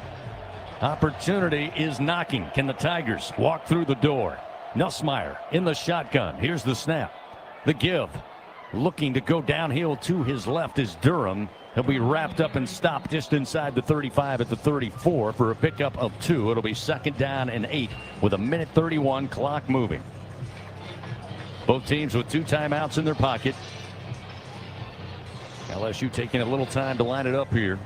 Opportunity is knocking. Can the Tigers walk through the door? Nussmeier in the shotgun. Here's the snap. The give. Looking to go downhill to his left is Durham. He'll be wrapped up and stopped just inside the 35 at the 34 for a pickup of 2. It'll be 2nd down and 8 with a minute 31 clock moving. Both teams with 2 timeouts in their pocket. LSU taking a little time to line it up here.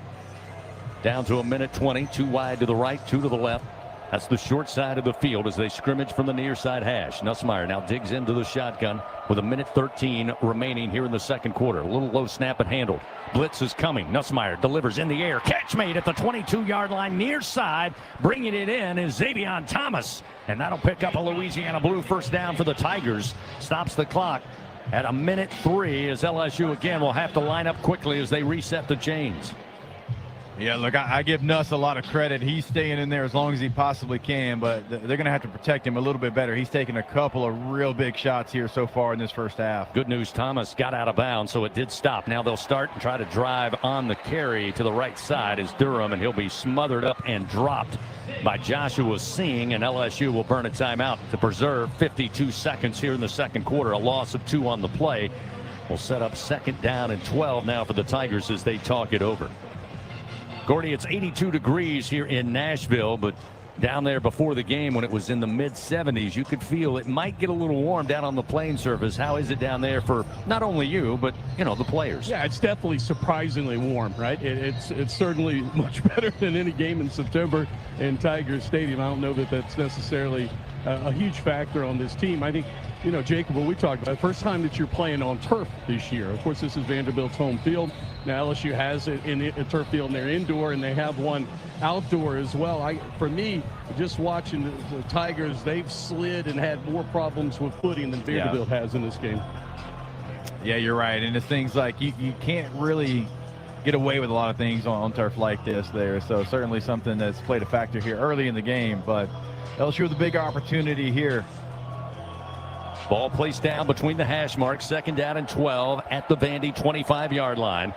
Down to a minute 20. 2 wide to the right, 2 to the left. That's the short side of the field as they scrimmage from the near side hash. Nussmeier now digs into the shotgun with a minute 13 remaining here in the second quarter. A little low snap and handled. Blitz is coming. Nussmeier delivers in the air. Catch made at the 22-yard line near side. Bringing it in is Xavier Thomas. And that'll pick up a Louisiana Blue first down for the Tigers. Stops the clock at a minute 3 as LSU again will have to line up quickly as they reset the chains. Yeah, look, I give Nuss a lot of credit. He's staying in there as long as he possibly can, but they're going to have to protect him a little bit better. He's taken a couple of real big shots here so far in this first half. Good news, Thomas got out of bounds, so it did stop. Now they'll start and try to drive on the carry to the right side is Durham, and he'll be smothered up and dropped by Joshua Singh, and LSU will burn a timeout to preserve 52 seconds here in the second quarter. A loss of 2 on the play will set up 2nd down and 12 now for the Tigers as they talk it over. Gordy, it's 82 degrees here in Nashville, but down there before the game when it was in the mid-70s, you could feel it might get a little warm down on the playing surface. How is it down there for not only you, but, you know, the players? Yeah, it's definitely surprisingly warm, right? It's certainly much better than any game in September in Tiger Stadium. I don't know that that's necessarily a huge factor on this team. I think, you know, Jacob, what we talked about, first time that you're playing on turf this year. Of course, this is Vanderbilt's home field. Now LSU has it in a turf field, and they're indoor, and they have one outdoor as well. For me, just watching the Tigers, they've slid and had more problems with footing than Vanderbilt has in this game. Yeah, you're right. And it's things like you can't really get away with a lot of things on turf like this there. So certainly something that's played a factor here early in the game. But LSU with a big opportunity here. Ball placed down between the hash marks, 2nd down and 12 at the Vandy 25-yard line.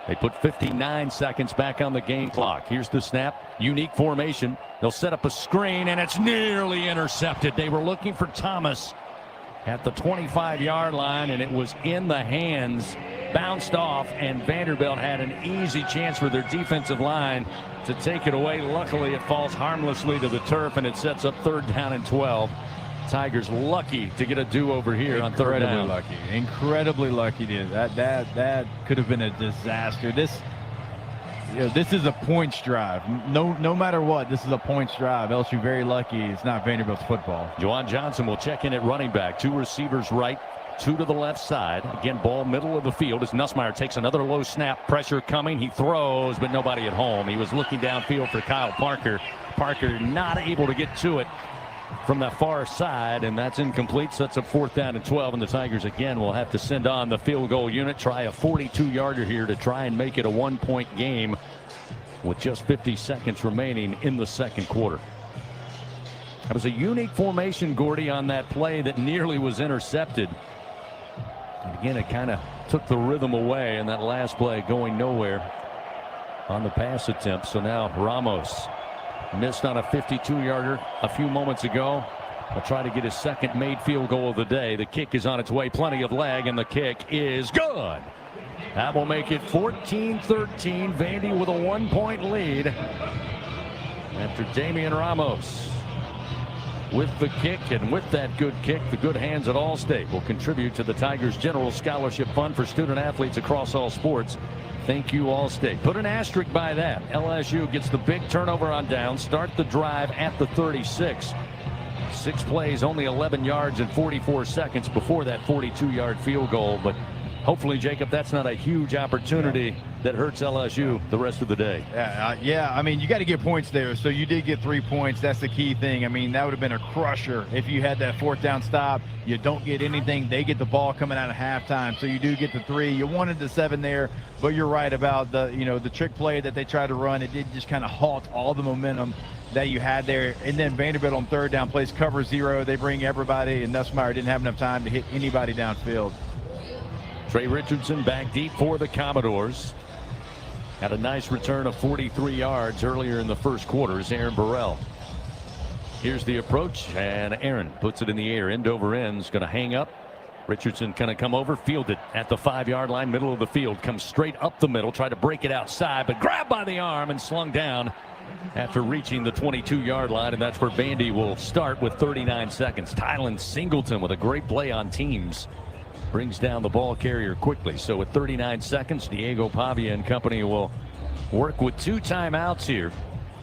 They put 59 seconds back on the game clock. Here's the snap. Unique formation. They'll set up a screen, and it's nearly intercepted. They were looking for Thomas at the 25-yard line, and it was in the hands, bounced off, and Vanderbilt had an easy chance for their defensive line to take it away. Luckily, it falls harmlessly to the turf, and it sets up 3rd down and 12. Tigers lucky to get a do-over here on 3rd down. Incredibly lucky. That could have been a disaster. This is a points drive. No matter what, this is a points drive. LSU very lucky. It's not Vanderbilt's football. Juwan Johnson will check in at running back. 2 receivers right, 2 to the left side. Again, ball middle of the field as Nussmeier takes another low snap. Pressure coming. He throws, but nobody at home. He was looking downfield for Kyle Parker. Parker not able to get to it from the far side, and that's incomplete. Sets up 4th down and 12, and the Tigers again will have to send on the field goal unit. Try a 42-yarder here to try and make it a 1-point game with just 50 seconds remaining in the second quarter. That was a unique formation, Gordy, on that play that nearly was intercepted. And again, it kind of took the rhythm away, and that last play going nowhere on the pass attempt. So now Ramos missed on a 52-yarder a few moments ago. He'll try to get his second made field goal of the day. The kick is on its way. Plenty of leg, and the kick is good. That will make it 14-13. Vandy with a 1-point lead after Damian Ramos with the kick, and with that good kick, the good hands at Allstate will contribute to the Tigers General Scholarship Fund for student athletes across all sports. Thank you, Allstate. Put an asterisk by that. LSU gets the big turnover on down. Start the drive at the 36. 6 plays, only 11 yards and 44 seconds before that 42-yard field goal. But hopefully, Jacob, that's not a huge opportunity that hurts LSU the rest of the day. Yeah, I mean, you got to get points there. So you did get 3 points. That's the key thing. I mean, that would have been a crusher if you had that 4th down stop. You don't get anything. They get the ball coming out of halftime. So you do get the 3. You wanted the 7 there, but you're right about the trick play that they tried to run. It did just kind of halt all the momentum that you had there. And then Vanderbilt on 3rd down plays cover 0. They bring everybody, and Nussmeier didn't have enough time to hit anybody downfield. Trey Richardson back deep for the Commodores. Had a nice return of 43 yards earlier in the first quarter as Aaron Burrell. Here's the approach, and Aaron puts it in the air, end over end, is going to hang up. Richardson kind of come over, fielded at the 5-yard line, middle of the field, comes straight up the middle, tried to break it outside, but grabbed by the arm and slung down after reaching the 22-yard line, and that's where Vandy will start with 39 seconds. Tylen Singleton with a great play on teams brings down the ball carrier quickly. So with 39 seconds, Diego Pavia and company will work with 2 timeouts here,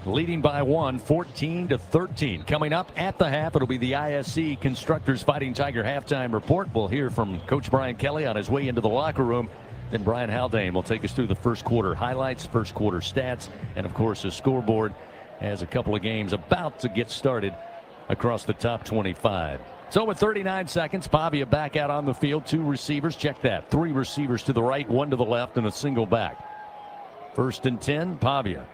leading by 1, 14-13. Coming up at the half, it'll be the ISC Constructors Fighting Tiger halftime report. We'll hear from Coach Brian Kelly on his way into the locker room. Then Brian Haldane will take us through the first quarter highlights, first quarter stats, and of course a scoreboard as a couple of games about to get started across the top 25. So with 39 seconds, Pavia back out on the field. 2 receivers. Check that. 3 receivers to the right, 1 to the left, and a single back. 1st and 10, Pavia.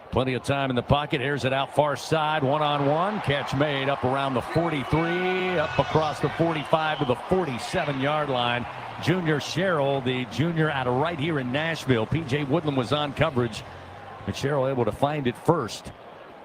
Plenty of time in the pocket. Airs it out far side. 1-on-1. Catch made up around the 43. Up across the 45 to the 47-yard line. Junior Sherrill, the junior out of right here in Nashville. P.J. Woodland was on coverage, and Sherrill able to find it first.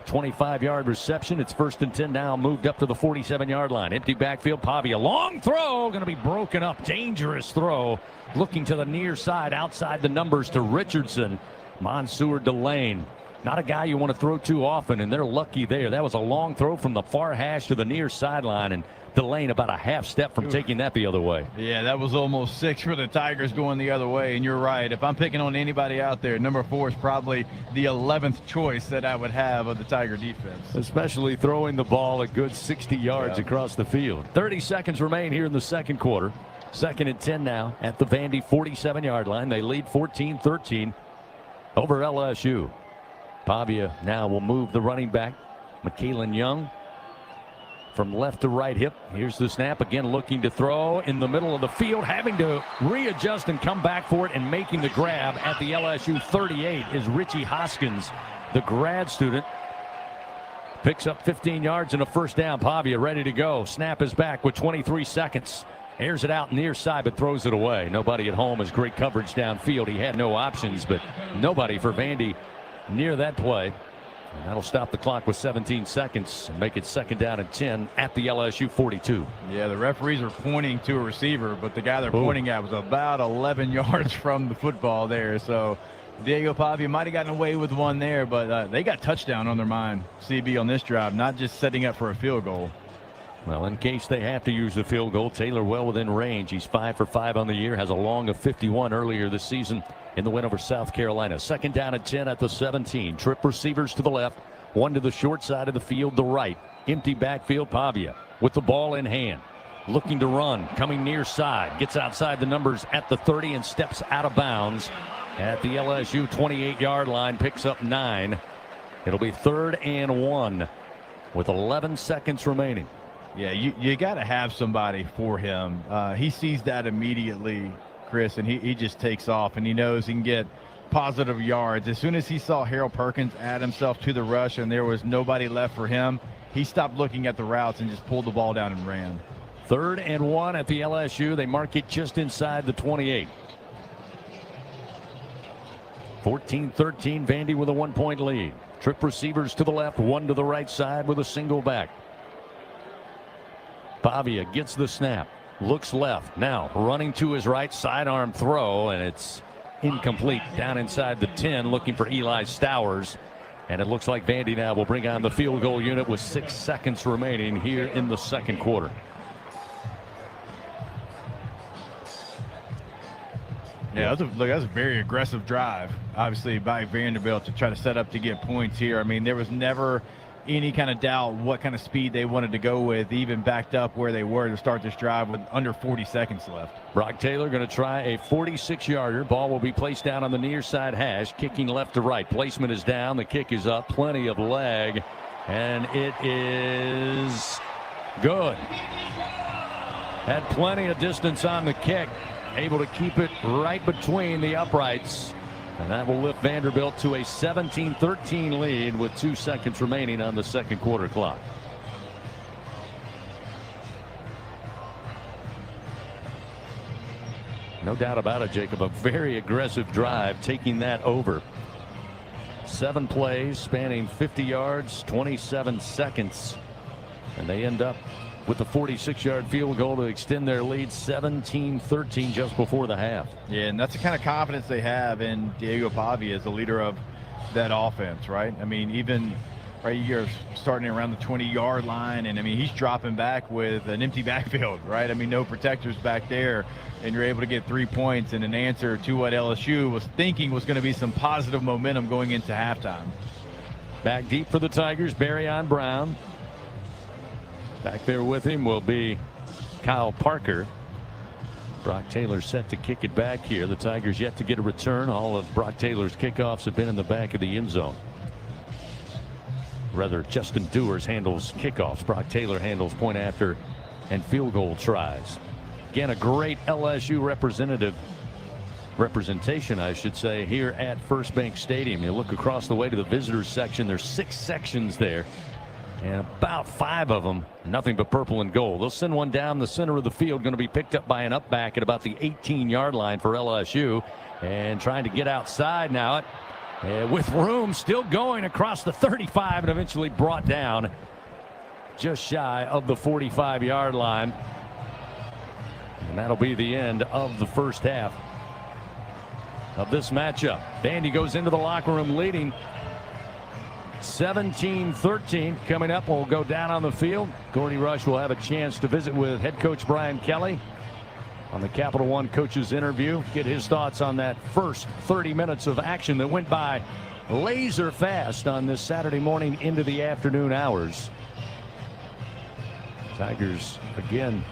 25-yard reception. It's 1st and 10 now, moved up to the 47-yard line. Empty backfield. Pavia, long throw, going to be broken up. Dangerous throw. Looking to the near side, outside the numbers to Richardson. Mansour Delane. Not a guy you want to throw too often, and they're lucky there. That was a long throw from the far hash to the near sideline, and Delane about a half step from taking that the other way. Yeah, that was almost 6 for the Tigers going the other way, and you're right. If I'm picking on anybody out there, number 4 is probably the 11th choice that I would have of the Tiger defense. Especially throwing the ball a good 60 yards across the field. 30 seconds remain here in the second quarter. 2nd and 10 now at the Vandy 47-yard line. They lead 14-13 over LSU. Pavia now will move the running back, McKeelan Young, from left to right hip. Here's the snap again, looking to throw in the middle of the field, having to readjust and come back for it, and making the grab at the LSU 38 is Richie Hoskins, the grad student. Picks up 15 yards and a 1st down. Pavia ready to go. Snap is back with 23 seconds. Airs it out near side, but throws it away. Nobody at home has great coverage downfield. He had no options, but nobody for Vandy near that play. And that'll stop the clock with 17 seconds and make it 2nd down and 10 at the LSU 42. Yeah, the referees are pointing to a receiver, but the guy they're pointing at was about 11 yards from the football there. So Diego Pavia might have gotten away with one there, but they got touchdown on their mind, CB, on this drive, not just setting up for a field goal. Well, in case they have to use the field goal, Taylor well within range. He's 5 for 5 on the year, has a long of 51 earlier this season in the win over South Carolina. 2nd down and 10 at the 17. Trip receivers to the left, 1 to the short side of the field, the right. Empty backfield. Pavia with the ball in hand, looking to run, coming near side, gets outside the numbers at the 30 and steps out of bounds at the LSU 28-yard line, picks up 9. It'll be 3rd and 1 with 11 seconds remaining. Yeah, you got to have somebody for him. He sees that immediately, Chris, and he just takes off, and he knows he can get positive yards. As soon as he saw Harold Perkins add himself to the rush and there was nobody left for him, he stopped looking at the routes and just pulled the ball down and ran. 3rd and 1 at the LSU. They mark it just inside the 28. 14-13, Vandy with a 1-point lead. Trip receivers to the left, 1 to the right side with a single back. Pavia gets the snap, looks left, now running to his right, sidearm throw, and it's incomplete down inside the 10, looking for Eli Stowers. And it looks like Vandy now will bring on the field goal unit with 6 seconds remaining here in the second quarter. Yeah, that was a very aggressive drive, obviously, by Vanderbilt to try to set up to get points here. I mean, there was never any kind of doubt what kind of speed they wanted to go with, even backed up where they were to start this drive with under 40 seconds left. Brock Taylor going to try a 46-yarder. Ball will be placed down on the near side hash, kicking left to right. Placement is down. The kick is up. Plenty of leg. And it is good. Had plenty of distance on the kick. Able to keep it right between the uprights. And that will lift Vanderbilt to a 17-13 lead with 2 seconds remaining on the second quarter clock. No doubt about it, Jacob. A very aggressive drive, taking that over. 7 plays, spanning 50 yards, 27 seconds. And they end up with a 46-yard field goal to extend their lead 17-13 just before the half. Yeah, and that's the kind of confidence they have in Diego Pavia as the leader of that offense, right? I mean, even right, you're starting around the 20-yard line, and I mean, he's dropping back with an empty backfield, right? I mean, no protectors back there, and you're able to get 3 points in an answer to what LSU was thinking was going to be some positive momentum going into halftime. Back deep for the Tigers, Barryon Brown. Back there with him will be Kyle Parker. Brock Taylor set to kick it back here. The Tigers yet to get a return. All of Brock Taylor's kickoffs have been in the back of the end zone. Rather, Justin Dewars handles kickoffs. Brock Taylor handles point after and field goal tries. Again, a great LSU representation, I should say, here at First Bank Stadium. You look across the way to the visitors section. There's 6 sections there. And about 5 of them, nothing but purple and gold. They'll send one down the center of the field, going to be picked up by an up back at about the 18-yard line for LSU. And trying to get outside now. With room, still going across the 35 and eventually brought down just shy of the 45-yard line. And that'll be the end of the first half of this matchup. Vandy goes into the locker room leading 17-13. Coming up, we'll go down on the field. Gordy Rush will have a chance to visit with head coach Brian Kelly on the Capital One coach's interview. Get his thoughts on that first 30 minutes of action that went by laser fast on this Saturday morning into the afternoon hours. Tigers again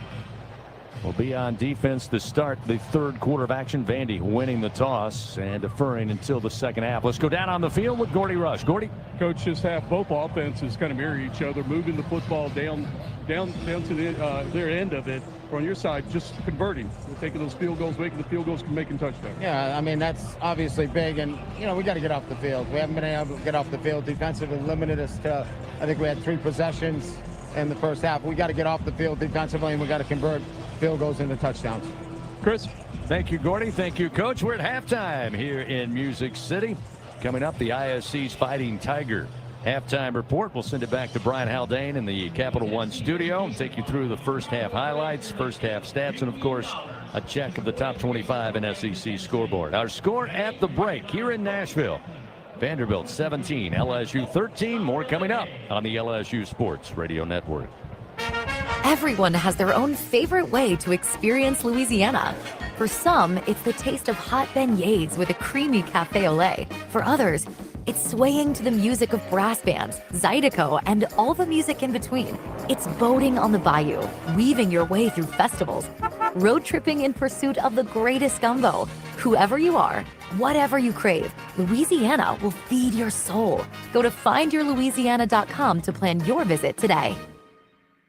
will be on defense to start the third quarter of action. Vandy winning the toss and deferring until the second half. Let's go down on the field with Gordy Rush. Gordy. Coach, this half, both offenses kind of mirror each other, moving the football down to their end of it. On your side, just converting, taking those field goals, making the field goals, making touchdowns. Yeah, I mean, that's obviously big, and, you know, we got to get off the field. We haven't been able to get off the field. Defensively limited us to, I think we had 3 possessions in the first half. We got to get off the field defensively, and we got to convert field goals into touchdowns. Chris. Thank you, Gordy. Thank you, Coach. We're at halftime here in Music City. Coming up, the ISC's Fighting Tiger halftime report. We'll send it back to Brian Haldane in the Capital One studio and take you through the first half highlights, first half stats, and of course a check of the top 25 in SEC scoreboard. Our score at the break here in Nashville: Vanderbilt 17, LSU 13. More coming up on the LSU Sports Radio Network. Everyone has their own favorite way to experience Louisiana. For some, it's the taste of hot beignets with a creamy cafe au lait. For others, it's swaying to the music of brass bands, Zydeco, and all the music in between. It's boating on the bayou, weaving your way through festivals, road tripping in pursuit of the greatest gumbo. Whoever you are, whatever you crave, Louisiana will feed your soul. Go to findyourlouisiana.com to plan your visit today.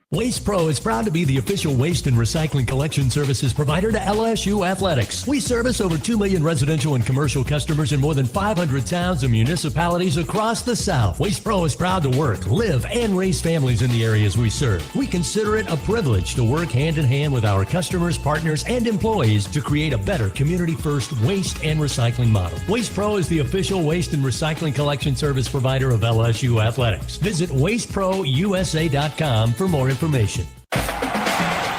Waste Pro is proud to be the official waste and recycling collection services provider to LSU Athletics. We service over 2 million residential and commercial customers in more than 500 towns and municipalities across the South. Waste Pro is proud to work, live, and raise families in the areas we serve. We consider it a privilege to work hand in hand with our customers, partners, and employees to create a better community-first waste and recycling model. Waste Pro is the official waste and recycling collection service provider of LSU Athletics. Visit wasteprousa.com for more information.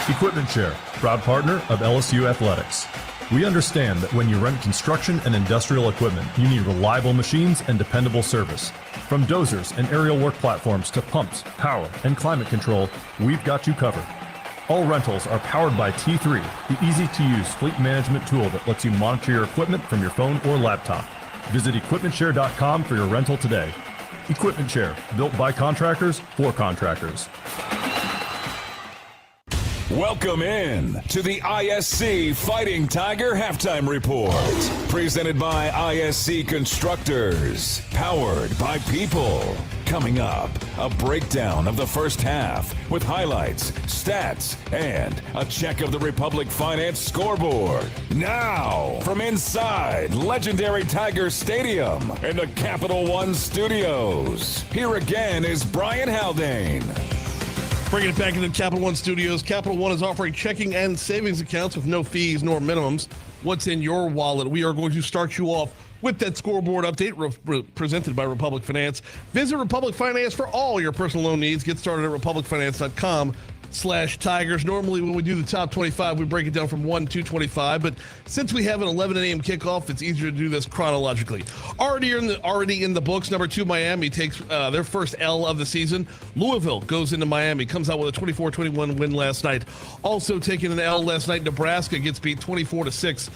Equipment Share, proud partner of LSU Athletics. We understand that when you rent construction and industrial equipment, you need reliable machines and dependable service. From dozers and aerial work platforms to pumps, power, and climate control, we've got you covered. All rentals are powered by T3, the easy-to-use fleet management tool that lets you monitor your equipment from your phone or laptop. Visit equipmentshare.com for your rental today. Equipment Chair, built by contractors for contractors. Welcome in to the ISC Fighting Tiger Halftime Report. Presented by ISC Constructors. Powered by People. Coming up, a breakdown of the first half with highlights, stats, and a check of the Republic Finance scoreboard. Now, from inside legendary Tiger Stadium in the Capital One Studios, here again is Brian Haldane. Bringing it back into Capital One Studios. Capital One is offering checking and savings accounts with no fees nor minimums. What's in your wallet? We are going to start you off with that scoreboard update presented by Republic Finance. Visit Republic Finance for all your personal loan needs. Get started at republicfinance.com/Tigers. Normally when we do the top 25, we break it down from 1 to 25, but since we have an 11 a.m. kickoff, it's easier to do this chronologically. Already in the books, number 2 Miami takes their first L of the season. Louisville goes into Miami, comes out with a 24-21 win last night. Also taking an L last night, Nebraska gets beat 24-6.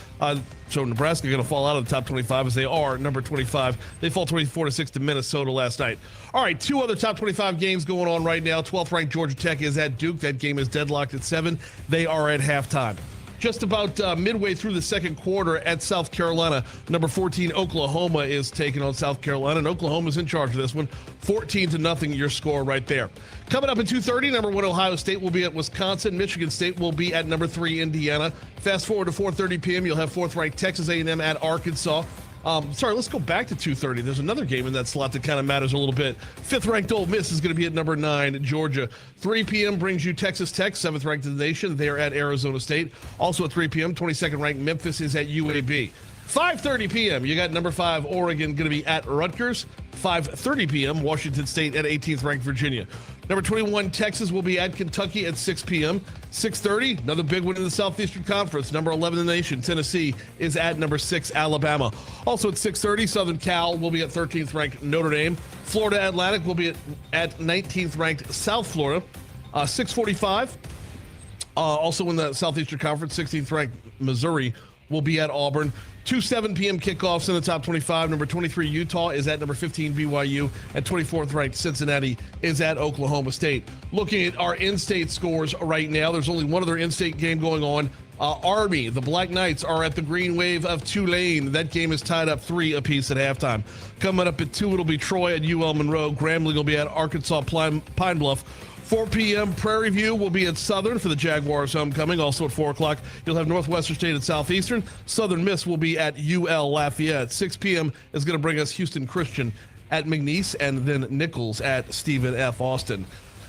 So Nebraska going to fall out of the top 25 as they are number 25. They fall 24-6 to Minnesota last night. All right, 2 other top 25 games going on right now. 12th ranked Georgia Tech is at Duke. That game is deadlocked at 7. They are at halftime. Just about midway through the second quarter at South Carolina, number 14 Oklahoma is taking on South Carolina, and Oklahoma's in charge of this one. 14-0 your score right there. Coming up at 2:30, number 1 Ohio State will be at Wisconsin. Michigan State will be at number 3 Indiana. Fast forward to 4:30 p.m., you'll have 4th ranked Texas A&M at Arkansas. Let's go back to 2:30. There's another game in that slot that kind of matters a little bit. 5th ranked Ole Miss is going to be at number 9 Georgia. 3 p.m. brings you Texas Tech, 7th ranked in the nation. They are at Arizona State. Also at 3 p.m., 22nd ranked Memphis is at UAB. 5:30 p.m., you got number 5 Oregon going to be at Rutgers. 5:30 p.m., Washington State at 18th ranked Virginia. Number 21 Texas will be at Kentucky at 6 p.m. 6:30, another big one in the Southeastern Conference. Number 11 in the nation, Tennessee, is at number 6 Alabama. Also at 6:30, Southern Cal will be at 13th ranked Notre Dame. Florida Atlantic will be at 19th ranked South Florida. 6:45, also in the Southeastern Conference, 16th ranked Missouri will be at Auburn. 2 7 p.m. kickoffs in the top 25. Number 23 Utah is at number 15 BYU, and 24th ranked Cincinnati is at Oklahoma State. Looking at our in-state scores right now, there's only one other in-state game going on. Army, the Black Knights, are at the Green Wave of Tulane. That game is tied up 3 apiece at halftime. Coming up at 2, it'll be Troy at UL Monroe. Grambling will be at Arkansas Pine Bluff. 4 p.m., Prairie View will be at Southern for the Jaguars homecoming. Also at 4 o'clock, you'll have Northwestern State at Southeastern. Southern Miss will be at UL Lafayette. 6 p.m. is going to bring us Houston Christian at McNeese, and then Nichols at Stephen F. Austin.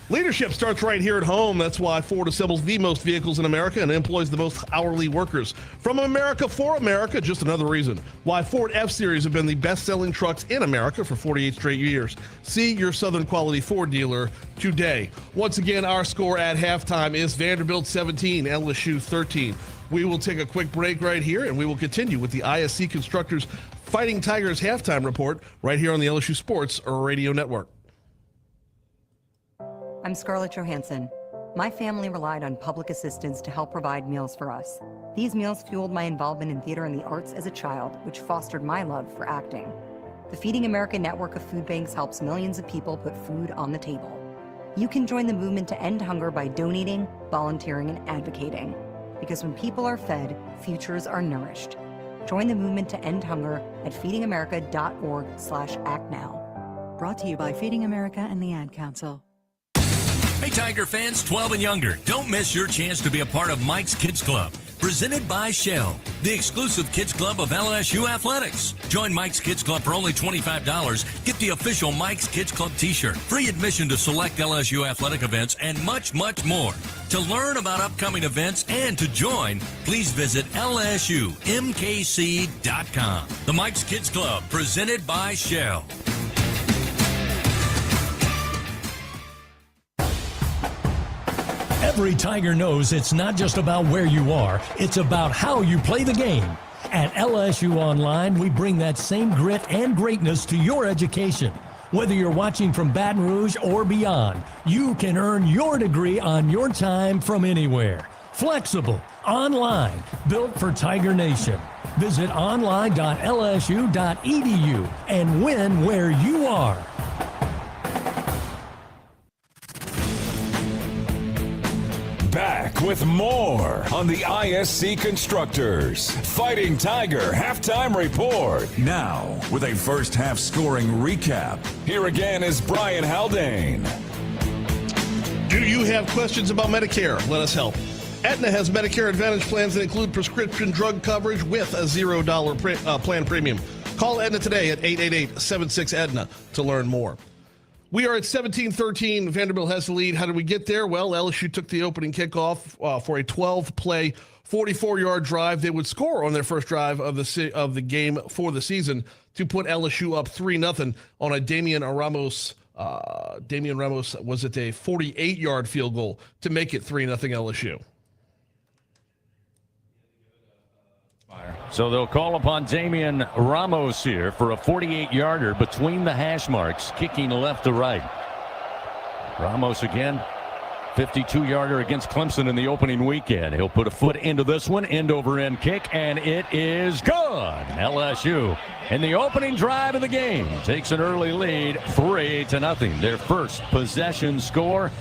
Leadership starts right here at home. That's why Ford assembles the most vehicles in America and employs the most hourly workers. From America for America, just another reason why Ford F-Series have been the best-selling trucks in America for 48 straight years. See your Southern Quality Ford dealer today. Once again, our score at halftime is Vanderbilt 17, LSU 13. We will take a quick break right here, and we will continue with the ISC Constructors Fighting Tigers halftime report right here on the LSU Sports Radio Network. I'm Scarlett Johansson. My family relied on public assistance to help provide meals for us. These meals fueled my involvement in theater and the arts as a child, which fostered my love for acting. The Feeding America network of food banks helps millions of people put food on the table. You can join the movement to end hunger by donating, volunteering, and advocating. Because when people are fed, futures are nourished. Join the movement to end hunger at feedingamerica.org/act now. Brought to you by Feeding America and the Ad Council. Hey, Tiger fans 12 and younger, don't miss your chance to be a part of Mike's Kids Club. Presented by Shell, the exclusive kids club of LSU Athletics. Join Mike's Kids Club for only $25. Get the official Mike's Kids Club t-shirt, free admission to select LSU athletic events, and much, much more. To learn about upcoming events and to join, please visit LSUMKC.com. The Mike's Kids Club, presented by Shell. Every Tiger knows it's not just about where you are, it's about how you play the game. At LSU Online, we bring that same grit and greatness to your education. Whether you're watching from Baton Rouge or beyond, you can earn your degree on your time from anywhere. Flexible, online, built for Tiger Nation. Visit online.lsu.edu and win where you are. back with more on the ISC Constructors Fighting Tiger Halftime Report. Now, with a first half scoring recap, here again is Brian Haldane. Do you have questions about Medicare? Let us help. Aetna has Medicare Advantage plans that include prescription drug coverage with a $0 plan premium. Call Aetna today at 888-76-AETNA to learn more. We are at 17-13. Vanderbilt has the lead. How did we get there? Well, LSU took the opening kickoff for a 12-play, 44-yard drive. They would score on their first drive of the game for the season to put LSU up 3-0 on a Damian Ramos was it a 48-yard field goal to make it 3-0 LSU. So they'll call upon Damian Ramos here for a 48-yarder between the hash marks, kicking left to right. Ramos again, 52-yarder against Clemson in the opening weekend. He'll put a foot into this one, end-over-end kick, and it is good. LSU, in the opening drive of the game, takes an early lead, 3-0. Their first possession score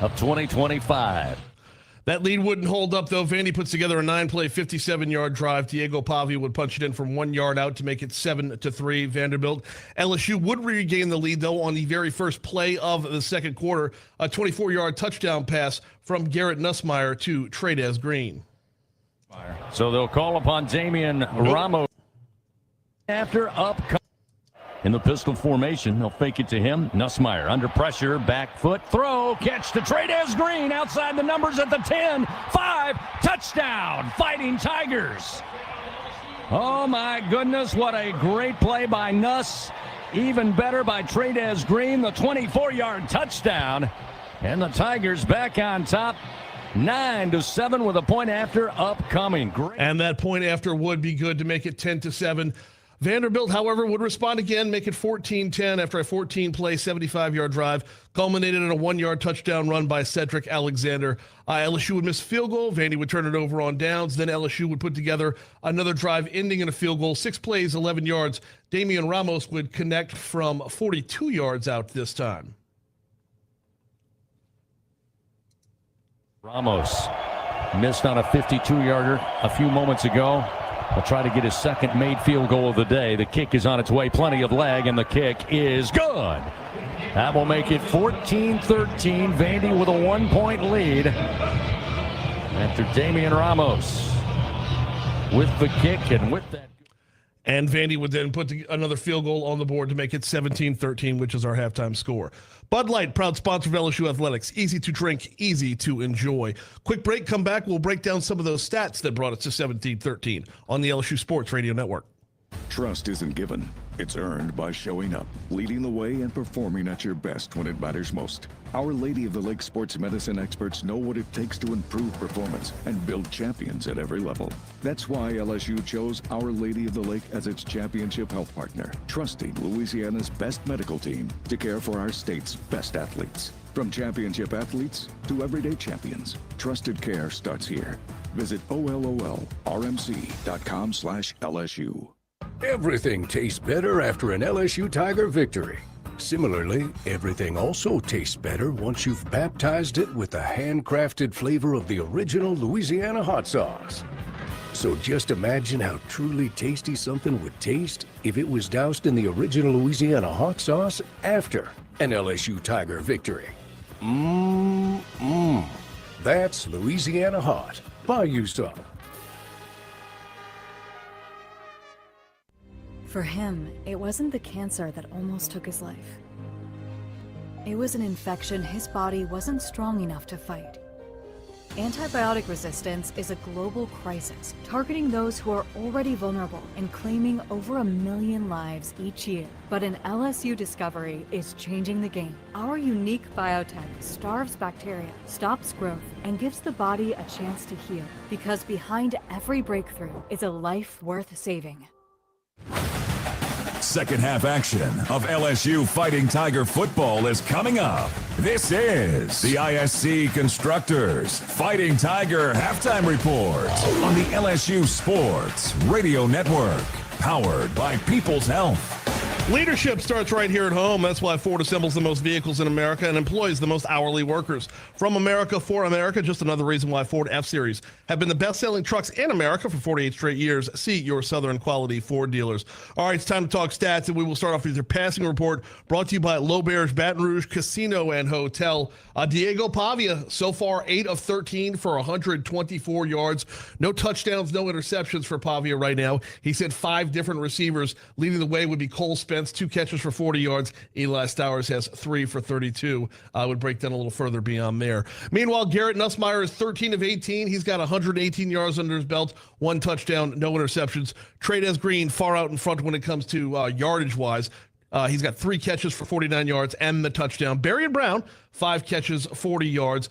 of 2025. That lead wouldn't hold up, though. Vandy puts together a 9-play, 57-yard drive. Diego Pavi would punch it in from 1 yard out to make it 7-3 Vanderbilt. LSU would regain the lead, though, on the very first play of the second quarter. A 24-yard touchdown pass from Garrett Nussmeier to Trades Green. So they'll call upon Damian Ramos after up. In the pistol formation, they'll fake it to him. Nussmeier under pressure, back foot, throw, catch to Trades Green outside the numbers at the 10, 5, touchdown, Fighting Tigers. Oh my goodness, what a great play by Nuss. Even better by Trades Green, the 24-yard touchdown. And the Tigers back on top, 9-7 with a point after upcoming. Great. And that point after would be good to make it 10-7. Vanderbilt, however, would respond again, make it 14-10 after a 14-play, 75-yard drive, culminated in a 1-yard touchdown run by Sedrick Alexander. LSU would miss a field goal. Vandy would turn it over on downs. Then LSU would put together another drive ending in a field goal. 6 plays, 11 yards. Damian Ramos would connect from 42 yards out this time. Ramos missed on a 52-yarder a few moments ago. Will try to get his second made field goal of the day. The kick is on its way. Plenty of leg, and the kick is good. That will make it 14-13. Vandy with a 1-point lead after Damian Ramos with the kick and with that. And Vandy would then put another field goal on the board to make it 17-13, which is our halftime score. Bud Light, proud sponsor of LSU Athletics. Easy to drink, easy to enjoy. Quick break, come back. We'll break down some of those stats that brought us to 17-13 on the LSU Sports Radio Network. Trust isn't given. It's earned by showing up, leading the way, and performing at your best when it matters most. Our Lady of the Lake sports medicine experts know what it takes to improve performance and build champions at every level. That's why LSU chose Our Lady of the Lake as its championship health partner, trusting Louisiana's best medical team to care for our state's best athletes. From championship athletes to everyday champions, trusted care starts here. Visit OLOLRMC.com/LSU. Everything tastes better after an LSU Tiger victory. Similarly, everything also tastes better once you've baptized it with the handcrafted flavor of the original Louisiana hot sauce. So just imagine how truly tasty something would taste if it was doused in the original Louisiana hot sauce after an LSU Tiger victory. That's Louisiana hot. Buy you some. For him, it wasn't the cancer that almost took his life. It was an infection his body wasn't strong enough to fight. Antibiotic resistance is a global crisis, targeting those who are already vulnerable and claiming over 1 million lives each year. But an LSU discovery is changing the game. Our unique biotech starves bacteria, stops growth, and gives the body a chance to heal. Because behind every breakthrough is a life worth saving. Second half action of LSU Fighting Tiger football is coming up. This is the ISC Constructors Fighting Tiger Halftime Report on the LSU Sports Radio Network, powered by People's Health. Leadership starts right here at home. That's why Ford assembles the most vehicles in America and employs the most hourly workers. From America for America, just another reason why Ford F-Series have been the best-selling trucks in America for 48 straight years. See your Southern quality Ford dealers. All right, it's time to talk stats, and we will start off with your passing report brought to you by L'Auberge Baton Rouge Casino and Hotel. Diego Pavia, so far 8 of 13 for 124 yards. No touchdowns, no interceptions for Pavia right now. He said 5 different receivers. Leading the way would be Cole Spence, 2 catches for 40 yards. Eli Stowers has 3 for 32. I would break down a little further beyond there. Meanwhile, Garrett Nussmeier is 13 of 18. He's got 118 yards under his belt, 1 touchdown, no interceptions. Trades Green far out in front when it comes to yardage-wise. He's got 3 catches for 49 yards and the touchdown. Barry and Brown, 5 catches, 40 yards.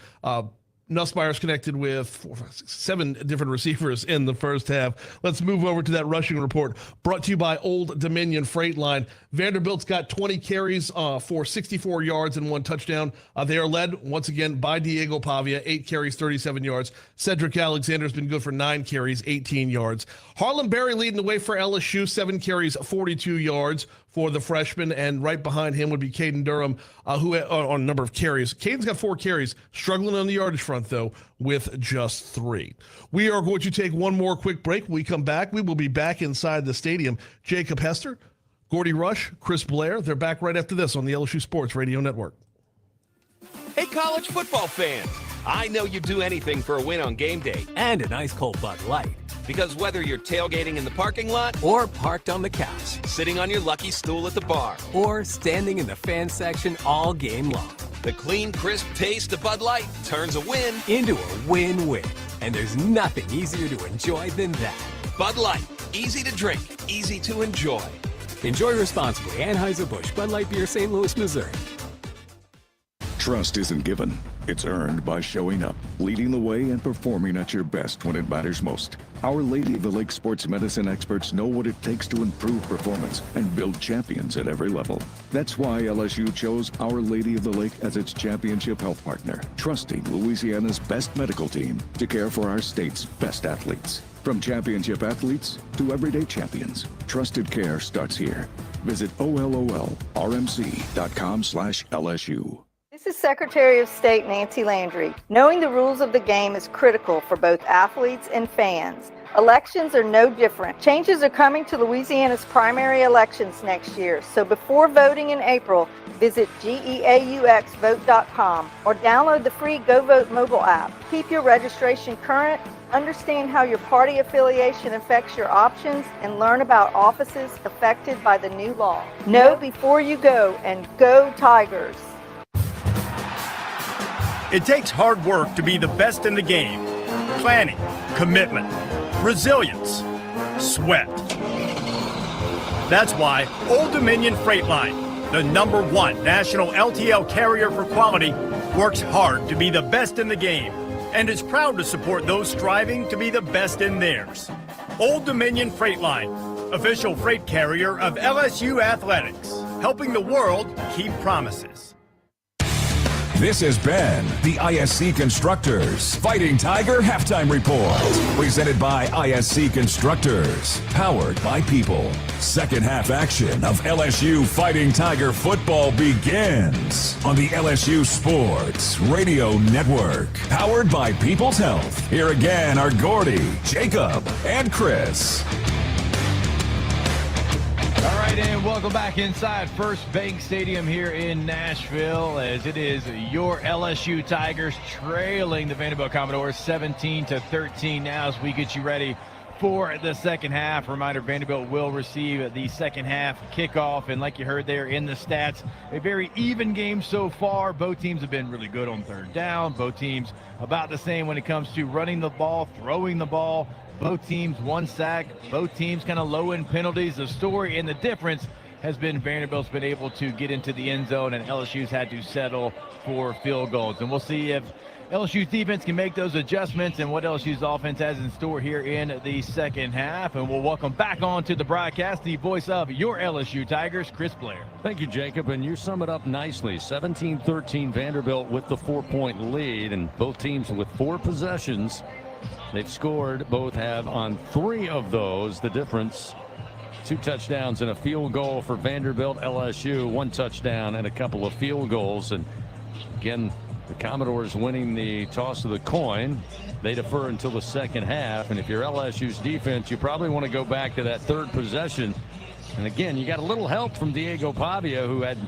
Nussmeier's connected with 7 different receivers in the first half. Let's move over to that rushing report brought to you by Old Dominion Freight Line. Vanderbilt's got 20 carries for 64 yards and 1 touchdown. They are led once again by Diego Pavia, 8 carries, 37 yards. Sedrick Alexander has been good for 9 carries, 18 yards. Harlem Berry leading the way for LSU, 7 carries, 42 yards for the freshman, and right behind him would be Caden Durham, who on a number of carries. Caden's got 4 carries, struggling on the yardage front, though, with just 3. We are going to take one more quick break. When we come back, we will be back inside the stadium. Jacob Hester, Gordy Rush, Chris Blair, they're back right after this on the LSU Sports Radio Network. Hey, college football fans, I know you'd do anything for a win on game day. And a nice cold Bud Light. Because whether you're tailgating in the parking lot or parked on the couch, sitting on your lucky stool at the bar, or standing in the fan section all game long, the clean, crisp taste of Bud Light turns a win into a win-win. And there's nothing easier to enjoy than that. Bud Light, easy to drink, easy to enjoy. Enjoy responsibly. Anheuser-Busch, Bud Light Beer, St. Louis, Missouri. Trust isn't given. It's earned by showing up, leading the way, and performing at your best when it matters most. Our Lady of the Lake sports medicine experts know what it takes to improve performance and build champions at every level. That's why LSU chose Our Lady of the Lake as its championship health partner, trusting Louisiana's best medical team to care for our state's best athletes. From championship athletes to everyday champions, trusted care starts here. Visit OLOLRMC.com/LSU. This is Secretary of State Nancy Landry. Knowing the rules of the game is critical for both athletes and fans. Elections are no different. Changes are coming to Louisiana's primary elections next year, so before voting in April, visit GEAUXvote.com or download the free Go Vote mobile app. Keep your registration current, understand how your party affiliation affects your options, and learn about offices affected by the new law. Know before you go, and go Tigers! It takes hard work to be the best in the game. Planning, commitment, resilience, sweat. That's why Old Dominion Freight Line, the #1 national LTL carrier for quality, works hard to be the best in the game and is proud to support those striving to be the best in theirs. Old Dominion Freight Line, official freight carrier of LSU Athletics, helping the world keep promises. This has been the ISC Constructors Fighting Tiger Halftime Report. Presented by ISC Constructors. Powered by People. Second half action of LSU Fighting Tiger football begins on the LSU Sports Radio Network. Powered by People's Health. Here again are Gordy, Jacob, and Chris. All right, and welcome back inside First Bank Stadium here in Nashville, as it is your LSU Tigers trailing the Vanderbilt Commodores 17-13 now as we get you ready for the second half. Reminder, Vanderbilt will receive the second half kickoff, and like you heard there in the stats, a very even game so far. Both teams have been really good on third down. Both teams about the same when it comes to running the ball, throwing the ball. Both teams 1 sack, both teams kind of low in penalties. The story and the difference has been Vanderbilt's been able to get into the end zone and LSU's had to settle for field goals. And we'll see if LSU's defense can make those adjustments and what LSU's offense has in store here in the second half. And we'll welcome back on to the broadcast the voice of your LSU Tigers, Chris Blair. Thank you, Jacob, and you sum it up nicely. 17-13 Vanderbilt with the 4-point lead, and both teams with 4 possessions. They've scored, both have on 3 of those. The difference 2 touchdowns and a field goal for Vanderbilt. LSU 1 touchdown and a couple of field goals. And again, the Commodores winning the toss of the coin. They defer until the second half. And if you're LSU's defense, you probably want to go back to that 3rd possession. And again, you got a little help from Diego Pavia, who had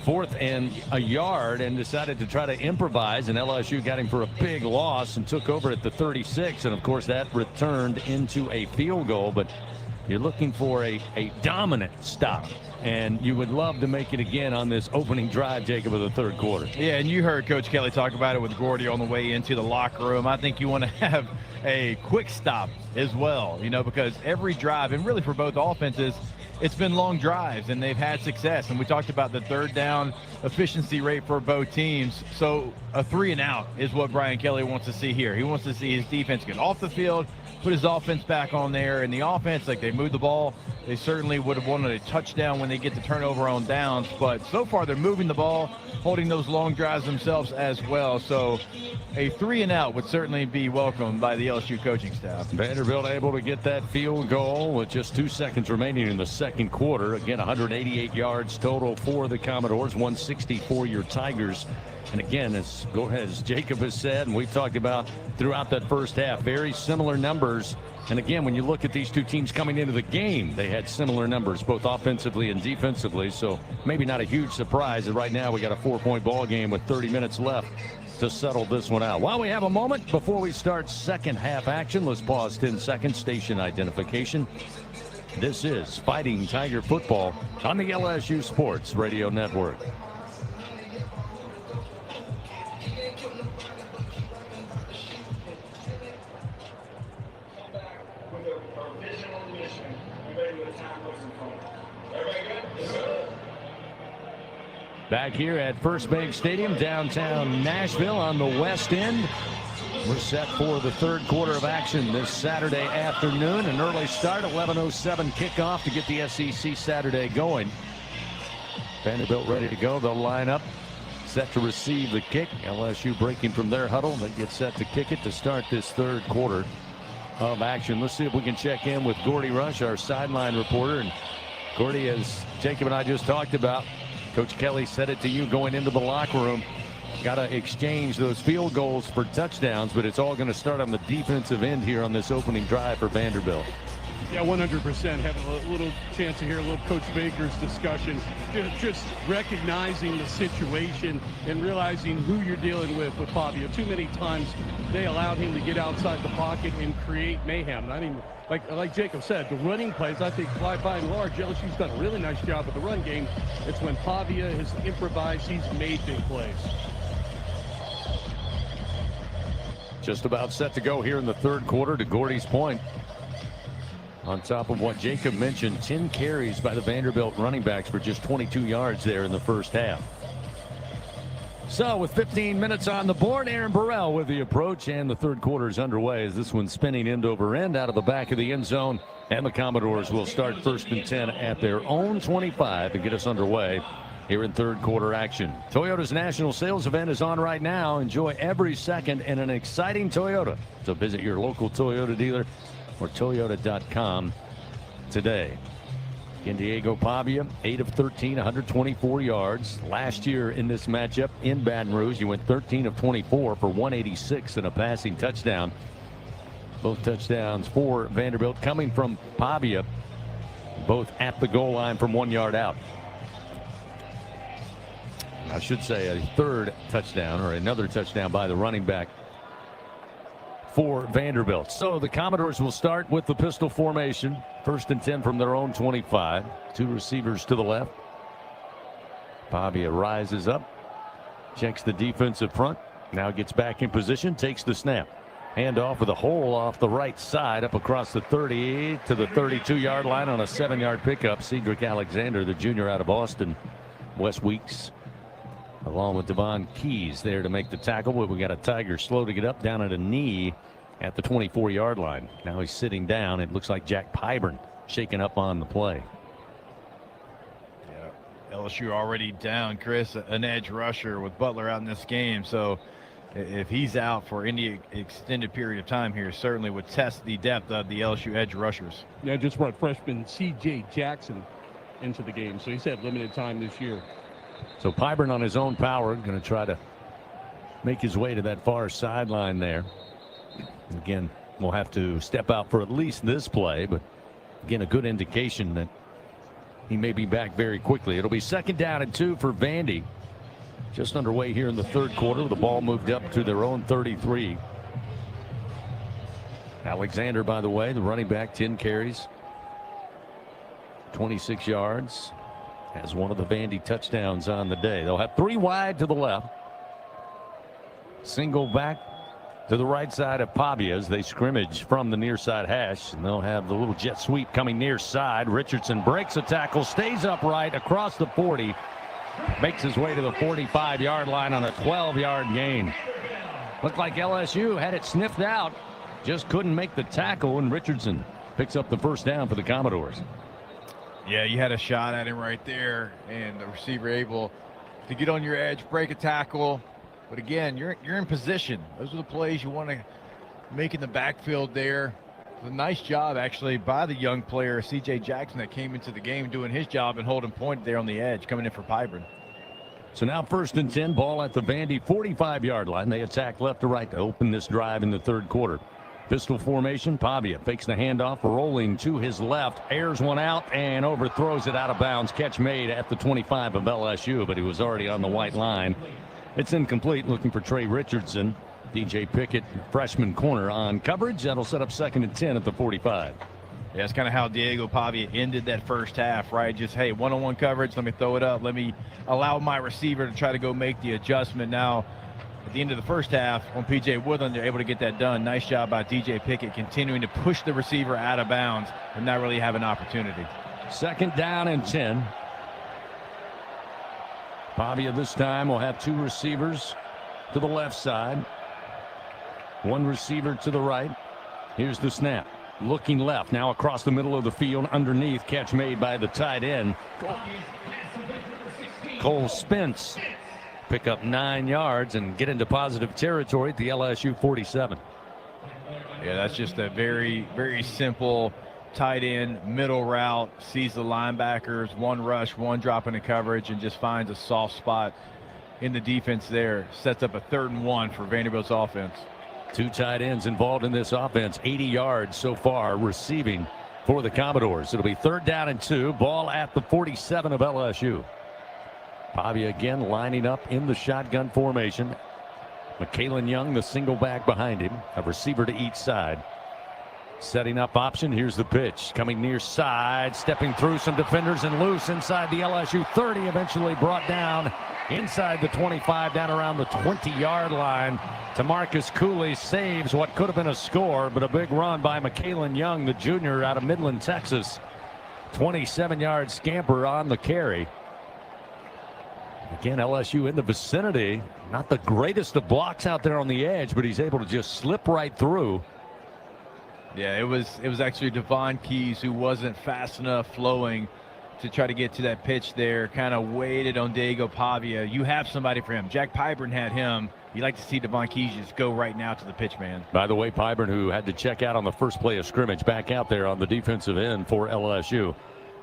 4th and a yard and decided to try to improvise. And LSU got him for a big loss and took over at the 36. And of course, that returned into a field goal. But you're looking for a dominant stop. And you would love to make it again on this opening drive, Jacob, of the 3rd quarter. Yeah, and you heard Coach Kelly talk about it with Gordy on the way into the locker room. I think you want to have a quick stop as well, because every drive, and really for both offenses, it's been long drives, and they've had success. And we talked about the 3rd down efficiency rate for both teams. So a 3 and out is what Brian Kelly wants to see here. He wants to see his defense get off the field, put his offense back on there. And the offense, like, they moved the ball. They certainly would have wanted a touchdown when they get the turnover on downs. But so far, they're moving the ball, holding those long drives themselves as well. So a 3 and out would certainly be welcomed by the LSU coaching staff. Vanderbilt able to get that field goal with just 2 seconds remaining in the 2nd quarter. Again, 188 yards total for the Commodores, 164 your Tigers. And again, as Jacob has said, and we've talked about throughout that first half, very similar numbers. And again, when you look at these two teams coming into the game, they had similar numbers, both offensively and defensively. So maybe not a huge surprise that right now we got a 4-point ball game with 30 minutes left to settle this one out. While we have a moment before we start second half action, let's pause 10 seconds, station identification. This is Fighting Tiger Football on the LSU Sports Radio Network. Back here at First Bank Stadium, downtown Nashville on the west end. We're set for the 3rd quarter of action this Saturday afternoon. An early start, 11:07 kickoff to get the SEC Saturday going. Vanderbilt ready to go. They'll line up, set to receive the kick. LSU breaking from their huddle. They get set to kick it to start this 3rd quarter of action. Let's see if we can check in with Gordy Rush, our sideline reporter. And Gordy, as Jacob and I just talked about, Coach Kelly said it to you going into the locker room. Got to exchange those field goals for touchdowns, but it's all going to start on the defensive end here on this opening drive for Vanderbilt. Yeah, 100%. Having a little chance to hear a little Coach Baker's discussion. Just recognizing the situation and realizing who you're dealing with Fabio. Too many times they allowed him to get outside the pocket and create mayhem. I mean, like Jacob said, the running plays, I think, by and large, LSU's done a really nice job with the run game. It's when Pavia has improvised, he's made big plays. Just about set to go here in the 3rd quarter, to Gordy's point. On top of what Jacob mentioned, 10 carries by the Vanderbilt running backs for just 22 yards there in the first half. So with 15 minutes on the board, Aaron Burrell with the approach, and the 3rd quarter is underway as this one's spinning end over end out of the back of the end zone. And the Commodores will start 1st and 10 at their own 25 to get us underway here in 3rd quarter action. Toyota's national sales event is on right now. Enjoy every second in an exciting Toyota. So visit your local Toyota dealer or Toyota.com today. Again, Diego Pavia, 8 of 13, 124 yards. Last year in this matchup in Baton Rouge, he went 13 of 24 for 186 and a passing touchdown. Both touchdowns for Vanderbilt coming from Pavia, both at the goal line from 1 yard out. I should say a 3rd touchdown, or another touchdown by the running back for Vanderbilt. So the Commodores will start with the pistol formation. 1st and 10 from their own 25. 2 receivers to the left. Pavia rises up, checks the defensive front, now gets back in position, takes the snap. Hand off with a hole off the right side, up across the 30 to the 32-yard line on a 7-yard pickup. Sedrick Alexander, the junior out of Austin. Wes Weeks, along with Devon Keys, there to make the tackle. But we got a Tiger slow to get up, down at a knee at the 24-yard line. Now he's sitting down. It looks like Jack Pyburn shaking up on the play. Yeah, LSU already down, Chris, an edge rusher with Butler out in this game. So if he's out for any extended period of time here, certainly would test the depth of the LSU edge rushers. Yeah, just brought freshman C.J. Jackson into the game, so he's had limited time this year. So Pyburn on his own power, going to try to make his way to that far sideline there. Again, we'll have to step out for at least this play, but again, a good indication that he may be back very quickly. It'll be 2nd down and 2 for Vandy. Just underway here in the 3rd quarter. The ball moved up to their own 33. Alexander, by the way, the running back, 10 carries, 26 yards, has one of the Vandy touchdowns on the day. They'll have 3 wide to the left. Single back to the right side of Pavia as they scrimmage from the near side hash, and they'll have the little jet sweep coming near side. Richardson breaks a tackle, stays upright across the 40, makes his way to the 45-yard line on a 12-yard gain. Looked like LSU had it sniffed out, just couldn't make the tackle, and Richardson picks up the 1st down for the Commodores. Yeah, you had a shot at him right there, and the receiver able to get on your edge, break a tackle. But again, you're in position. Those are the plays you want to make in the backfield there. A nice job, actually, by the young player, C.J. Jackson, that came into the game doing his job and holding point there on the edge, coming in for Pyburn. So now 1st and 10, ball at the Vandy 45-yard line. They attack left to right to open this drive in the 3rd quarter. Pistol formation, Pavia fakes the handoff, rolling to his left, airs one out and overthrows it out of bounds. Catch made at the 25 of LSU, but he was already on the white line. It's incomplete, looking for Trey Richardson. DJ Pickett, freshman corner on coverage. That'll set up 2nd and 10 at the 45. Yeah, that's kind of how Diego Pavia ended that first half, right? Just, hey, one-on-one coverage, let me throw it up. Let me allow my receiver to try to go make the adjustment. Now, at the end of the first half, on P.J. Woodland, they're able to get that done. Nice job by DJ Pickett continuing to push the receiver out of bounds and not really have an opportunity. 2nd down and 10. Pavia this time will have 2 receivers to the left side. 1 receiver to the right. Here's the snap. Looking left, now across the middle of the field, underneath. Catch made by the tight end. Cole Spence pick up 9 yards and get into positive territory at the LSU 47. Yeah, that's just a very, very simple tight end middle route. Sees the linebackers, 1 rush, 1 drop into coverage, and just finds a soft spot in the defense there. Sets up a 3rd and 1 for Vanderbilt's offense. 2 tight ends involved in this offense. 80 yards so far receiving for the Commodores. It'll be 3rd down and 2. Ball at the 47 of LSU. Pavia again lining up in the shotgun formation. McKalen Young, the single back behind him. A receiver to each side. Setting up option. Here's the pitch. Coming near side. Stepping through some defenders and loose inside the LSU 30. Eventually brought down inside the 25, down around the 20-yard line. Tamarcus Cooley saves what could have been a score, but a big run by McKalen Young, the junior out of Midland, Texas. 27-yard scamper on the carry. Again, LSU in the vicinity. Not the greatest of blocks out there on the edge, but he's able to just slip right through. Yeah, it was actually Devon Keys who wasn't fast enough flowing to try to get to that pitch there. Kind of waited on Diego Pavia. You have somebody for him. Jack Pyburn had him. You like to see Devon Keys just go right now to the pitch man. By the way, Pyburn, who had to check out on the first play of scrimmage, back out there on the defensive end for LSU.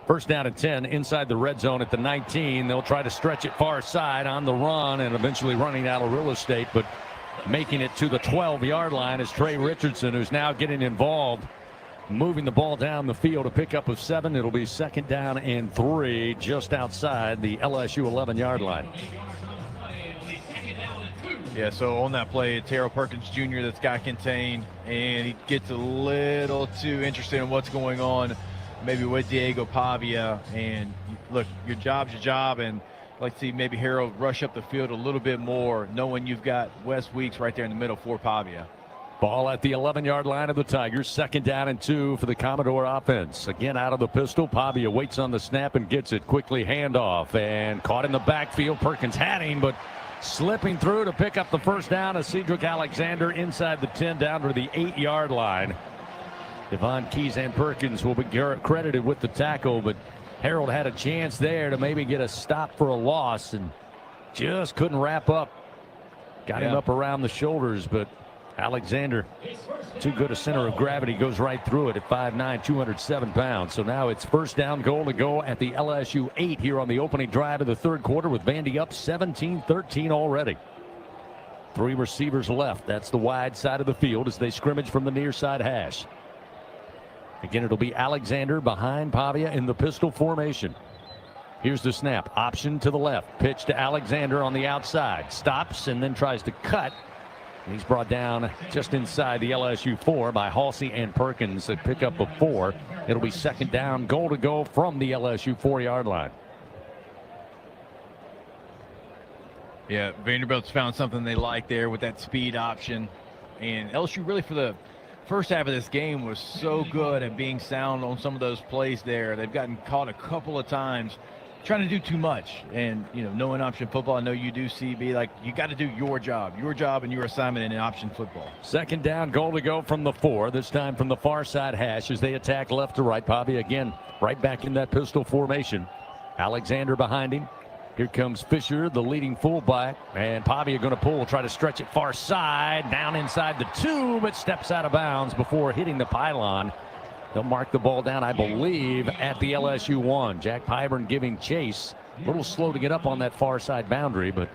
1st down and 10 inside the red zone at the 19. They'll try to stretch it far side on the run and eventually running out of real estate, but making it to the 12-yard line is Trey Richardson, who's now getting involved, moving the ball down the field. A pickup of 7. It'll be 2nd down and 3 just outside the LSU 11-yard line. Yeah, so on that play, Terrell Perkins Jr. that's got contained, and he gets a little too interested in what's going on maybe with Diego Pavia. And look, your job's your job, and I'd like to see maybe Harold rush up the field a little bit more, knowing you've got Wes Weeks right there in the middle for Pavia. Ball at the 11-yard line of the Tigers. 2nd down and 2 for the Commodore offense. Again out of the pistol. Pavia waits on the snap and gets it. Quickly handoff and caught in the backfield. Perkins had him, but slipping through to pick up the 1st down is Sedrick Alexander inside the 10 down to the 8-yard line. Devon Keys and Perkins will be credited with the tackle, but Harold had a chance there to maybe get a stop for a loss and just couldn't wrap up Got him up around the shoulders, but Alexander, too good a center of gravity, goes right through it at 5'9", 207 pounds. So now it's first down goal to go at the LSU 8 here on the opening drive of the third quarter, with Vandy up 17-13 already. 3 receivers left. That's the wide side of the field as they scrimmage from the near side hash. Again, it'll be Alexander behind Pavia in the pistol formation. Here's the snap. Option to the left. Pitch to Alexander on the outside. Stops and then tries to cut. He's brought down just inside the LSU 4 by Halsey and Perkins that pick up a 4. It'll be second down goal to go from the LSU 4-yard line. Yeah, Vanderbilt's found something they like there with that speed option. And LSU really for the first half of this game was so good at being sound on some of those plays there. They've gotten caught a couple of times trying to do too much. And, you know, knowing option football, I know you do, CB, like you got to do your job and your assignment in option football. Second down goal to go from the 4, this time from the far side hash as they attack left to right. Pavia again right back in that pistol formation. Alexander behind him. Here comes Fisher, the leading fullback, and Pavia going to pull, try to stretch it far side, down inside the 2, but steps out of bounds before hitting the pylon. They'll mark the ball down, I believe, at the LSU 1. Jack Pyburn giving chase. A little slow to get up on that far side boundary, but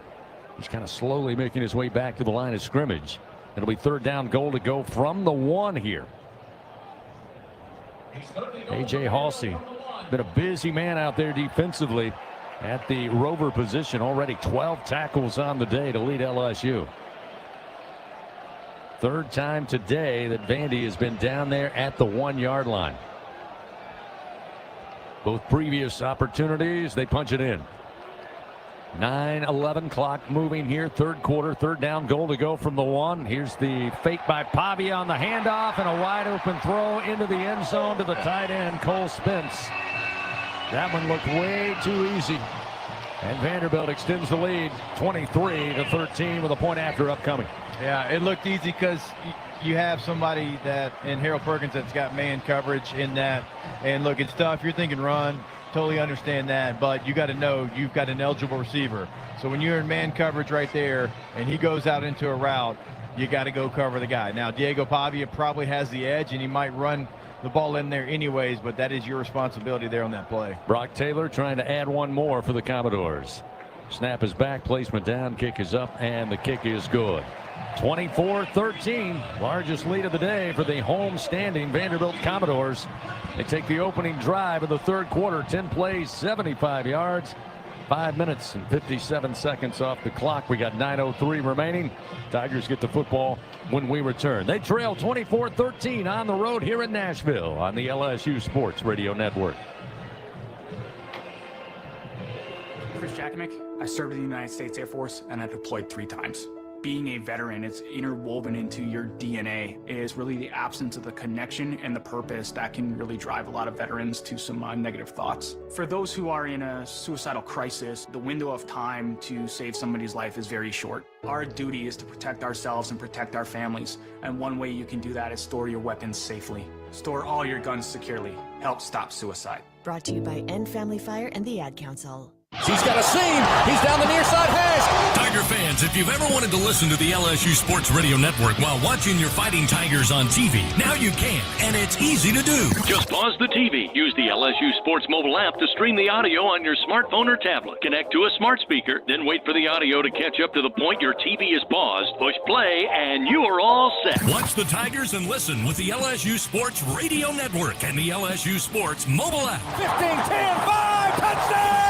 he's kind of slowly making his way back to the line of scrimmage. It'll be third down goal to go from the 1 here. A.J. Halsey, been a busy man out there defensively at the rover position. Already 12 tackles on the day to lead LSU. Third time today that Vandy has been down there at the 1-yard line. Both previous opportunities, they punch it in. 9:11 clock moving here, third quarter, third down goal to go from the 1. Here's the fake by Pavia on the handoff and a wide open throw into the end zone to the tight end, Cole Spence. That one looked way too easy. And Vanderbilt extends the lead 23-13 with a point after upcoming. Yeah, it looked easy because you have somebody that in Harold Perkins that's got man coverage in that. And look, it's tough. You're thinking run. Totally understand that. But you got to know you've got an eligible receiver. So when you're in man coverage right there and he goes out into a route, you got to go cover the guy. Now, Diego Pavia probably has the edge and he might run the ball in there anyways, but that is your responsibility there on that play. Brock Taylor trying to add one more for the Commodores. Snap is back, placement down, kick is up, and the kick is good. 24-13, largest lead of the day for the home standing Vanderbilt Commodores. They take the opening drive of the third quarter, 10 plays, 75 yards, 5 minutes and 57 seconds off the clock. We got 9:03 remaining. Tigers get the football when we return. They trail 24-13 on the road here in Nashville on the LSU Sports Radio Network. Chris Jackmick, I served in the United States Air Force and I deployed 3 times. Being a veteran, it's interwoven into your DNA. It is really the absence of the connection and the purpose that can really drive a lot of veterans to some negative thoughts. For those who are in a suicidal crisis, the window of time to save somebody's life is very short. Our duty is to protect ourselves and protect our families. And one way you can do that is store your weapons safely. Store all your guns securely. Help stop suicide. Brought to you by End Family Fire and the Ad Council. He's got a seam. He's down the near side hash. Tiger fans, if you've ever wanted to listen to the LSU Sports Radio Network while watching your Fighting Tigers on TV, now you can, and it's easy to do. Just pause the TV. Use the LSU Sports mobile app to stream the audio on your smartphone or tablet. Connect to a smart speaker, then wait for the audio to catch up to the point your TV is paused. Push play, and you are all set. Watch the Tigers and listen with the LSU Sports Radio Network and the LSU Sports mobile app. 15-10-5, touchdown!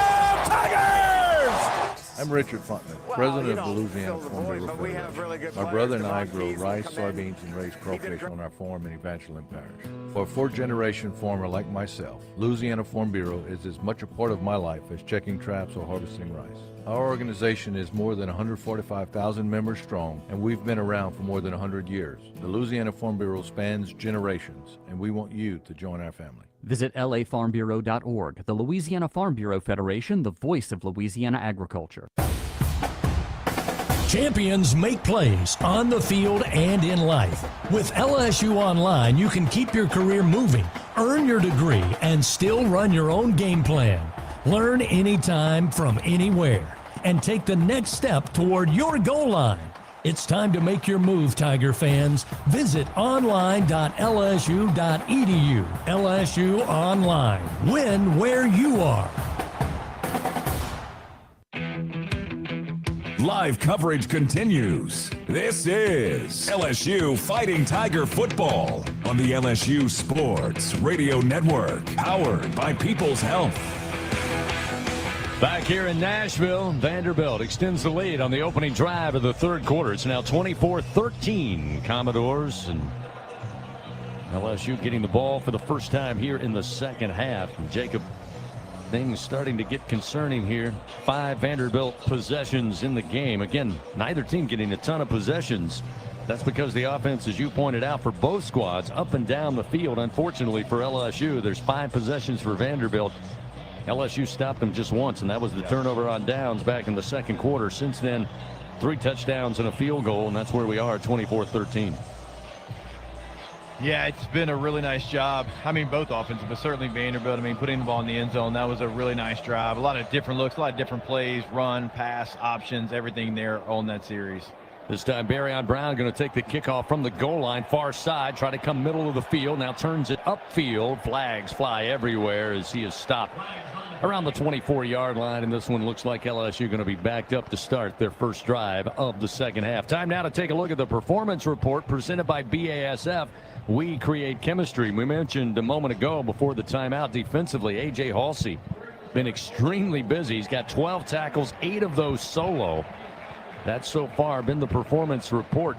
Tigers! I'm Richard Funtner, president of the Louisiana Farm Bureau Federation. My brother and I grow rice, soybeans, and raise crawfish on our farm in Evangeline Parish. For a fourth-generation farmer like myself, Louisiana Farm Bureau is as much a part of my life as checking traps or harvesting rice. Our organization is more than 145,000 members strong, and we've been around for more than 100 years. The Louisiana Farm Bureau spans generations, and we want you to join our family. Visit lafarmbureau.org, the Louisiana Farm Bureau Federation, the voice of Louisiana agriculture. Champions make plays on the field and in life. With LSU Online, you can keep your career moving, earn your degree, and still run your own game plan. Learn anytime from anywhere and take the next step toward your goal line. It's time to make your move, Tiger fans. Visit online.lsu.edu. LSU Online. Win where you are. Live coverage continues. This is LSU Fighting Tiger Football on the LSU Sports Radio Network, powered by People's Health. Back here in Nashville, Vanderbilt extends the lead on the opening drive of the third quarter. It's now 24-13 Commodores, and LSU getting the ball for the first time here in the second half. And Jacob, things starting to get concerning here. 5 Vanderbilt possessions in the game. Again, neither team getting a ton of possessions. That's because the offense, as you pointed out, for both squads up and down the field. Unfortunately for LSU, there's 5 possessions for Vanderbilt. LSU stopped them just once, and that was the turnover on downs back in the second quarter. Since then, 3 touchdowns and a field goal, and that's where we are, 24-13. Yeah, it's been a really nice job. I mean, both offenses, but certainly Vanderbilt. I mean, putting the ball in the end zone, that was a really nice drive. A lot of different looks, a lot of different plays, run, pass, options, everything there on that series. This time, Barryon Brown going to take the kickoff from the goal line, far side, try to come middle of the field. Now turns it upfield. Flags fly everywhere as he is stopped around the 24-yard line, and this one looks like LSU going to be backed up to start their first drive of the second half. Time now to take a look at the performance report presented by BASF. We create chemistry. We mentioned a moment ago before the timeout defensively, A.J. Halsey been extremely busy. He's got 12 tackles, 8 of those solo. That's so far been the performance report,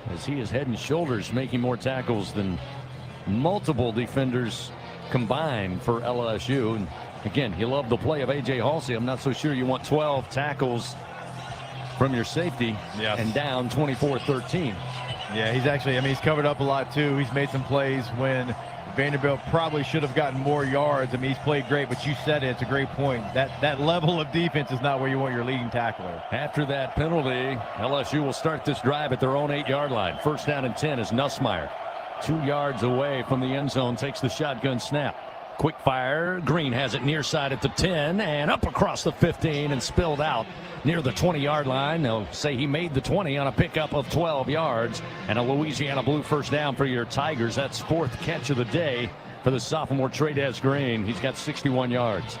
as he is head and shoulders making more tackles than multiple defenders combined for LSU. And again, you love the play of A.J. Halsey. I'm not so sure you want 12 tackles from your safety and down 24-13. Yeah, he's actually, I mean, he's covered up a lot too. He's made some plays when Vanderbilt probably should have gotten more yards. I mean, he's played great, but you said it, it's a great point. That level of defense is not where you want your leading tackler. After that penalty, LSU will start this drive at their own 8-yard line. First down and 10 is Nussmeier. 2 yards away from the end zone, takes the shotgun snap. Quick fire. Green has it near side at the 10 and up across the 15 and spilled out near the 20-yard line. They'll say he made the 20 on a pickup of 12 yards and a Louisiana Blue first down for your Tigers. That's 4th catch of the day for the sophomore Trey'Dez Green. He's got 61 yards.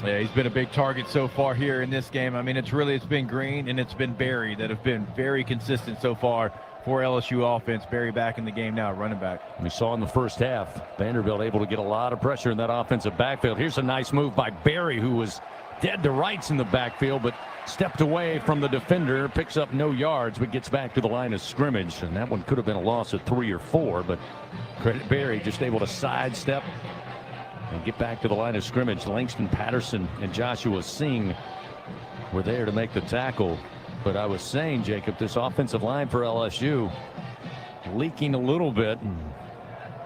Yeah, he's been a big target so far here in this game. I mean, it's been Green and it's been Barry that have been very consistent so far for LSU offense. Barry back in the game now, running back. We saw in the first half, Vanderbilt able to get a lot of pressure in that offensive backfield. Here's a nice move by Barry, who was dead to rights in the backfield, but stepped away from the defender, picks up no yards, but gets back to the line of scrimmage. And that one could have been a loss of 3 or 4, but credit Barry, just able to sidestep and get back to the line of scrimmage. Langston Patterson and Joshua Singh were there to make the tackle. But I was saying, Jacob, this offensive line for LSU leaking a little bit.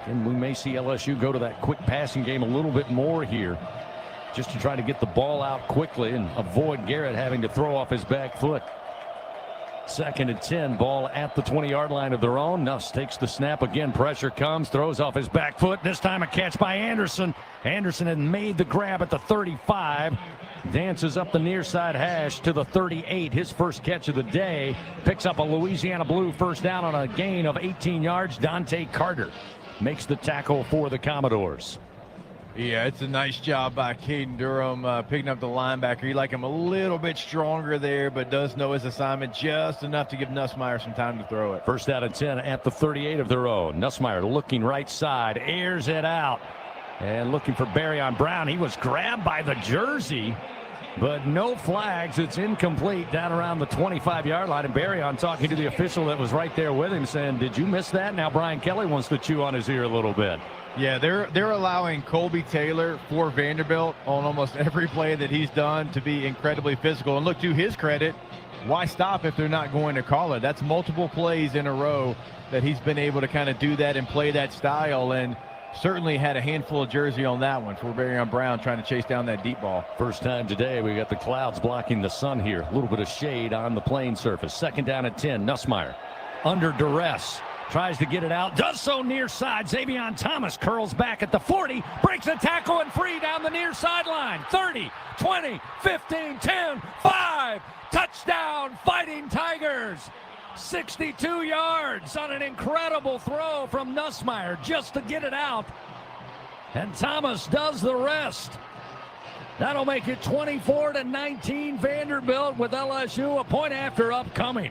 And we may see LSU go to that quick passing game a little bit more here, just to try to get the ball out quickly and avoid Garrett having to throw off his back foot. 2nd and 10, ball at the 20-yard line of their own. Nuss takes the snap again. Pressure comes, throws off his back foot. This time a catch by Anderson. Anderson had made the grab at the 35. Dances up the near side hash to the 38. His first catch of the day. Picks up a Louisiana Blue first down on a gain of 18 yards. Dante Carter makes the tackle for the Commodores. Yeah, it's a nice job by Caden Durham picking up the linebacker. You like him a little bit stronger there, but does know his assignment just enough to give Nussmeier some time to throw it. First out of 10 at the 38 of their own. Nussmeier looking right side, airs it out, and looking for Barryon Brown. He was grabbed by the jersey, but no flags. It's incomplete down around the 25-yard line. And Barryon talking to the official that was right there with him, saying, "Did you miss that?" Now Brian Kelly wants to chew on his ear a little bit. Yeah, they're allowing Colby Taylor for Vanderbilt on almost every play that he's done to be incredibly physical. And look, to his credit, why stop if they're not going to call it? That's multiple plays in a row that he's been able to kind of do that and play that style, and certainly had a handful of jersey on that one for Barryon Brown trying to chase down that deep ball. First time today, we got the clouds blocking the sun here. A little bit of shade on the playing surface. 2nd down at 10. Nussmeier under duress. Tries to get it out, does so near side. Xavion Thomas curls back at the 40, breaks a tackle and free down the near sideline. 30, 20, 15, 10, 5. Touchdown! Touchdown, Fighting Tigers! 62 yards on an incredible throw from Nussmeier just to get it out. And Thomas does the rest. That'll make it 24-19 Vanderbilt with LSU a point after upcoming.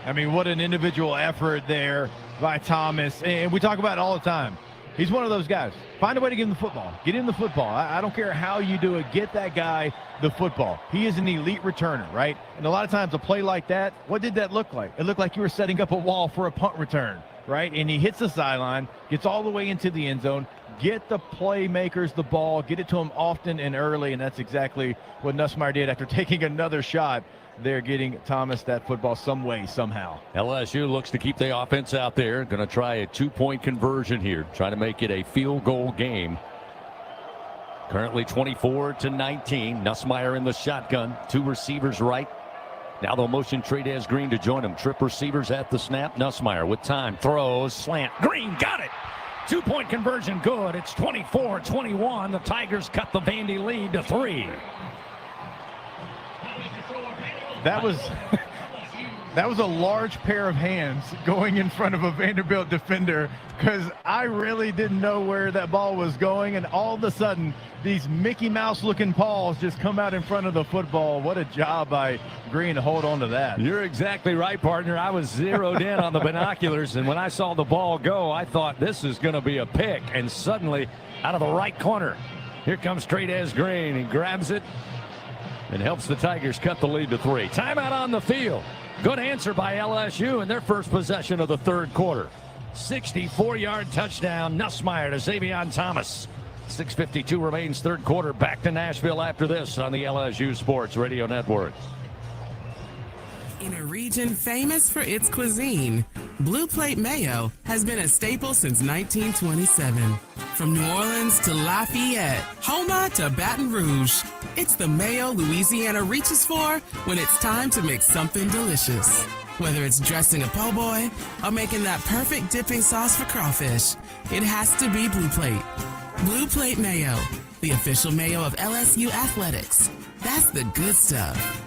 I mean, what an individual effort there by Thomas. And we talk about it all the time. He's one of those guys. Find a way to give him the football. Get him the football. I don't care how you do it. Get that guy the football. He is an elite returner, right? And a lot of times a play like that, what did that look like? It looked like you were setting up a wall for a punt return, right? And he hits the sideline, gets all the way into the end zone. Get the playmakers the ball. Get it to them often and early, and that's exactly what Nussmeier did after taking another shot. They're getting Thomas that football some way, somehow. LSU looks to keep the offense out there. Going to try a 2-point conversion here. Trying to make it a field goal game. Currently 24-19. Nussmeier in the shotgun. 2 receivers right. Now they'll motion Trades Green to join him. Trip receivers at the snap. Nussmeier with time. Throws. Slant. Green got it. 2-point conversion good. It's 24-21. The Tigers cut the Vandy lead to 3. That was a large pair of hands going in front of a Vanderbilt defender, because I really didn't know where that ball was going, and all of a sudden these Mickey Mouse looking paws just come out in front of the football. What a job by Green to hold on to that. You're exactly right, partner. I was zeroed in on the binoculars, and when I saw the ball go, I thought this is going to be a pick, and suddenly out of the right corner, here comes Trades Green. He grabs it and helps the Tigers cut the lead to 3. Timeout on the field. Good answer by LSU in their first possession of the third quarter. 64-yard touchdown, Nussmeier to Xavier Thomas. 6:52 remains third quarter. Back to Nashville after this on the LSU Sports Radio Network. In a region famous for its cuisine, Blue Plate Mayo has been a staple since 1927. From New Orleans to Lafayette, Houma to Baton Rouge, it's the mayo Louisiana reaches for when it's time to make something delicious. Whether it's dressing a po' boy or making that perfect dipping sauce for crawfish, it has to be Blue Plate. Blue Plate Mayo, the official mayo of LSU Athletics. That's the good stuff.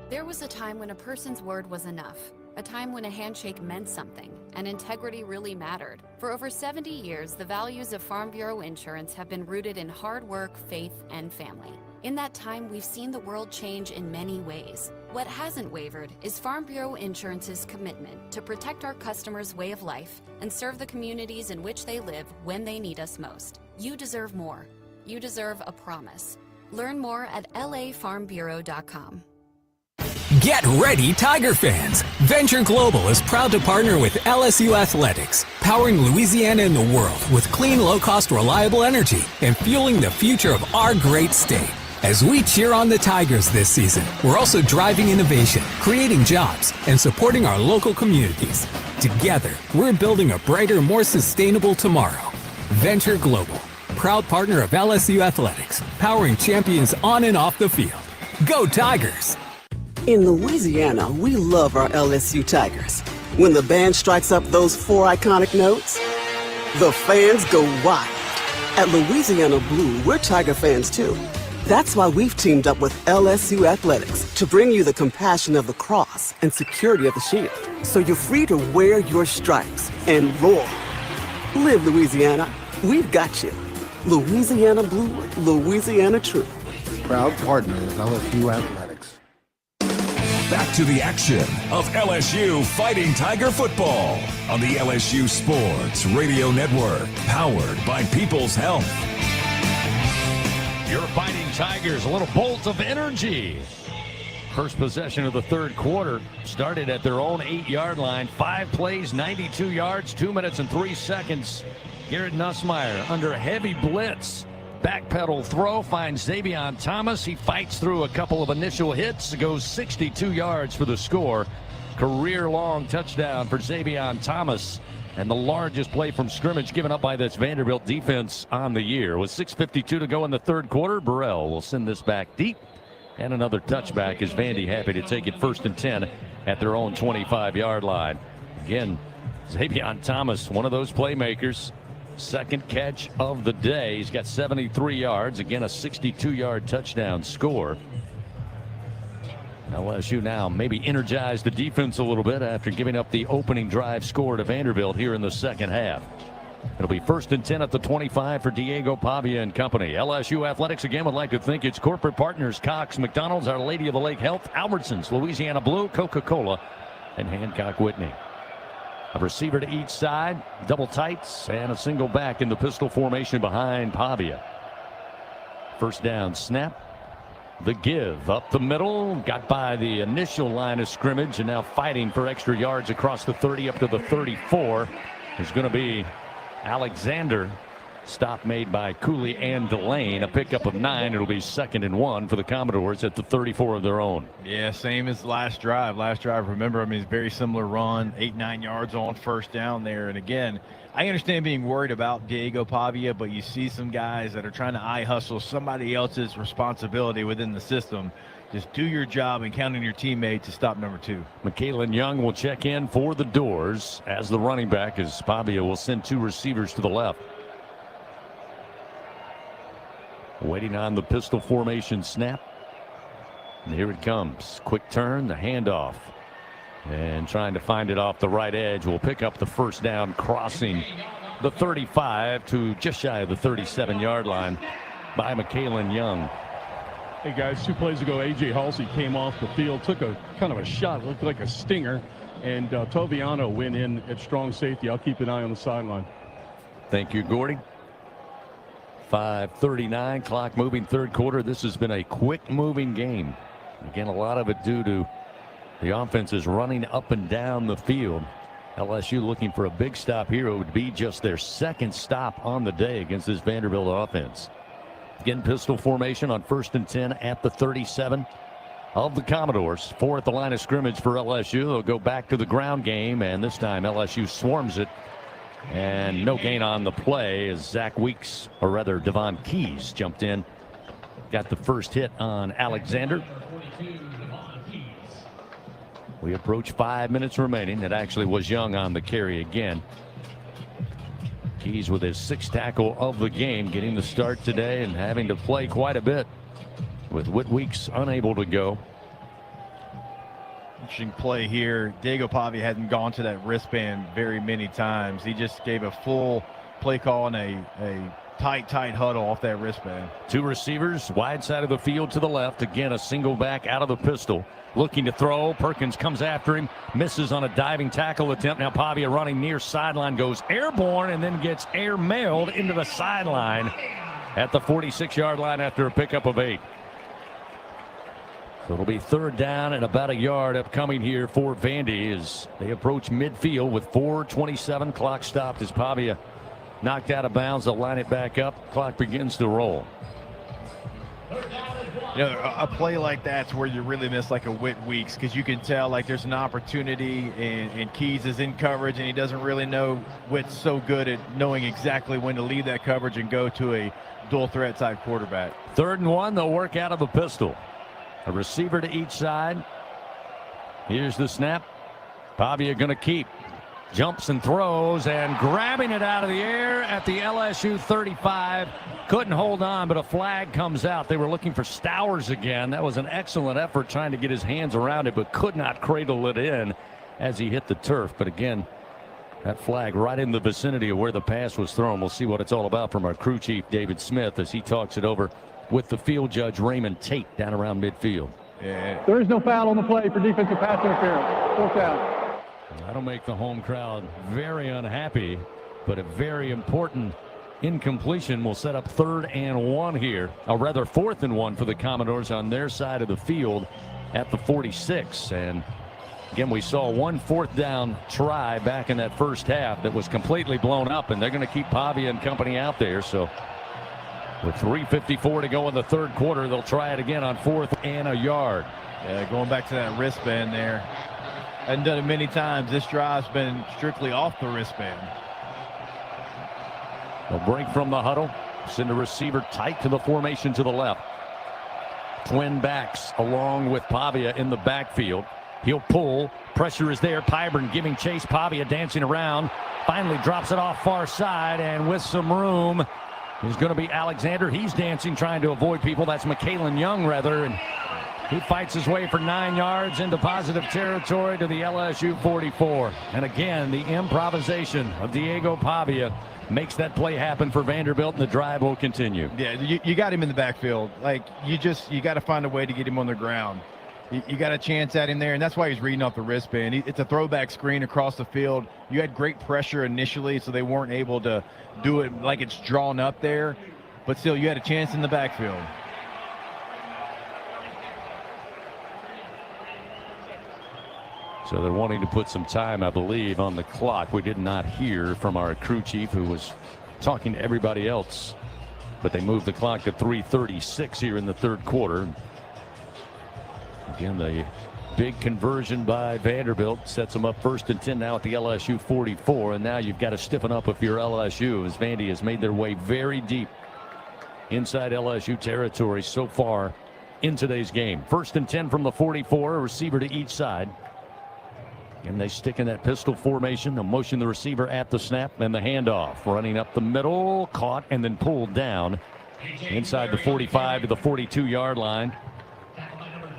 There was a time when a person's word was enough, a time when a handshake meant something, and integrity really mattered. For over 70 years, the values of Farm Bureau Insurance have been rooted in hard work, faith, and family. In that time, we've seen the world change in many ways. What hasn't wavered is Farm Bureau Insurance's commitment to protect our customers' way of life and serve the communities in which they live when they need us most. You deserve more. You deserve a promise. Learn more at lafarmbureau.com. Get ready, Tiger fans! Venture Global is proud to partner with LSU Athletics, powering Louisiana and the world with clean, low-cost, reliable energy and fueling the future of our great state. As we cheer on the Tigers this season, we're also driving innovation, creating jobs, and supporting our local communities. Together, we're building a brighter, more sustainable tomorrow. Venture Global, proud partner of LSU Athletics, powering champions on and off the field. Go Tigers! In Louisiana, we love our LSU Tigers. When the band strikes up those 4 iconic notes, the fans go wild. At Louisiana Blue, we're Tiger fans too. That's why we've teamed up with LSU Athletics to bring you the compassion of the cross and security of the shield, so you're free to wear your stripes and roar. Live Louisiana. We've got you. Louisiana Blue, Louisiana True. Proud partner of LSU Athletics. Back to the action of LSU Fighting Tiger football on the LSU Sports Radio Network, powered by People's Health. Your Fighting Tigers, a little bolt of energy. First possession of the third quarter started at their own 8-yard line. 5 plays, 92 yards, 2 minutes and 3 seconds. Garrett Nussmeier under heavy blitz. Backpedal throw finds Xavier Thomas. He fights through a couple of initial hits, goes 62 yards for the score. Career-long touchdown for Xavier Thomas, and the largest play from scrimmage given up by this Vanderbilt defense on the year. With 6:52 to go in the third quarter, Burrell will send this back deep, and another touchback is Vandy happy to take it 1st and 10 at their own 25-yard line. Again, Xavier Thomas, one of those playmakers. Second catch of the day. He's got 73 yards. Again, a 62-yard touchdown score. LSU now maybe energize the defense a little bit after giving up the opening drive score to Vanderbilt here in the second half. It'll be 1st and 10 at the 25 for Diego Pavia and company. LSU Athletics again would like to thank its corporate partners, Cox, McDonald's, Our Lady of the Lake Health, Albertsons, Louisiana Blue, Coca-Cola, and Hancock Whitney. A receiver to each side, double tights, and a single back in the pistol formation behind Pavia. First down snap. The give up the middle, got by the initial line of scrimmage, and now fighting for extra yards across the 30 up to the 34 is going to be Alexander. Stop made by Cooley and Delane. A pickup of 9. It'll be 2nd and 1 for the Commodores at the 34 of their own. Yeah, same as last drive. Last drive, remember, I mean, it's very similar run, 8-9 yards on first down there. And again, I understand being worried about Diego Pavia, but you see some guys that are trying to eye hustle somebody else's responsibility within the system. Just do your job and count on your teammate to stop number 2. McKalen Young will check in for the Doors as the running back, as Pavia will send 2 receivers to the left. Waiting on the pistol formation snap. And here it comes. Quick turn, the handoff. And trying to find it off the right edge. Will pick up the first down, crossing the 35 to just shy of the 37-yard line by McKalen Young. Hey guys, 2 plays ago, A.J. Halsey came off the field, took a kind of a shot, looked like a stinger, and Toviano went in at strong safety. I'll keep an eye on the sideline. Thank you, Gordy. 5:39, clock moving, third quarter. This has been a quick moving game. Again, a lot of it due to the offense is running up and down the field. LSU looking for a big stop here. It would be just their 2nd stop on the day against this Vanderbilt offense. Again, pistol formation on 1st and 10 at the 37 of the Commodores. 4 at the line of scrimmage for LSU. They'll go back to the ground game, and this time LSU swarms it. And no gain on the play as Zach Weeks, or rather Devon Keys, jumped in. Got the first hit on Alexander. We approach 5 minutes remaining. It actually was Young on the carry again. Keys with his 6th tackle of the game, getting the start today and having to play quite a bit with Whit Weeks unable to go. Interesting play here. Diego Pavia hadn't gone to that wristband very many times. He just gave a full play call and a tight huddle off that wristband. 2 receivers, wide side of the field to the left. Again, a single back out of the pistol. Looking to throw. Perkins comes after him. Misses on a diving tackle attempt. Now Pavia running near sideline, goes airborne and then gets air-mailed into the sideline at the 46-yard line after a pickup of 8. So it'll be 3rd down and about a yard upcoming here for Vandy as they approach midfield with 4:27. Clock stopped as Pavia knocked out of bounds. They'll line it back up. Clock begins to roll. You know, a play like that's where you really miss like a Whit Weeks, because you can tell like there's an opportunity and Keys is in coverage and he doesn't really know. Whit's so good at knowing exactly when to leave that coverage and go to a dual threat type quarterback. 3rd and 1. They'll work out of the pistol. A receiver to each side. Here's the snap. Pavia going to keep. Jumps and throws and grabbing it out of the air at the LSU 35. Couldn't hold on, but a flag comes out. They were looking for Stowers again. That was an excellent effort trying to get his hands around it, but could not cradle it in as he hit the turf. But again, that flag right in the vicinity of where the pass was thrown. We'll see what it's all about from our crew chief, David Smith, as he talks it over with the field judge, Raymond Tate, down around midfield. Yeah. There is no foul on the play for defensive pass interference. 4th down. That'll make the home crowd very unhappy, but a very important incompletion will set up 3rd and 1 here. Or rather 4th and 1 for the Commodores on their side of the field at the 46. And again, we saw 1 4th down try back in that first half that was completely blown up, and they're going to keep Pavia and company out there. So with 3:54 to go in the 3rd quarter, they'll try it again on 4th and a yard. Yeah, going back to that wristband there. Hadn't done it many times. This drive's been strictly off the wristband. They'll break from the huddle. Send a receiver tight to the formation to the left. Twin backs along with Pavia in the backfield. He'll pull. Pressure is there. Pyburn giving chase. Pavia dancing around. Finally drops it off far side, and with some room is going to be Alexander. He's dancing, trying to avoid people. That's McKalen Young, rather. And He fights his way for 9 yards into positive territory to the LSU 44. And again, the improvisation of Diego Pavia makes that play happen for Vanderbilt, and the drive will continue. Yeah, you got him in the backfield. Like, you got to find a way to get him on the ground. You got a chance at him there, and that's why he's reading off the wristband. It's a throwback screen across the field. You had great pressure initially, so they weren't able to do it like it's drawn up there. But still, you had a chance in the backfield. So they're wanting to put some time, I believe, on the clock. We did not hear from our crew chief, who was talking to everybody else. But they moved the clock to 3:36 here in the third quarter. Again, the big conversion by Vanderbilt sets them up 1st and 10 now at the LSU 44. And now you've got to stiffen up if you're LSU, as Vandy has made their way very deep inside LSU territory so far in today's game. 1st and 10 from the 44, a receiver to each side. And they stick in that pistol formation. They'll motion the receiver at the snap, and the handoff. Running up the middle, caught and then pulled down inside the 45 to the 42-yard line.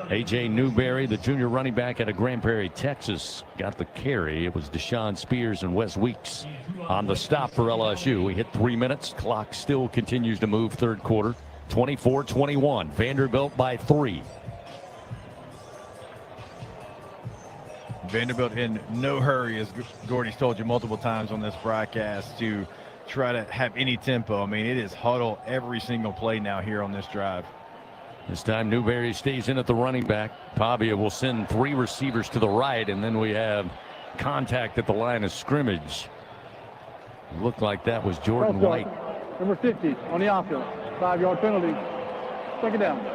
A.J. Newberry, the junior running back out of Grand Prairie, Texas, got the carry. It was Deshaun Spears and Wes Weeks on the stop for LSU. We hit 3 minutes. Clock still continues to move third quarter. 24-21. Vanderbilt by 3. Vanderbilt in no hurry, as Gordy's told you multiple times on this broadcast, to try to have any tempo. I mean, it is huddle every single play now here on this drive. This time Newberry stays in at the running back. Pavia will send 3 receivers to the right, and then we have contact at the line of scrimmage. It looked like that was Jordan White. Number 50 on the offense. 5-yard penalty. Second down.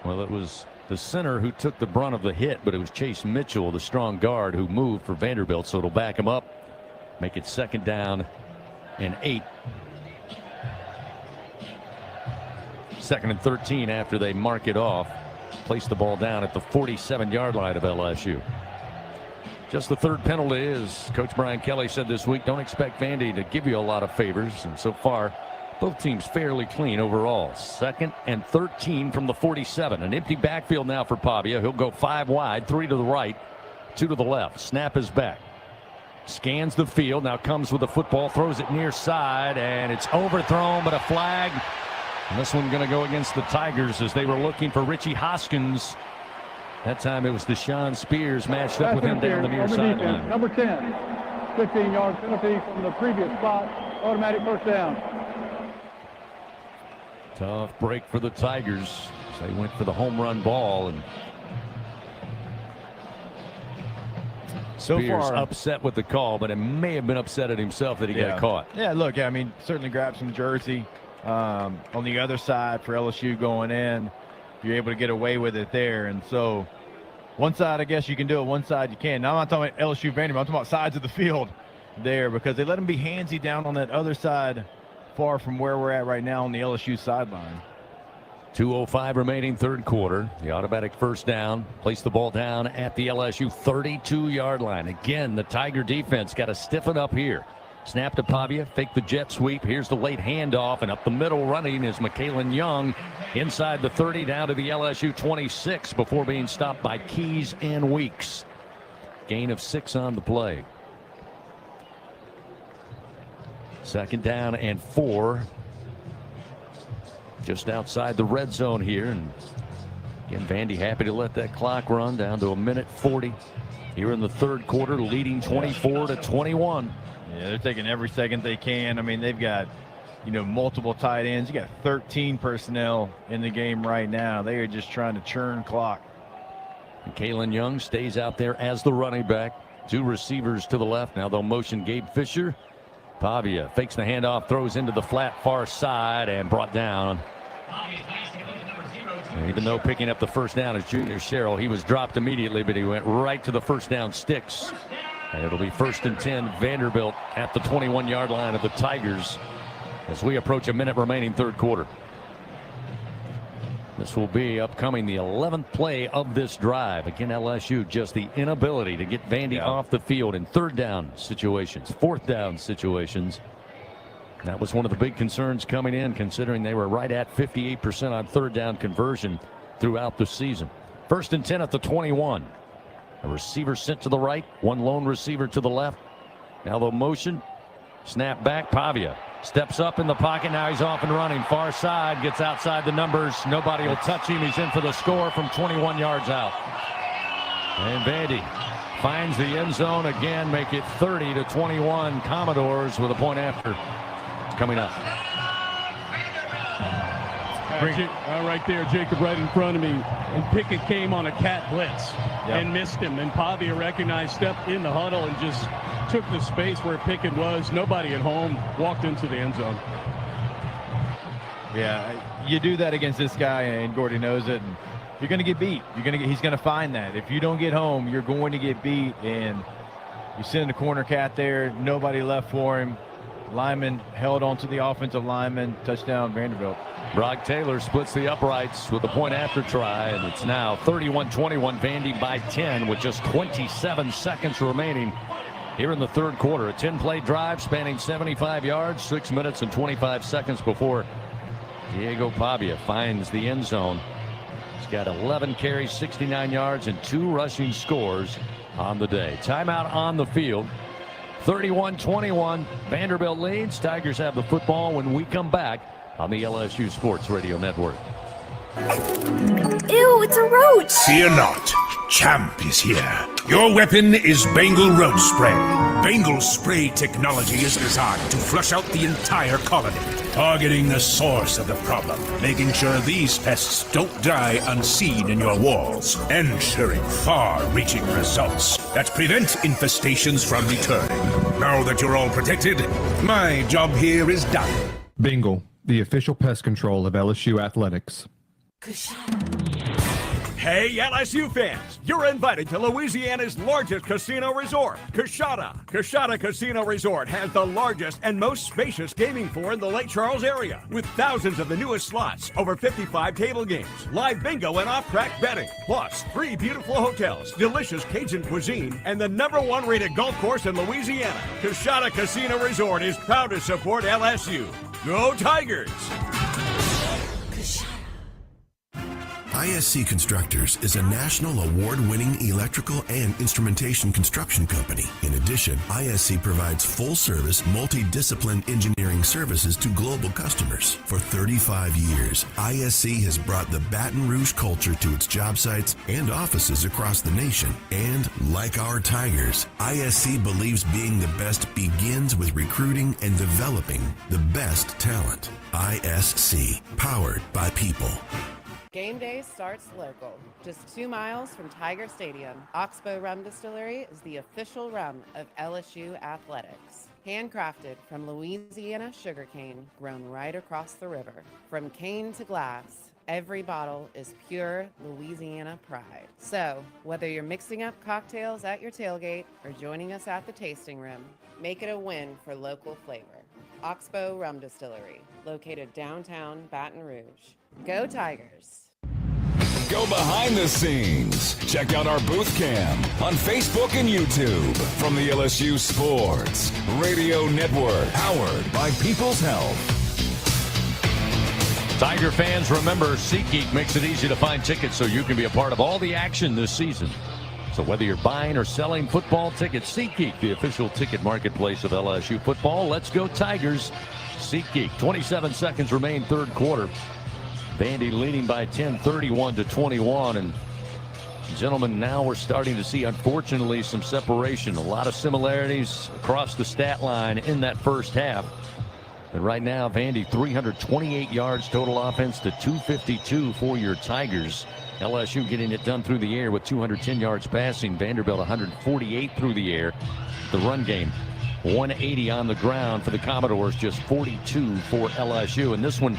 Well, it was the center who took the brunt of the hit, but it was Chase Mitchell, the strong guard, who moved for Vanderbilt, so it'll back him up, make it 2nd down and 8. 2nd and 13 after they mark it off. Place the ball down at the 47-yard line of LSU. Just the 3rd penalty, as Coach Brian Kelly said this week. Don't expect Vandy to give you a lot of favors, and so far both teams fairly clean overall. 2nd and 13 from the 47. An empty backfield now for Pavia. He'll go 5 wide, 3 to the right, 2 to the left. Snap is back. Scans the field, now comes with the football, throws it near side, and it's overthrown, but a flag. And this one going to go against the Tigers as they were looking for Richie Hoskins. That time it was Deshaun Spears matched up with him down the near sideline. Number 10, 15-yard penalty from the previous spot. Automatic first down. Tough break for the Tigers. They went for the home run ball, and Spears upset with the call, but it may have been upset at himself that he got caught. Yeah, look, I mean, certainly grab some jersey. On the other side for LSU going in, you're able to get away with it there. And so one side, I guess you can do it. One side you can. Now I'm not talking about LSU Vanderbilt. I'm talking about sides of the field there, because they let him be handsy down on that other side, far from where we're at right now on the LSU sideline. 2:05 remaining third quarter. The automatic first down. Place the ball down at the LSU 32-yard line. Again, the Tiger defense got to stiffen up here. Snap to Pavia, fake the jet sweep. Here's the late handoff, and up the middle running is McKalen Young inside the 30 down to the LSU 26 before being stopped by Keys and Weeks. Gain of 6 on the play. 2nd down and 4. Just outside the red zone here. And again, Vandy happy to let that clock run down to 1:40 here in the third quarter, leading 24-21. Yeah, they're taking every second they can. I mean, they've got, multiple tight ends. You got 13 personnel in the game right now. They are just trying to churn clock. And Kalen Young stays out there as the running back. 2 receivers to the left. Now they'll motion Gabe Fisher. Pavia fakes the handoff, throws into the flat far side, and brought down. And even though picking up the first down is Junior Sherrill, he was dropped immediately, but he went right to the first down sticks. And it'll be 1st and 10, Vanderbilt at the 21-yard line of the Tigers as we approach a minute remaining third quarter. This will be upcoming the 11th play of this drive. Again, LSU just the inability to get Vandy off the field in 3rd down situations, 4th down situations. That was one of the big concerns coming in, considering they were right at 58% on 3rd down conversion throughout the season. First and 10 at the 21. A receiver sent to the right, one lone receiver to the left. Now the motion, snap back, Pavia steps up in the pocket. Now he's off and running. Far side, gets outside the numbers. Nobody will touch him. He's in for the score from 21 yards out. And Vandy finds the end zone again, make it 30-21. Commodores with a point after coming up. Right there, Jacob, right in front of me. And Pickett came on a cat blitz and missed him. And Pavia recognized, stepped in the huddle and just took the space where Pickett was. Nobody at home, walked into the end zone. Yeah, you do that against this guy, and Gordy knows it. And you're going to get beat. He's going to find that. If you don't get home, you're going to get beat. And you send the corner cat there. Nobody left for him. Lineman held onto the offensive lineman. Touchdown, Vanderbilt. Brock Taylor splits the uprights with a point after try, and it's now 31-21, Vandy by 10 with just 27 seconds remaining here in the third quarter. A 10-play drive spanning 75 yards, 6 minutes and 25 seconds before Diego Pavia finds the end zone. He's got 11 carries, 69 yards, and 2 rushing scores on the day. Timeout on the field. 31-21, Vanderbilt leads. Tigers have the football when we come back on the LSU Sports Radio Network. Ew, it's a roach! Fear not. Champ is here. Your weapon is Bengal Roach Spray. Bengal's spray technology is designed to flush out the entire colony, targeting the source of the problem, making sure these pests don't die unseen in your walls, ensuring far-reaching results that prevent infestations from returning. Now that you're all protected, my job here is done. Bengal, the official pest control of LSU athletics. Hey, LSU fans, you're invited to Louisiana's largest casino resort, Coshada. Coshada Casino Resort has the largest and most spacious gaming floor in the Lake Charles area, with thousands of the newest slots, over 55 table games, live bingo and off-track betting, plus 3 beautiful hotels, delicious Cajun cuisine, and the #1 rated golf course in Louisiana. Coshada Casino Resort is proud to support LSU. Go Tigers! ISC Constructors is a national award-winning electrical and instrumentation construction company. In addition, ISC provides full-service, multidiscipline engineering services to global customers. For 35 years, ISC has brought the Baton Rouge culture to its job sites and offices across the nation. And like our Tigers, ISC believes being the best begins with recruiting and developing the best talent. ISC, powered by people. Game day starts local, just 2 miles from Tiger Stadium. Oxbow Rum Distillery is the official rum of LSU athletics. Handcrafted from Louisiana sugarcane grown right across the river. From cane to glass, every bottle is pure Louisiana pride. So, whether you're mixing up cocktails at your tailgate or joining us at the tasting room, make it a win for local flavor. Oxbow Rum Distillery, located downtown Baton Rouge. Go Tigers! Go behind the scenes. Check out our booth cam on Facebook and YouTube from the LSU Sports Radio Network, powered by People's Health. Tiger fans, remember, SeatGeek makes it easy to find tickets so you can be a part of all the action this season. So whether you're buying or selling football tickets, SeatGeek, the official ticket marketplace of LSU football. Let's go Tigers. SeatGeek. 27 seconds remain third quarter. Vandy leading by 10, 31-21. And gentlemen, now we're starting to see, unfortunately, some separation. A lot of similarities across the stat line in that first half. And right now, Vandy 328 yards total offense to 252 for your Tigers. LSU getting it done through the air with 210 yards passing. Vanderbilt 148 through the air. The run game 180 on the ground for the Commodores, just 42 for LSU. And this one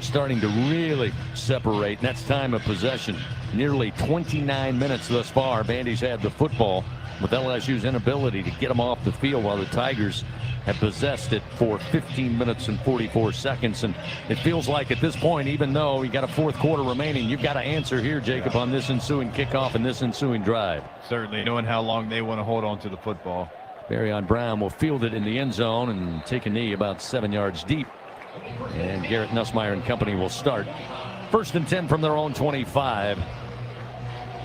starting to really separate, and that's time of possession. Nearly 29 minutes thus far. Vandy's had the football with LSU's inability to get them off the field, while the Tigers have possessed it for 15 minutes and 44 seconds. And it feels like at this point, even though you got a fourth quarter remaining, you've got to answer here, Jacob, on this ensuing kickoff and this ensuing drive. Certainly, knowing how long they want to hold on to the football. Barryon Brown will field it in the end zone and take a knee about 7 yards deep. And Garrett, Nussmeier and company will start. First and 10 from their own 25.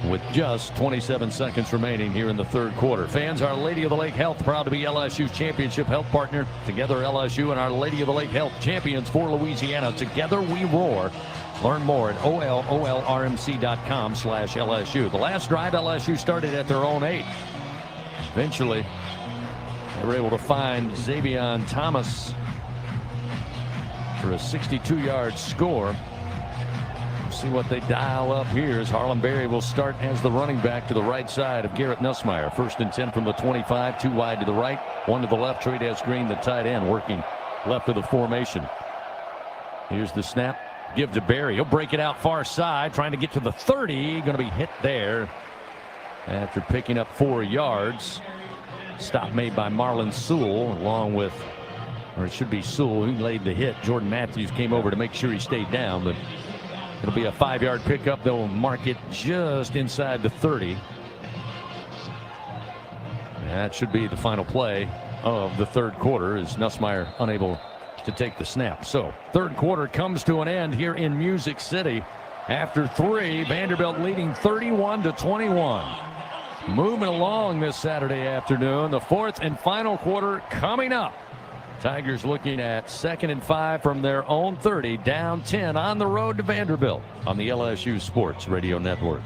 with just 27 seconds remaining here in the third quarter. Fans, Our Lady of the Lake Health, proud to be LSU's championship health partner. Together, LSU and Our Lady of the Lake Health, champions for Louisiana. Together we roar. Learn more at olrmc.com/LSU. The last drive, LSU started at their own 8. Eventually, they were able to find Xavion Thomas for a 62-yard score. See what they dial up here as Harlem Berry will start as the running back to the right side of Garrett Nussmeier. 1st and 10 from the 25, 2 wide to the right, 1 to the left. Trey Green, the tight end, working left of the formation. Here's the snap. Give to Berry. He'll break it out far side, trying to get to the 30. Going to be hit there after picking up 4 yards. Stop made by Marlon Sewell, along with, or it should be Sewell who laid the hit. Jordan Matthews came over to make sure he stayed down, but it'll be a 5-yard pickup. They'll mark it just inside the 30. That should be the final play of the third quarter, as Nussmeier unable to take the snap. So third quarter comes to an end here in Music City. After 3, Vanderbilt leading 31-21. Moving along this Saturday afternoon, the fourth and final quarter coming up. Tigers looking at 2nd and 5 from their own 30, down 10 on the road to Vanderbilt on the LSU Sports Radio Network.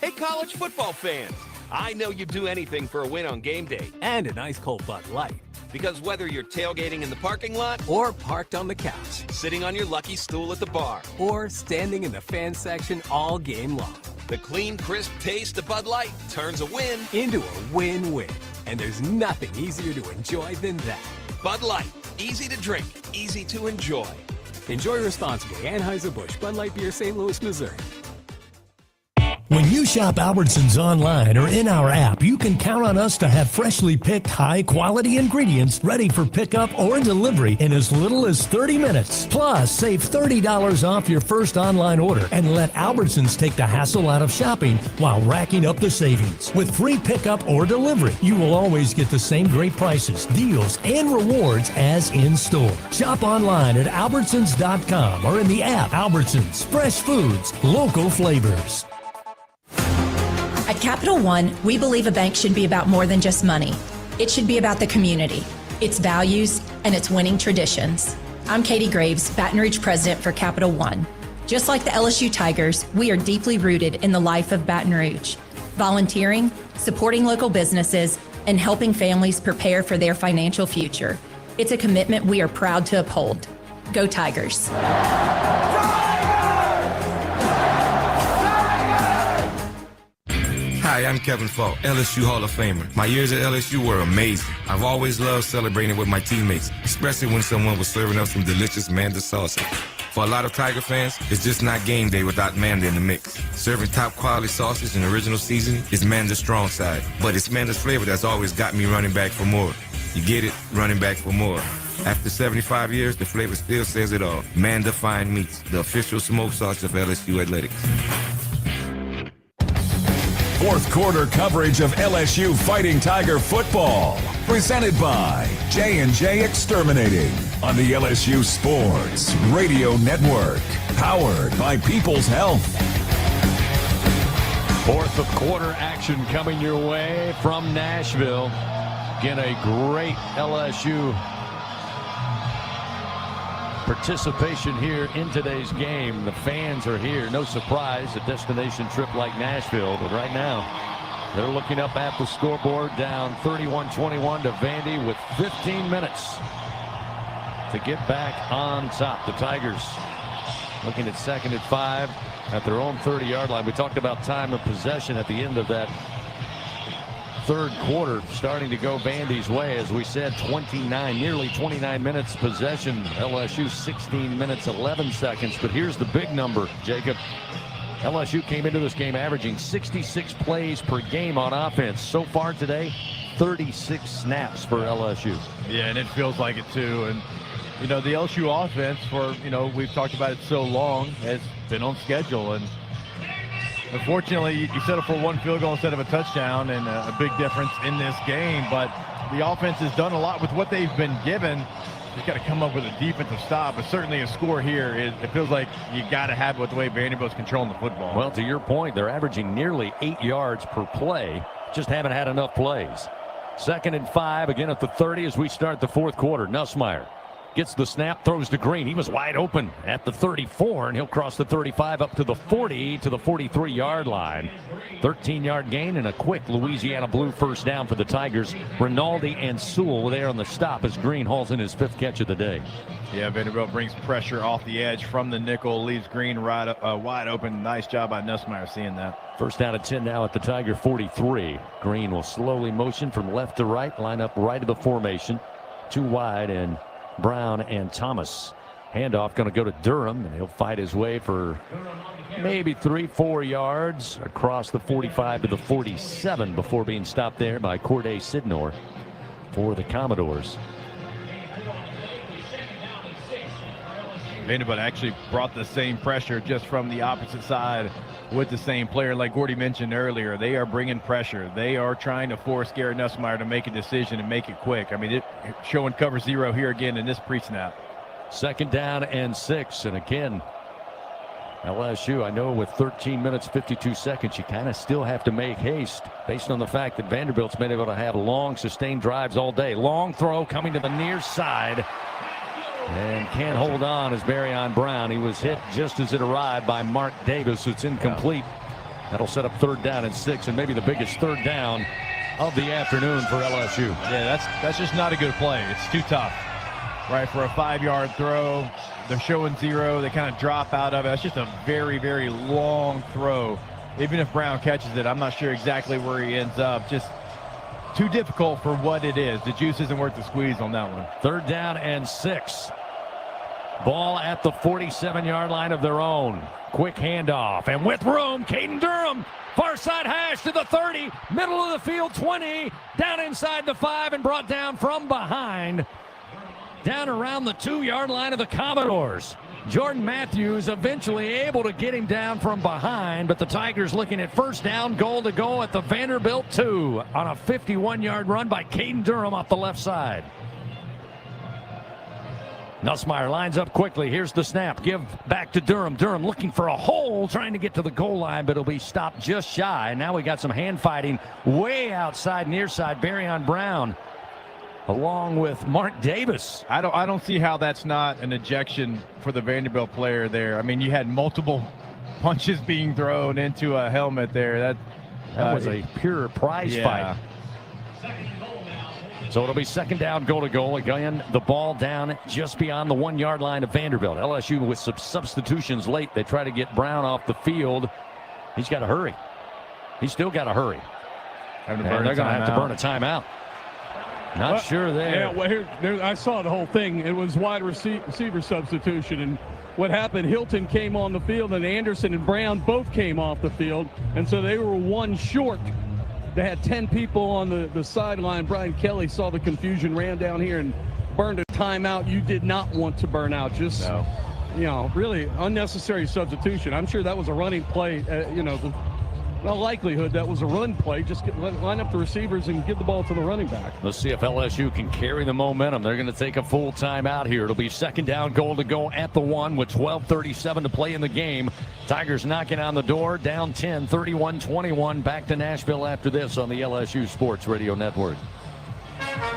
Hey, college football fans, I know you'd do anything for a win on game day. And an ice cold Bud Light. Because whether you're tailgating in the parking lot Or parked on the couch. sitting on your lucky stool at the bar, Or standing in the fan section all game long. the clean, crisp taste of Bud Light turns a win Into a win-win. And there's nothing easier to enjoy than that. Bud Light. Easy to drink, easy to enjoy. Enjoy responsibly. Anheuser-Busch, Bud Light Beer, St. Louis, Missouri. When you shop Albertsons online or in our app, you can count on us to have freshly picked high-quality ingredients ready for pickup or delivery in as little as 30 minutes. Plus, save $30 off your first online order and let Albertsons take the hassle out of shopping while racking up the savings. With free pickup or delivery, you will always get the same great prices, deals, and rewards as in-store. Shop online at Albertsons.com or in the app. Albertsons, fresh foods, local flavors. At Capital One, we believe a bank should be about more than just money. It should be about the community, its values, and its winning traditions. I'm Katie Graves, Baton Rouge president for Capital One. Just like the LSU Tigers, we are deeply rooted in the life of Baton Rouge, volunteering, supporting local businesses, and helping families prepare for their financial future. It's a commitment we are proud to uphold. Go Tigers! Hi, I'm Kevin Falk, LSU Hall of Famer. My years at LSU were amazing. I've always loved celebrating with my teammates, especially when someone was serving up some delicious Manda salsa. For a lot of Tiger fans, it's just not game day without Manda in the mix. Serving top quality sauces and original seasoning is Manda's strong side, but it's Manda's flavor that's always got me running back for more. You get it? Running back for more. After 75 years, the flavor still says it all. Manda Fine Meats, the official smoke sauce of LSU Athletics. Fourth quarter coverage of LSU Fighting Tiger football. Presented by J&J Exterminating on the LSU Sports Radio Network. Powered by People's Health. Fourth quarter action coming your way from Nashville. Again, a great LSU participation here in today's game. The fans are here. No surprise, a destination trip like Nashville. But right now, they're looking up at the scoreboard, down 31-21 to Vandy with 15 minutes to get back on top. The Tigers looking at 2nd and 5 at their own 30-yard line. We talked about time of possession at the end of that third quarter starting to go Vandy's way. As we said, nearly 29 minutes possession. LSU 16 minutes 11 seconds. But here's the big number, Jacob. LSU came into this game averaging 66 plays per game on offense. So far today, 36 snaps for LSU. Yeah, and it feels like it too. And you know, the LSU offense, for we've talked about it so long, has been on schedule. And unfortunately, you settle for one field goal instead of a touchdown, and a big difference in this game. But the offense has done a lot with what they've been given. Just got to come up with a defensive stop, but certainly a score here. It feels like you got to have it with the way Vanderbilt's controlling the football. Well, to your point, they're averaging nearly 8 yards per play. Just haven't had enough plays. 2nd and 5, again at the 30 as we start the fourth quarter. Nussmeier gets the snap, throws to Green. He was wide open at the 34, and he'll cross the 35 up to the 40 to the 43-yard line. 13-yard gain and a quick Louisiana Blue first down for the Tigers. Rinaldi and Sewell were there on the stop as Green hauls in his 5th catch of the day. Yeah, Vanderbilt brings pressure off the edge from the nickel, leaves Green wide open. Nice job by Nussmeier seeing that. First down and 10 now at the Tiger 43. Green will slowly motion from left to right, line up right of the formation. 2 wide, and Brown and Thomas. Handoff going to go to Durham, and he'll fight his way for maybe 3-4 yards across the 45 to the 47 before being stopped there by Corday Sidnor for the Commodores. Vanderbilt actually brought the same pressure just from the opposite side with the same player. Like Gordy mentioned earlier, they are bringing pressure. They are trying to force Garrett Nussmeier to make a decision and make it quick. I mean, showing cover 0 here again in this pre-snap. 2nd down and 6. And again, LSU, I know with 13 minutes, 52 seconds, you kind of still have to make haste based on the fact that Vanderbilt's been able to have long, sustained drives all day. Long throw coming to the near side. And can't hold on as Barryon Brown. He was hit just as it arrived by Mark Davis. It's incomplete. That'll set up 3rd down and 6, and maybe the biggest 3rd down of the afternoon for LSU. Yeah, that's just not a good play. It's too tough. Right, for a 5-yard throw. They're showing 0. They kind of drop out of it. That's just a very, very long throw. Even if Brown catches it, I'm not sure exactly where he ends up. Just too difficult for what it is. The juice isn't worth the squeeze on that one. 3rd down and 6. Ball at the 47-yard line of their own. Quick handoff, and with room, Caden Durham, far side hash to the 30, middle of the field 20, down inside the 5, and brought down from behind, down around the 2-yard line of the Commodores. Jordan Matthews eventually able to get him down from behind, but the Tigers looking at 1st down, goal to go at the Vanderbilt 2 on a 51-yard run by Caden Durham off the left side. Nussmeier lines up quickly. Here's the snap. Give back to Durham. Durham looking for a hole, trying to get to the goal line, but it'll be stopped just shy. And now we got some hand fighting way outside, near side. Barryon Brown along with Mark Davis. I don't see how that's not an ejection for the Vanderbilt player there. I mean, you had multiple punches being thrown into a helmet there. That was a pure prize fight. So it'll be 2nd down, goal to goal. Again, the ball down just beyond the 1-yard line of Vanderbilt. LSU with some substitutions late. They try to get Brown off the field. He's got to hurry. He's still got to hurry. And they're going to have to burn a timeout. Not sure there. Yeah, well, here, I saw the whole thing. It was wide receiver substitution. And what happened, Hilton came on the field, and Anderson and Brown both came off the field. And so they were 1 short. They had 10 people on the sideline. Brian Kelly saw the confusion, ran down here and burned a timeout you did not want to burn out. Just, really unnecessary substitution. I'm sure that was a running play. No likelihood that was a run play. Just line up the receivers and give the ball to the running back. Let's see if LSU can carry the momentum. They're going to take a full timeout here. It'll be 2nd down, goal to go at the 1 with 12:37 to play in the game. Tigers knocking on the door, down 10, 31-21. Back to Nashville after this on the LSU Sports Radio Network.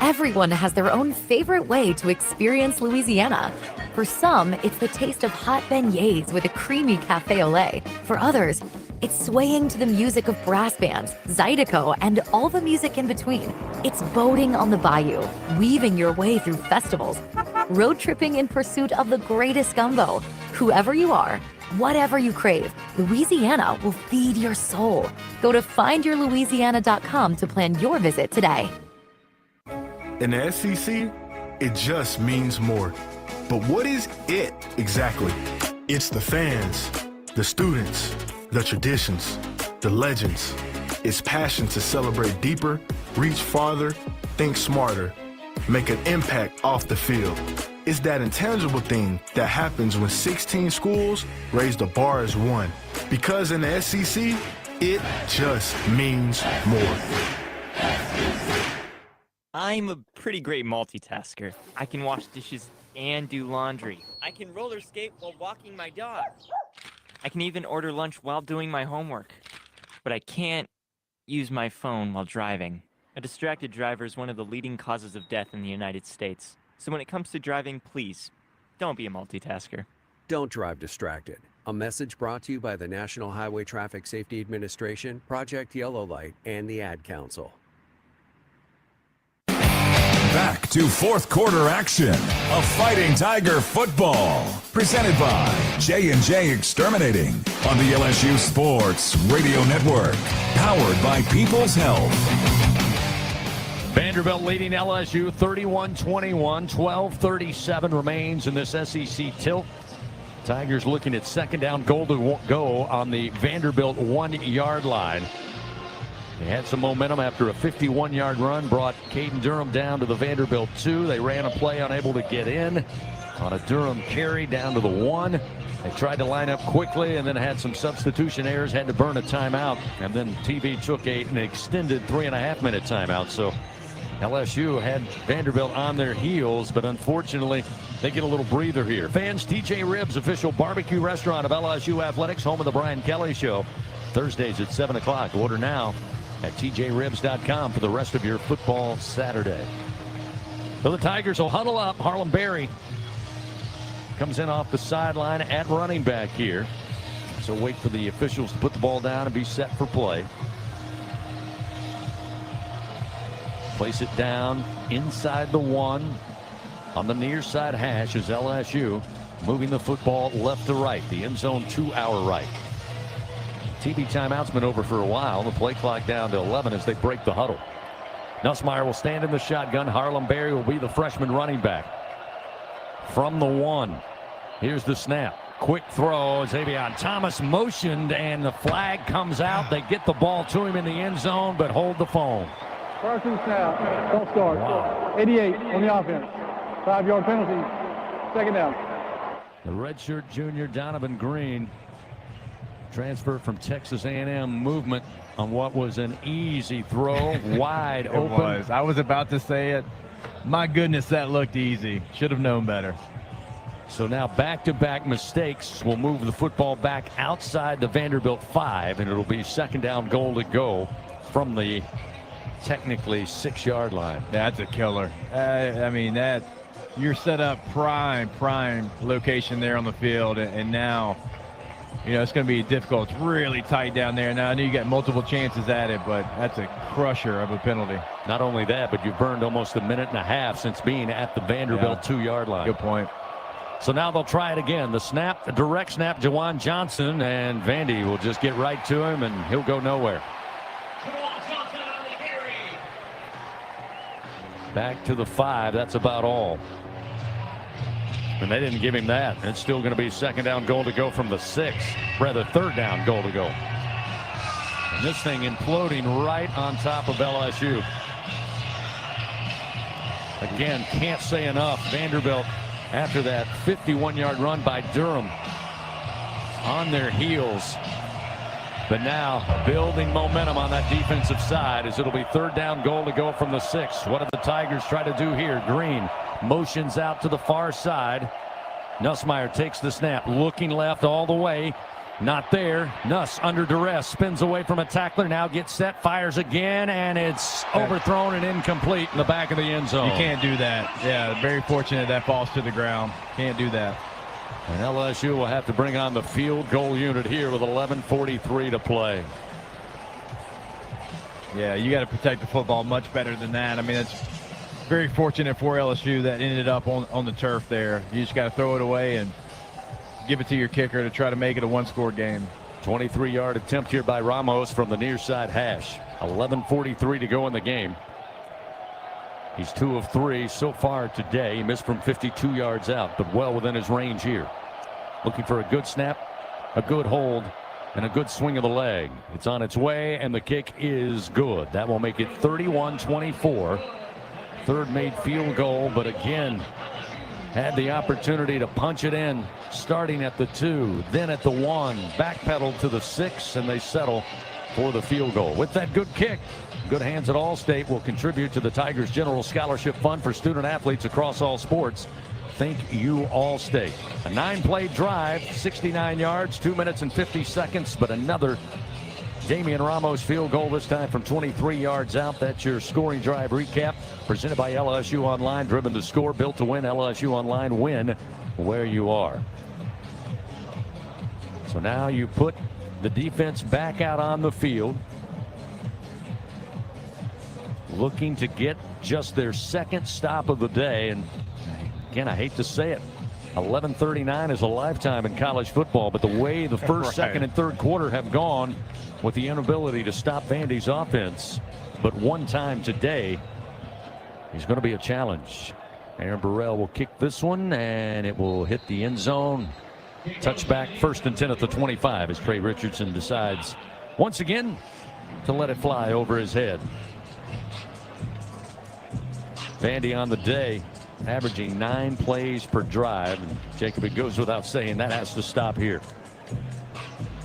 Everyone has their own favorite way to experience Louisiana. For some, it's the taste of hot beignets with a creamy cafe au lait. For others, it's swaying to the music of brass bands, Zydeco, and all the music in between. It's boating on the bayou, weaving your way through festivals, road tripping in pursuit of the greatest gumbo. Whoever you are, whatever you crave, Louisiana will feed your soul. Go to findyourlouisiana.com to plan your visit today. In the SEC, it just means more. But what is it exactly? It's the fans, the students, the traditions, the legends. It's passion to celebrate deeper, reach farther, think smarter, make an impact off the field. It's that intangible thing that happens when 16 schools raise the bar as one. Because in the SEC, it just means more. I'm a pretty great multitasker. I can wash dishes and do laundry. I can roller skate while walking my dog. I can even order lunch while doing my homework. But I can't use my phone while driving. A distracted driver is one of the leading causes of death in the United States. So when it comes to driving, please, don't be a multitasker. Don't drive distracted. A message brought to you by the National Highway Traffic Safety Administration, Project Yellow Light, and the Ad Council. Back to fourth quarter action of Fighting Tiger football. Presented by J&J Exterminating on the LSU Sports Radio Network. Powered by People's Health. Vanderbilt leading LSU 31-21, 12:37 remains in this SEC tilt. Tigers looking at second down goal to go on the Vanderbilt 1-yard line. They had some momentum after a 51-yard run, brought Caden Durham down to the Vanderbilt 2. They ran a play unable to get in on a Durham carry down to the 1. They tried to line up quickly and then had some substitution errors, had to burn a timeout, and then TV took an extended 3.5-minute timeout. So LSU had Vanderbilt on their heels, but unfortunately they get a little breather here. Fans, TJ Ribs, official barbecue restaurant of LSU Athletics, home of the Brian Kelly Show. Thursdays at 7 o'clock. Order now at tjribs.com for the rest of your football Saturday. So the Tigers will huddle up. Harlem Berry comes in off the sideline at running back here. So wait for the officials to put the ball down and be set for play. Place it down inside the 1 on the near side hash is LSU, moving the football left to right, the end zone to our right. TV timeout's been over for a while. The play clock down to 11 as they break the huddle. Nussmeier will stand in the shotgun. Harlem Berry will be the freshman running back. From the 1, here's the snap. Quick throw. Xavier Thomas motioned, and the flag comes out. They get the ball to him in the end zone, but hold the phone. First and snap. Don't start. Wow. 88 on the offense. 5-yard penalty. Second down. The redshirt junior Donovan Green, transfer from Texas A&M, movement on what was an easy throw, wide open. Was. I was about to say it. My goodness, that looked easy. Should have known better. So now back-to-back mistakes will move the football back outside the Vanderbilt 5, and it'll be second down goal to go from the technically 6-yard line. That's a killer. I mean, that you're set up prime location there on the field, and now, you know, it's going to be difficult. It's really tight down there. Now, I know you got multiple chances at it, but that's a crusher of a penalty. Not only that, but you've burned almost a minute and a half since being at the Vanderbilt 2-yard line. Good point. So now they'll try it again. The snap, the direct snap, Jawan Johnson, and Vandy will just get right to him, and he'll go nowhere. Back to the 5. That's about all. And they didn't give him that. It's still going to be second down goal to go from the 6. Rather, third down goal to go. And this thing imploding right on top of LSU. Again, can't say enough. Vanderbilt, after that 51-yard run by Durham, on their heels. But now building momentum on that defensive side as it'll be third down goal to go from the 6. What do the Tigers try to do here? Green motions out to the far side. Nussmeier takes the snap, looking left all the way. Not there. Nuss under duress, spins away from a tackler, now gets set, fires again, and it's overthrown and incomplete in the back of the end zone. You can't do that. Yeah, very fortunate that falls to the ground. Can't do that. And LSU will have to bring on the field goal unit here with 11:43 to play. Yeah, you got to protect the football much better than that. I mean, it's very fortunate for LSU that ended up on the turf there. You just got to throw it away and give it to your kicker to try to make it a one-score game. 23-yard attempt here by Ramos from the near side hash. 11:43 to go in the game. He's 2 of 3 so far today. He missed from 52 yards out, but well within his range here. Looking for a good snap, a good hold, and a good swing of the leg. It's on its way, and the kick is good. That will make it 31-24. Third made field goal, but again, had the opportunity to punch it in, starting at the 2, then at the 1, backpedal to the 6, and they settle for the field goal. With that good kick, good hands at Allstate will contribute to the Tigers General Scholarship Fund for student athletes across all sports. Thank you, Allstate. A 9-play drive, 69 yards, 2 minutes and 50 seconds, but another Damian Ramos field goal, this time from 23 yards out. That's your scoring drive recap, presented by LSU Online. Driven to score, built to win. LSU Online, win where you are. So now you put the defense back out on the field, looking to get just their second stop of the day. And again, I hate to say it, 11:39 is a lifetime in college football, but the way the first, second, and third quarter have gone, with the inability to stop Vandy's offense but one time today, is going to be a challenge. Aaron Burrell will kick this one, and it will hit the end zone. Touchback, 1st and 10 at the 25, as Trey Richardson decides once again to let it fly over his head. Vandy on the day averaging 9 plays per drive, and Jacob, it goes without saying that has to stop here.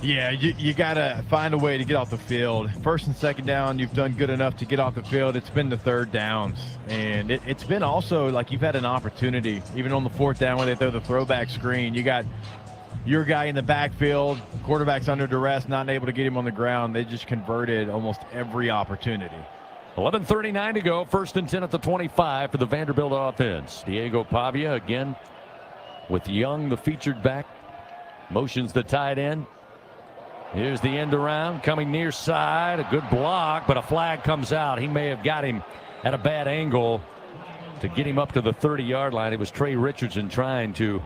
Yeah, you got to find a way to get off the field. 1st and 2nd down, you've done good enough to get off the field. It's been the 3rd downs. And it's been also like you've had an opportunity, even on the 4th down when they throw the throwback screen. You got your guy in the backfield, quarterback's under duress, not able to get him on the ground. They just converted almost every opportunity. 11:39 to go, 1st and 10 at the 25 for the Vanderbilt offense. Diego Pavia again with Young, the featured back, motions the tight end. Here's the end around, coming near side, a good block, but a flag comes out. He may have got him at a bad angle to get him up to the 30-yard line. It was Trey Richardson trying to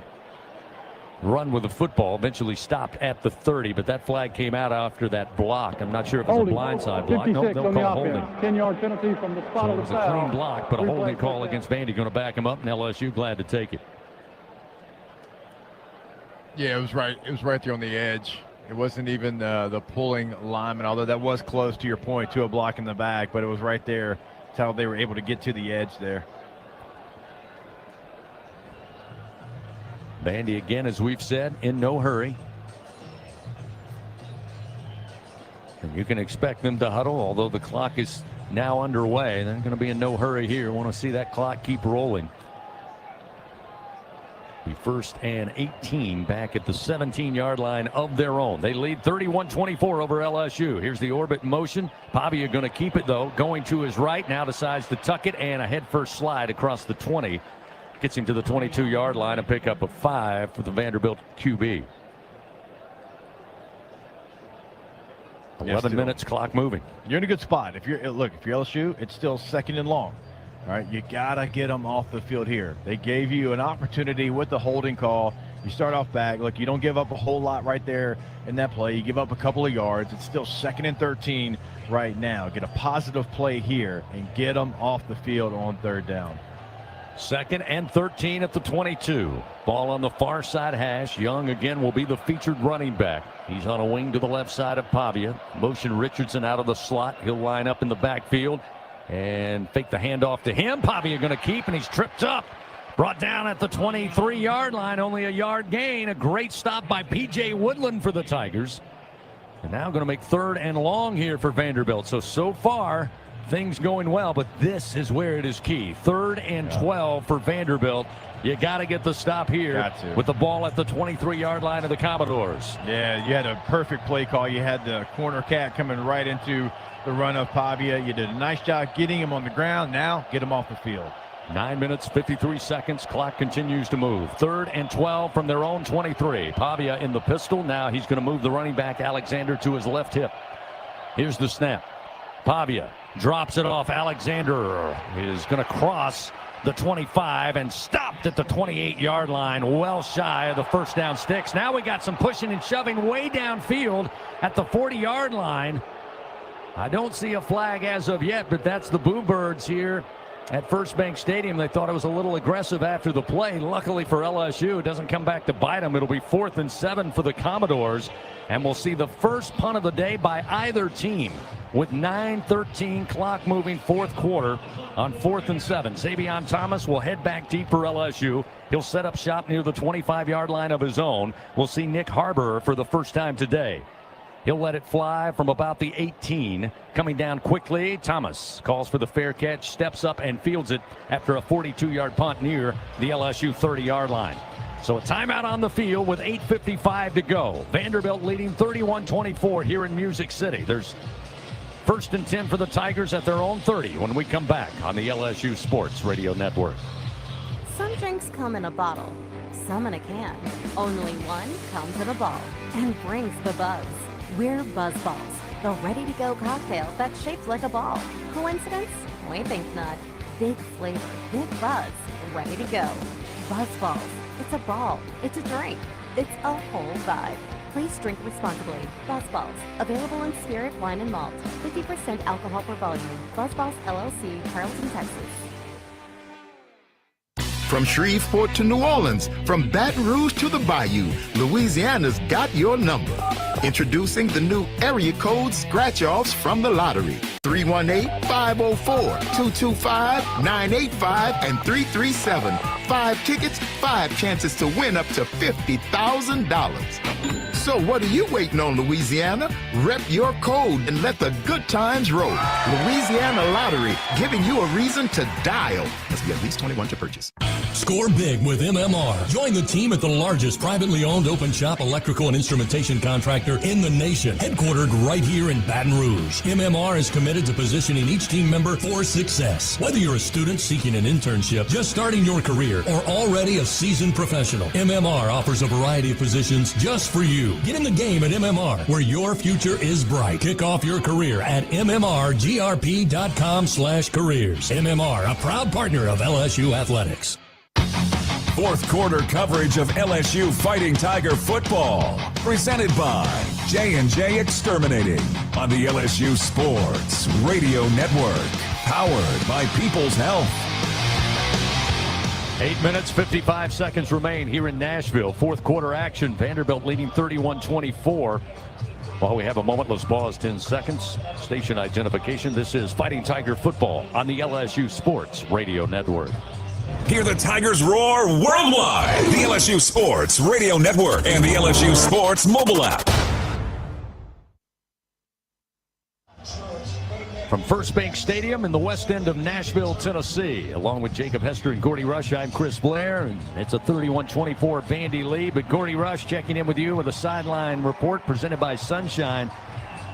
run with the football, eventually stopped at the 30, but that flag came out after that block. I'm not sure if it was a blindside block. No, they'll call holding. 10-yard penalty from the spot So of it the was a foul. clean block, but a holding call against Vandy going to back him up, and LSU glad to take it. Yeah, it was right there on the edge. It wasn't even the pulling lineman, although that was close, to your point, to a block in the back, but it was right there. That's how they were able to get to the edge there. Vandy, again, as we've said, in no hurry. And you can expect them to huddle, although the clock is now underway. They're going to be in no hurry here. Want to see that clock keep rolling. The 1st and 18 back at the 17-yard line of their own. They lead 31-24 over LSU. Here's the orbit motion. Pavia going to keep it, though. Going to his right. Now decides to tuck it, and a head-first slide across the 20. Gets him to the 22-yard line and pick up a 5 for the Vanderbilt QB. 11 minutes, clock moving. You're in a good spot. If you're LSU, it's still 2nd and long. All right, you gotta get them off the field here. They gave you an opportunity with the holding call. You start off back. Look, you don't give up a whole lot right there in that play. You give up a couple of yards. It's still 2nd and 13 right now. Get a positive play here and get them off the field on 3rd down. 2nd and 13 at the 22. Ball on the far side hash. Young again will be the featured running back. He's on a wing to the left side of Pavia. Motion Richardson out of the slot. He'll line up in the backfield and fake the handoff to him. Pavia going to keep, and he's tripped up. Brought down at the 23-yard line. Only a yard gain. A great stop by P.J. Woodland for the Tigers. And now going to make 3rd and long here for Vanderbilt. So far, things going well, but this is where it is key. 3rd and 12 for Vanderbilt. You got to get the stop here with the ball at the 23-yard line of the Commodores. Yeah, you had a perfect play call. You had the corner cat coming right into the run of Pavia. You did a nice job getting him on the ground. Now get him off the field. 9 minutes, 53 seconds. Clock continues to move. 3rd and 12 from their own 23. Pavia in the pistol. Now he's going to move the running back Alexander to his left hip. Here's the snap. Pavia drops it off. Alexander is going to cross the 25 and stopped at the 28-yard line, well shy of the 1st down sticks. Now we got some pushing and shoving way downfield at the 40-yard line. I don't see a flag as of yet, but that's the Boo Birds here at First Bank Stadium. They thought it was a little aggressive after the play. Luckily for LSU, it doesn't come back to bite them. It'll be 4th and 7 for the Commodores, and we'll see the first punt of the day by either team with 9:13 clock moving 4th quarter on 4th and 7. Xavion Thomas will head back deep for LSU. He'll set up shop near the 25-yard line of his own. We'll see Nick Harbour for the first time today. He'll let it fly from about the 18. Coming down quickly, Thomas calls for the fair catch, steps up and fields it after a 42-yard punt near the LSU 30-yard line. So a timeout on the field with 8:55 to go. Vanderbilt leading 31-24 here in Music City. There's 1st and 10 for the Tigers at their own 30 when we come back on the LSU Sports Radio Network. Some drinks come in a bottle, some in a can. Only one comes in a ball and brings the buzz. We're Buzz Balls, the ready-to-go cocktail that's shaped like a ball. Coincidence? We think not. Big flavor, big buzz, ready to go. Buzz Balls. It's a ball. It's a drink. It's a whole vibe. Please drink responsibly. Buzz Balls. Available in spirit, wine, and malt. 50% alcohol per volume. Buzz Balls, LLC, Carrollton, Texas. From Shreveport to New Orleans, from Baton Rouge to the Bayou, Louisiana's got your number. Introducing the new area code scratch-offs from the lottery. 318-504-225-985 and 337. 5 tickets, 5 chances to win up to $50,000. So what are you waiting on, Louisiana? Rep your code and let the good times roll. Louisiana Lottery, giving you a reason to dial. Must be at least 21 to purchase. Score big with MMR. Join the team at the largest privately owned open shop electrical and instrumentation contractor in the nation, headquartered right here in Baton Rouge. MMR is committed to positioning each team member for success. Whether you're a student seeking an internship, just starting your career, or already a seasoned professional, MMR offers a variety of positions just for you. Get in the game at MMR, where your future is bright. Kick off your career at mmrgrp.com/careers. MMR, a proud partner of LSU Athletics. Fourth quarter coverage of LSU Fighting Tiger football, presented by J&J Exterminating on the LSU Sports Radio Network, powered by People's Health. 8 minutes, 55 seconds remain here in Nashville. Fourth quarter action. Vanderbilt leading 31-24. While we have a moment, let's pause 10 seconds. Station identification. This is Fighting Tiger football on the LSU Sports Radio Network. Hear the Tigers roar worldwide. The LSU Sports Radio Network and the LSU Sports mobile app. From First Bank Stadium in the west end of Nashville, Tennessee, along with Jacob Hester and Gordy Rush, I'm Chris Blair, and it's a 31-24 Vandy lead. But Gordy Rush checking in with you with a sideline report presented by Sunshine.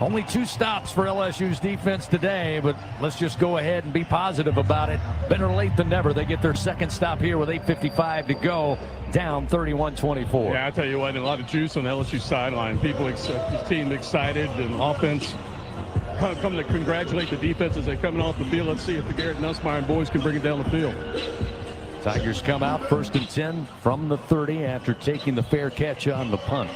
Only 2 stops for LSU's defense today, but let's just go ahead and be positive about it. Better late than never. They get their second stop here with 8:55 to go, down 31-24. Yeah, I tell you what, a lot of juice on the LSU sideline. People, the team excited, and offense come to congratulate the defense as they're coming off the field. Let's see if the Garrett Nussmeier boys can bring it down the field. Tigers come out 1st and 10 from the 30 after taking the fair catch on the punt.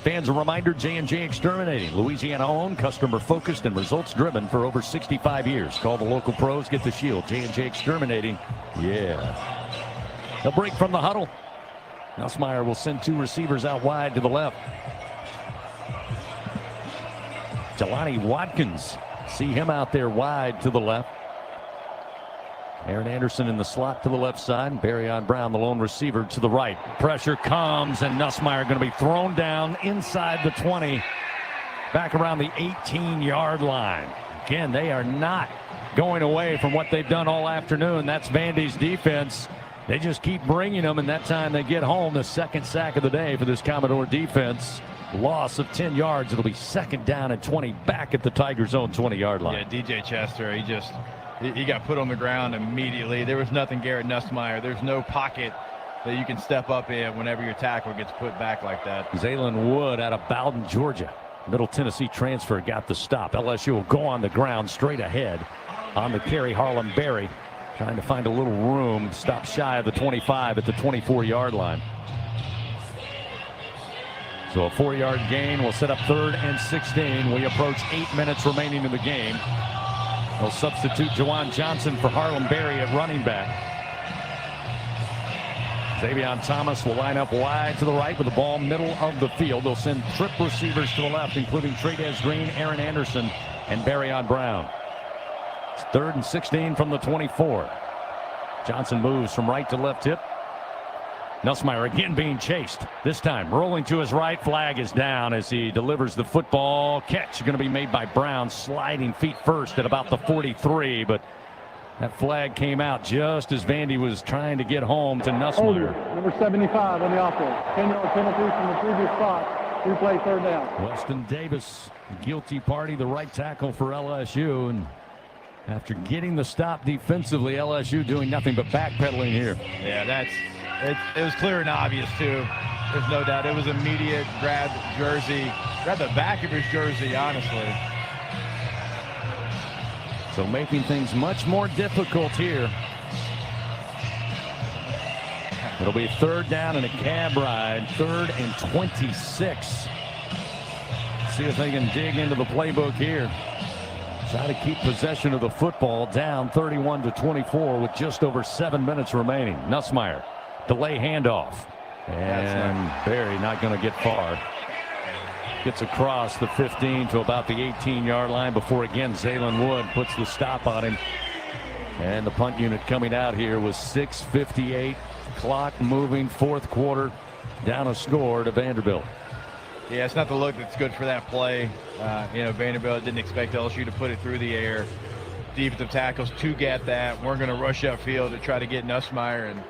Fans, a reminder, J&J Exterminating, Louisiana-owned, customer-focused, and results-driven for over 65 years. Call the local pros, get the shield. J&J Exterminating, yeah. A break from the huddle. Nussmeier will send 2 receivers out wide to the left. Jelani Watkins, see him out there wide to the left. Aaron Anderson in the slot to the left side. Barryon Brown, the lone receiver, to the right. Pressure comes, and Nussmeier going to be thrown down inside the 20, back around the 18-yard line. Again, they are not going away from what they've done all afternoon. That's Vandy's defense. They just keep bringing them, and that time they get home, the second sack of the day for this Commodore defense. Loss of 10 yards. It'll be 2nd down and 20 back at the Tigers' own 20-yard line. Yeah, DJ Chester, he got put on the ground immediately. There was nothing Garrett Nussmeier. There's no pocket that you can step up in whenever your tackle gets put back like that. Zaylen Wood out of Bowden, Georgia. Middle Tennessee transfer got the stop. LSU will go on the ground straight ahead on the carry. Harlem Berry trying to find a little room. Stop shy of the 25 at the 24-yard line. So a 4-yard gain will set up 3rd and 16. We approach 8 minutes remaining in the game. They'll substitute Jawan Johnson for Harlem Berry at running back. Xavion Thomas will line up wide to the right with the ball middle of the field. They'll send trip receivers to the left, including Trey'Dez Green, Aaron Anderson, and Barryon Brown. It's 3rd and 16 from the 24. Johnson moves from right to left hip. Nussmeier again being chased. This time rolling to his right. Flag is down as he delivers the football. Catch going to be made by Brown, sliding feet first at about the 43. But that flag came out just as Vandy was trying to get home to Nussmeier. Number 75 on the offense. 10-yard penalty from the previous spot. Replay third down. Weston Davis, guilty party, the right tackle for LSU. And after getting the stop defensively, LSU doing nothing but backpedaling here. Yeah, it was clear and obvious, too. There's no doubt. It was immediate. Grab the back of his jersey, honestly. So making things much more difficult here. It'll be third down and a cab ride. 3rd and 26. See if they can dig into the playbook here. Try to keep possession of the football, down 31-24 with just over 7 minutes remaining. Nussmeier, delay handoff. And Barry not going to get far. Gets across the 15 to about the 18-yard line before again Zaylen Wood puts the stop on him. And the punt unit coming out here with 6:58. Clock moving, 4th quarter, down a score to Vanderbilt. Yeah, it's not the look that's good for that play. Vanderbilt didn't expect LSU to put it through the air. Defensive tackles to get that. We're going to rush upfield to try to get Nussmeier and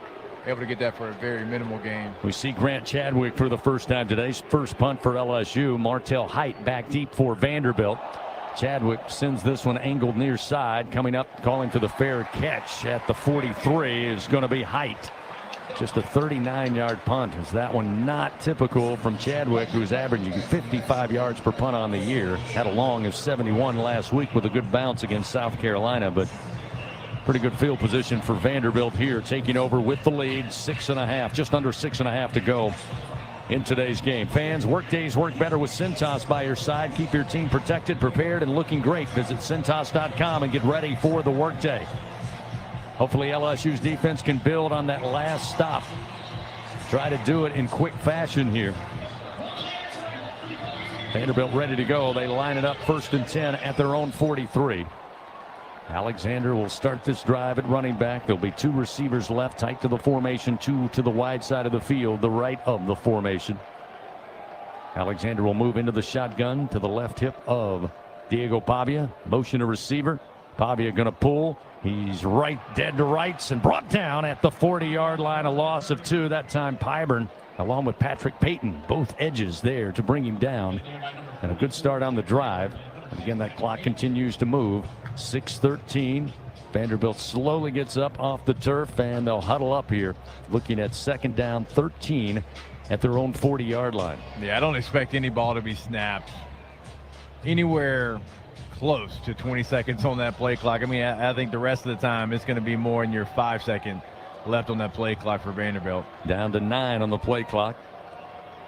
able to get that for a very minimal gain. We see Grant Chadwick for the first time today. First punt for LSU. Martell Height back deep for Vanderbilt. Chadwick sends this one angled near side. Coming up, calling for the fair catch at the 43 is going to be Height. Just a 39-yard punt. Is that one not typical from Chadwick, who's averaging 55 yards per punt on the year. Had a long of 71 last week with a good bounce against South Carolina, but pretty good field position for Vanderbilt here, taking over with the lead. 6.5, just under 6.5 to go in today's game. Fans, work days work better with Cintas by your side. Keep your team protected, prepared, and looking great. Visit Cintas.com and get ready for the workday. Hopefully LSU's defense can build on that last stop. Try to do it in quick fashion here. Vanderbilt ready to go. They line it up 1st and 10 at their own 43. Alexander will start this drive at running back. There'll be 2 receivers left, tight to the formation, 2 to the wide side of the field, the right of the formation. Alexander will move into the shotgun to the left hip of Diego Pavia. Motion to receiver. Pavia going to pull. He's right, dead to rights, and brought down at the 40-yard line. A loss of 2. That time Pyburn, along with Patrick Payton, both edges there to bring him down. And a good start on the drive. And again, that clock continues to move. 6:13. Vanderbilt slowly gets up off the turf, and they'll huddle up here, looking at 2nd down 13 at their own 40-yard line. Yeah, I don't expect any ball to be snapped anywhere close to 20 seconds on that play clock. I mean, I think the rest of the time it's going to be more in your 5 second left on that play clock for Vanderbilt. Down to 9 on the play clock.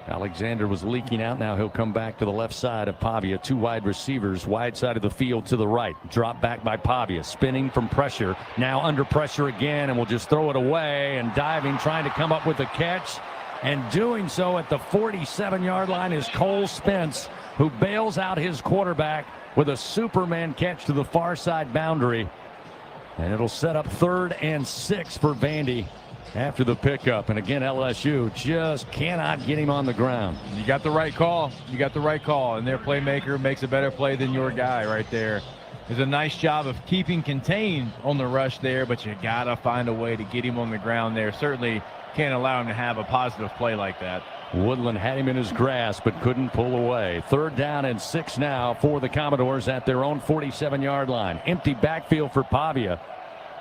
Alexander was leaking out. Now he'll come back to the left side of Pavia. 2 wide receivers, wide side of the field to the right. Drop back by Pavia, spinning from pressure. Now under pressure again, and will just throw it away and diving, trying to come up with a catch. And doing so at the 47-yard line is Cole Spence, who bails out his quarterback with a Superman catch to the far side boundary. And it'll set up 3rd and 6 for Vandy after the pickup. And again, LSU just cannot get him on the ground. You got the right call. You got the right call. And their playmaker makes a better play than your guy right there. Does a nice job of keeping contained on the rush there, but you got to find a way to get him on the ground there. Certainly can't allow him to have a positive play like that. Woodland had him in his grasp but couldn't pull away. 3rd down and 6 now for the Commodores at their own 47-yard line. Empty backfield for Pavia.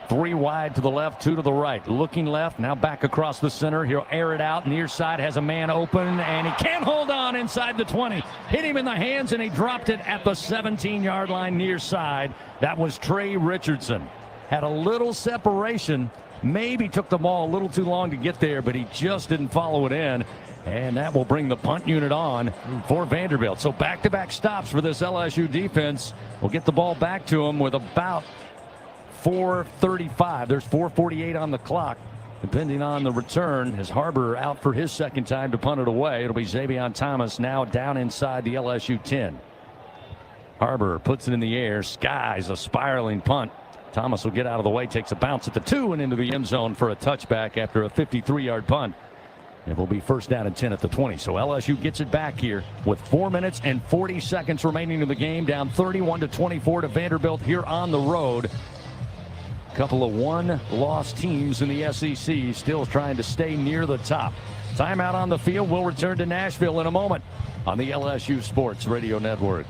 3 wide to the left, 2 to the right. Looking left, now back across the center. He'll air it out. Near side has a man open, and he can't hold on inside the 20. Hit him in the hands, and he dropped it at the 17-yard line near side. That was Trey Richardson. Had a little separation. Maybe took the ball a little too long to get there, but he just didn't follow it in. And that will bring the punt unit on for Vanderbilt. So back-to-back stops for this LSU defense. We'll get the ball back to him with about 4:35. There's 4:48 on the clock. Depending on the return, as Harbor out for his 2nd time to punt it away. It'll be Xavion Thomas now down inside the LSU 10. Harbor puts it in the air, skies a spiraling punt. Thomas will get out of the way, takes a bounce at the 2 and into the end zone for a touchback after a 53-yard punt. It will be first down and 10 at the 20. So LSU gets it back here with 4 minutes and 40 seconds remaining in the game, down 31-24 to Vanderbilt here on the road. Couple of one-loss teams in the SEC still trying to stay near the top. Timeout on the field. We'll return to Nashville in a moment on the LSU Sports Radio Network.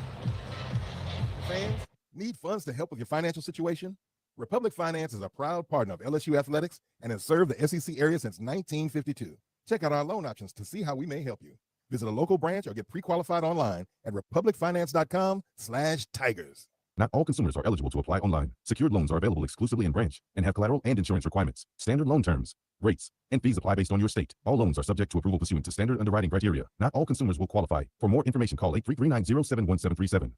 Fans, need funds to help with your financial situation? Republic Finance is a proud partner of LSU Athletics and has served the SEC area since 1952. Check out our loan options to see how we may help you. Visit a local branch or get pre-qualified online at republicfinance.com/tigers. Not all consumers are eligible to apply online. Secured loans are available exclusively in branch and have collateral and insurance requirements. Standard loan terms, rates, and fees apply based on your state. All loans are subject to approval pursuant to standard underwriting criteria. Not all consumers will qualify. For more information, call 833-907-1737.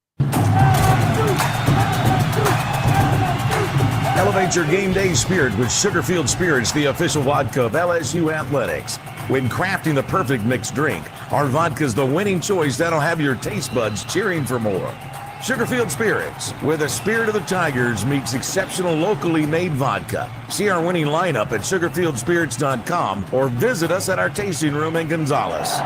Elevate your game day spirit with Sugarfield Spirits, the official vodka of LSU Athletics. When crafting the perfect mixed drink, our vodka is the winning choice that'll have your taste buds cheering for more. Sugarfield Spirits, where the spirit of the Tigers meets exceptional locally made vodka. See our winning lineup at sugarfieldspirits.com or visit us at our tasting room in Gonzales.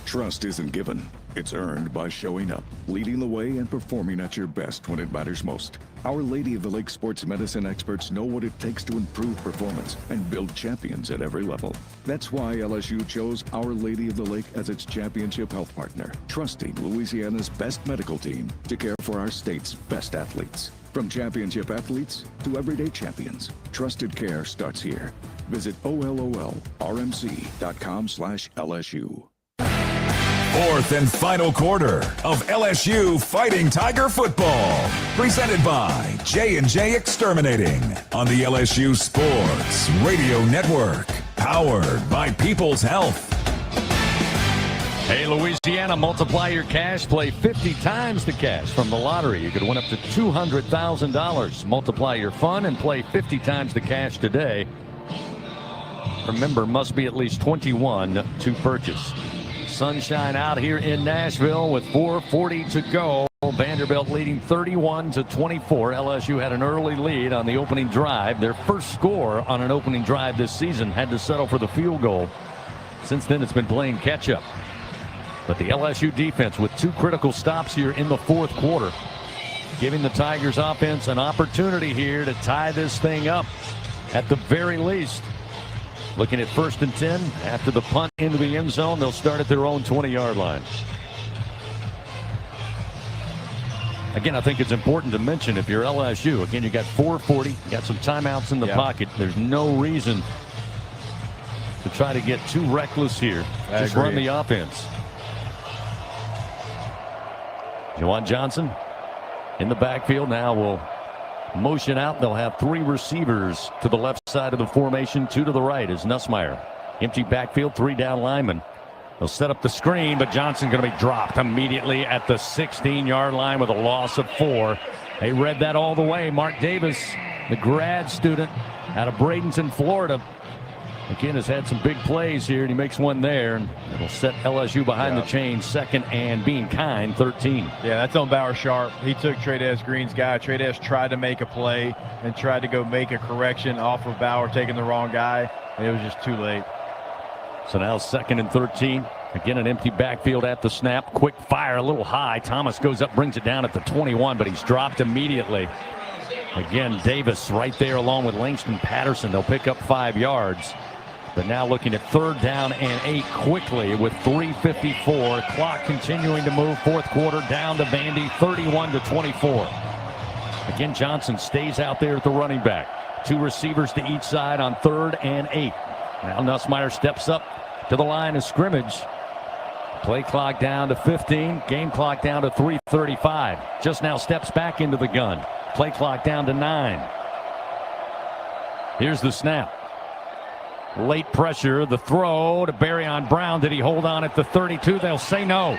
Trust isn't given. It's earned by showing up, leading the way, and performing at your best when it matters most. Our Lady of the Lake sports medicine experts know what it takes to improve performance and build champions at every level. That's why LSU chose Our Lady of the Lake as its championship health partner, trusting Louisiana's best medical team to care for our state's best athletes. From championship athletes to everyday champions, trusted care starts here. Visit OLOLRMC.com/LSU. Fourth and final quarter of LSU Fighting Tiger football. Presented by J&J Exterminating on the LSU Sports Radio Network. Powered by People's Health. Hey, Louisiana, multiply your cash. Play 50 times the cash from the lottery. You could win up to $200,000. Multiply your fun and play 50 times the cash today. Remember, must be at least 21 to purchase. Sunshine out here in Nashville with 4:40 to go. Vanderbilt leading 31-24. LSU had an early lead on the opening drive. Their first score on an opening drive this season, had to settle for the field goal. Since then, it's been playing catch up. But the LSU defense with two critical stops here in the fourth quarter, giving the Tigers offense an opportunity here to tie this thing up at the very least. Looking at 1st and 10 after the punt into the end zone. They'll start at their own 20-yard line. Again, I think it's important to mention, if you're LSU, again, you got 4:40, you got some timeouts in the pocket. There's no reason to try to get too reckless here. Just run the offense. Juwan Johnson in the backfield now will motion out. They'll have three receivers to the left side of the formation, two to the right is Nussmeier. Empty backfield, three down linemen. They'll set up the screen, but Johnson going to be dropped immediately at the 16-yard line with a loss of 4. They read that all the way. Mark Davis, the grad student out of Bradenton, Florida, again has had some big plays here, and he makes one there, and it'll set LSU behind the chain, 2nd and being kind, 13. Yeah, that's on Bauer Sharp. He took Trey Green's guy. Trey tried to make a play and tried to go make a correction off of Bauer taking the wrong guy, and it was just too late. So now 2nd and 13. Again, an empty backfield at the snap. Quick fire, a little high. Thomas goes up, brings it down at the 21, but he's dropped immediately. Again, Davis right there along with Langston Patterson. They'll pick up 5 yards. But now looking at 3rd down and 8 quickly with 3:54. Clock continuing to move. Fourth quarter down to Vandy, 31-24. Again, Johnson stays out there at the running back. 2 receivers to each side on 3rd and 8. Now Nussmeier steps up to the line of scrimmage. Play clock down to 15. Game clock down to 3:35. Just now steps back into the gun. Play clock down to 9. Here's the snap. Late pressure, the throw to Barryon Brown. Did he hold on at the 32? They'll say no.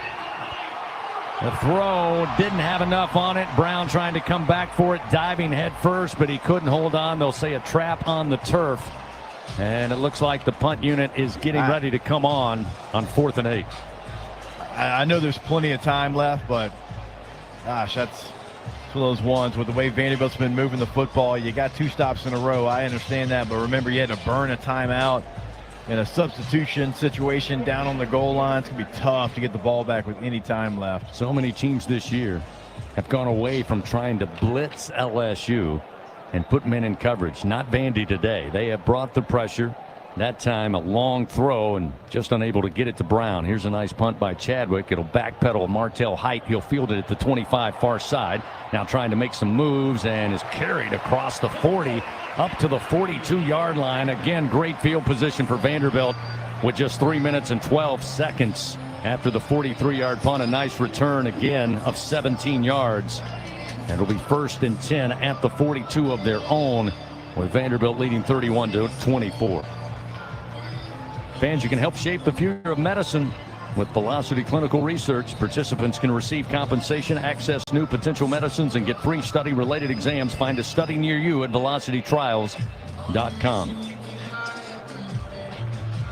The throw didn't have enough on it. Brown trying to come back for it, diving head first, but he couldn't hold on. They'll say a trap on the turf. And it looks like the punt unit is getting ready to come on 4th and 8. I know there's plenty of time left, but gosh, that's of those ones with the way Vanderbilt's been moving the football. You got 2 stops in a row. I understand that, but remember you had to burn a timeout in a substitution situation down on the goal line. It's going to be tough to get the ball back with any time left. So many teams this year have gone away from trying to blitz LSU and put men in coverage. Not Vandy today. They have brought the pressure. That time a long throw and just unable to get it to Brown. Here's a nice punt by Chadwick. It'll backpedal Martell Height. He'll field it at the 25 far side. Now trying to make some moves and is carried across the 40 up to the 42-yard line. Again, great field position for Vanderbilt with just 3 minutes and 12 seconds after the 43-yard punt. A nice return again of 17 yards. And it'll be 1st and 10 at the 42 of their own with Vanderbilt leading 31-24. Fans, you can help shape the future of medicine with Velocity Clinical Research. Participants can receive compensation, access new potential medicines, and get free study-related exams. Find a study near you at velocitytrials.com.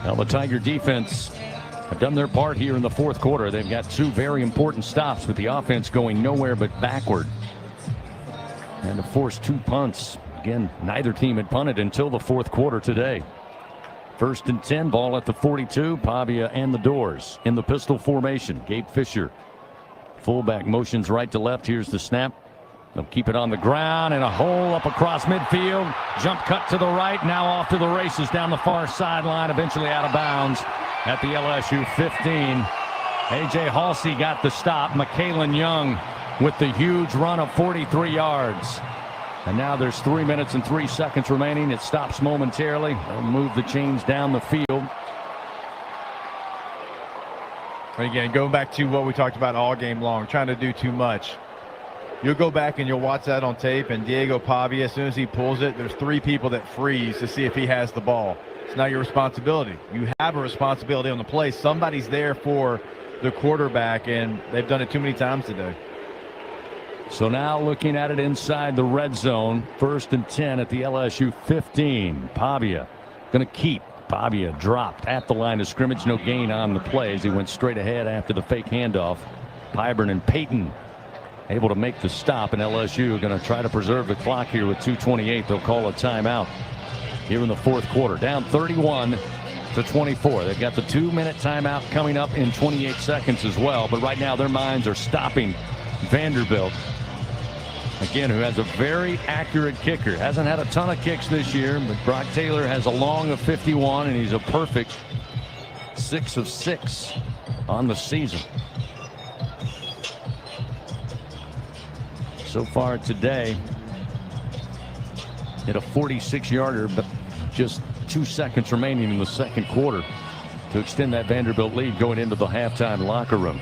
Now the Tiger defense have done their part here in the 4th quarter. They've got 2 very important stops with the offense going nowhere but backward. And to force 2 punts. Again, neither team had punted until the 4th quarter today. 1st and 10, ball at the 42. Pavia and the Doors in the pistol formation. Gabe Fisher, fullback, motions right to left. Here's the snap. They'll keep it on the ground and a hole up across midfield. Jump cut to the right. Now off to the races down the far sideline. Eventually out of bounds at the LSU 15. A.J. Halsey got the stop. McKalen Young with the huge run of 43 yards. And now there's 3 minutes and 3 seconds remaining. It stops momentarily. They'll move the chains down the field. Again, going back to what we talked about all game long, trying to do too much. You'll go back and you'll watch that on tape, and Diego Pavia, as soon as he pulls it, there's 3 people that freeze to see if he has the ball. It's not your responsibility. You have a responsibility on the play. Somebody's there for the quarterback, and they've done it too many times today. So now looking at it inside the red zone, 1st and 10 at the LSU 15. Pavia going to keep. Pavia dropped at the line of scrimmage. No gain on the play as he went straight ahead after the fake handoff. Pyburn and Payton able to make the stop, and LSU going to try to preserve the clock here with 2:28. They'll call a timeout here in the 4th quarter. Down 31-24. They've got the 2-minute timeout coming up in 28 seconds as well. But right now their minds are stopping Vanderbilt. Again, who has a very accurate kicker. Hasn't had a ton of kicks this year, but Brock Taylor has a long of 51, and he's a perfect 6 of 6 on the season. So far today, hit a 46-yarder, but just 2 seconds remaining in the 2nd quarter to extend that Vanderbilt lead going into the halftime locker room.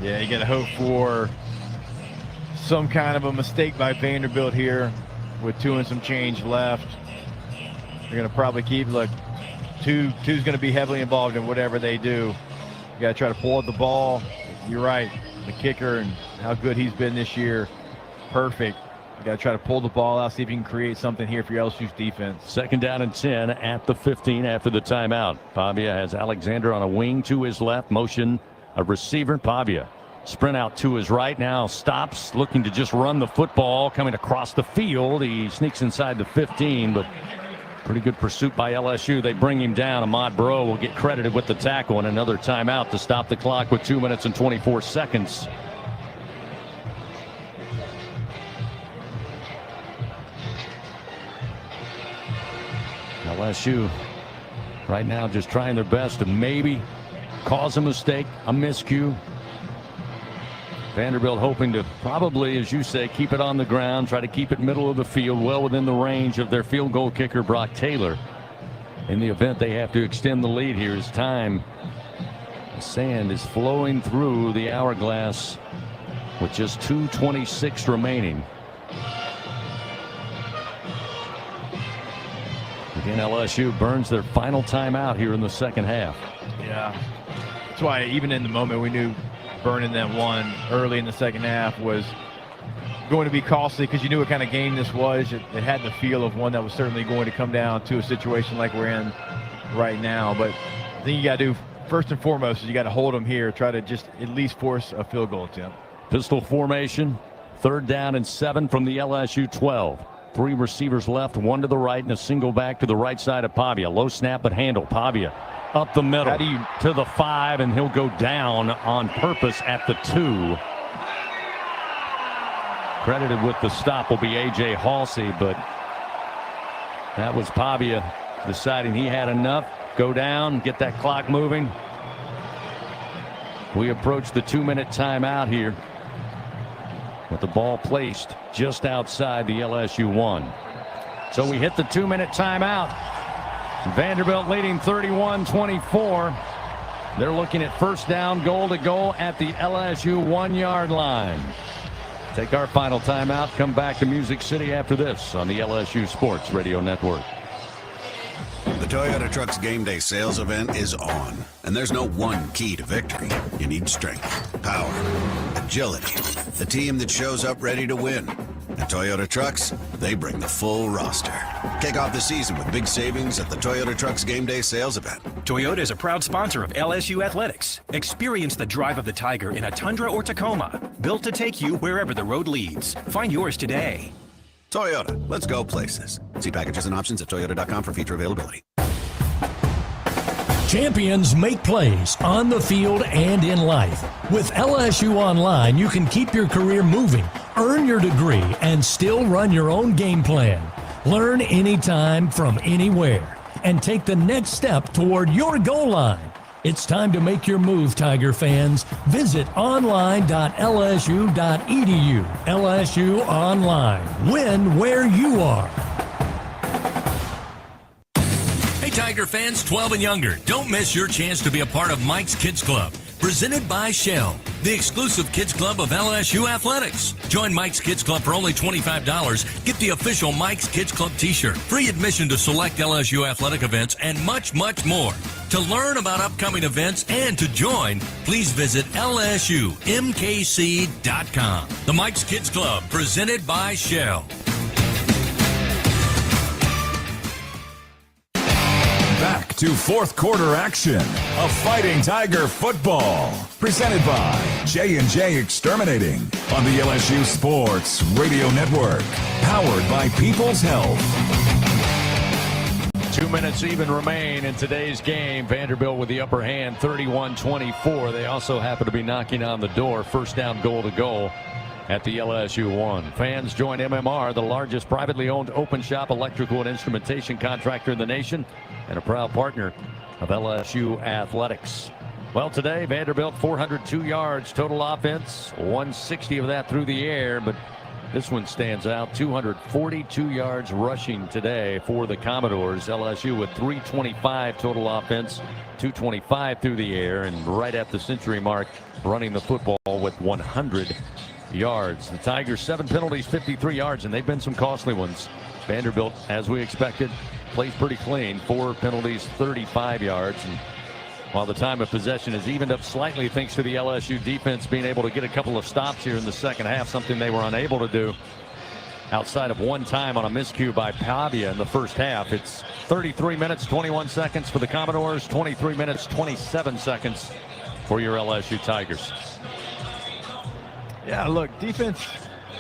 Yeah, you got to hope for some kind of a mistake by Vanderbilt here with 2 and some change left. They're going to probably keep, look, two's going to be heavily involved in whatever they do. You got to try to pull up the ball. You're right, the kicker and how good he's been this year, perfect. You got to try to pull the ball out, see if you can create something here for your LSU's defense. 2nd down and 10 at the 15 after the timeout. Pavia has Alexander on a wing to his left, motion a receiver. Pavia sprint out to his right, now stops, looking to just run the football, coming across the field. He sneaks inside the 15, but pretty good pursuit by LSU. They bring him down. Ahmad Bro will get credited with the tackle, and another timeout to stop the clock with 2 minutes and 24 seconds. LSU right now just trying their best to maybe cause a mistake, a miscue. Vanderbilt hoping to probably, as you say, keep it on the ground, try to keep it middle of the field, well within the range of their field goal kicker, Brock Taylor. In the event they have to extend the lead here as time, the sand is flowing through the hourglass with just 2:26 remaining. Again, LSU burns their final timeout here in the 2nd half. Yeah, that's why even in the moment we knew burning that one early in the 2nd half was going to be costly, because you knew what kind of game this was. It had the feel of one that was certainly going to come down to a situation like we're in right now. But I think you got to do first and foremost is you got to hold them here, try to just at least force a field goal attempt. Pistol formation, 3rd down and 7 from the LSU 12. 3 receivers left, 1 to the right, and a single back to the right side of Pavia. Low snap but handle. Pavia up the middle to the 5, and he'll go down on purpose at the 2. Credited with the stop will be A.J. Halsey, but that was Pavia deciding he had enough. Go down, get that clock moving. We approach the 2-minute timeout here with the ball placed just outside the LSU 1. So we hit the 2-minute timeout. Vanderbilt leading 31-24. They're looking at first down, goal to goal at the LSU 1-yard line. Take our final timeout. Come back to Music City after this on the LSU Sports Radio Network. The Toyota Trucks Game Day sales event is on, and there's no one key to victory. You need strength, power, agility, a team that shows up ready to win. At Toyota Trucks, they bring the full roster. Kick off the season with big savings at the Toyota Trucks Game Day sales event. Toyota is a proud sponsor of LSU Athletics. Experience the drive of the Tiger in a Tundra or Tacoma, built to take you wherever the road leads. Find yours today. Toyota, let's go places. See packages and options at toyota.com for feature availability. Champions make plays on the field and in life. With LSU Online, you can keep your career moving, earn your degree, and still run your own game plan. Learn anytime from anywhere and take the next step toward your goal line. It's time to make your move, Tiger fans. Visit online.lsu.edu. LSU Online. Win where you are. Hey, Tiger fans 12 and younger, don't miss your chance to be a part of Mike's Kids Club. Presented by Shell, the exclusive kids club of LSU Athletics. Join Mike's Kids Club for only $25. Get the official Mike's Kids Club t-shirt, free admission to select LSU athletic events, and much, much more. To learn about upcoming events and to join, please visit LSUMKC.com. The Mike's Kids Club, presented by Shell. Back to fourth quarter action of Fighting Tiger football. Presented by J&J Exterminating on the LSU Sports Radio Network. Powered by People's Health. 2 minutes even remain in today's game. Vanderbilt with the upper hand, 31-24. They also happen to be knocking on the door. First down, goal to goal at the LSU 1. Fans join MMR, the largest privately owned open shop electrical and instrumentation contractor in the nation and a proud partner of LSU Athletics. Well, today, Vanderbilt 402 yards total offense, 160 of that through the air, but this one stands out, 242 yards rushing today for the Commodores. LSU with 325 total offense, 225 through the air, and right at the century mark, running the football with 100 yards. The Tigers 7 penalties, 53 yards, and they've been some costly ones. Vanderbilt, as we expected, plays pretty clean. 4 penalties, 35 yards. And while the time of possession has evened up slightly thanks to the LSU defense being able to get a couple of stops here in the second half, something they were unable to do outside of one time on a miscue by Pavia in the first half. It's 33 minutes, 21 seconds for the Commodores, 23 minutes, 27 seconds for your LSU Tigers. Yeah, look, defense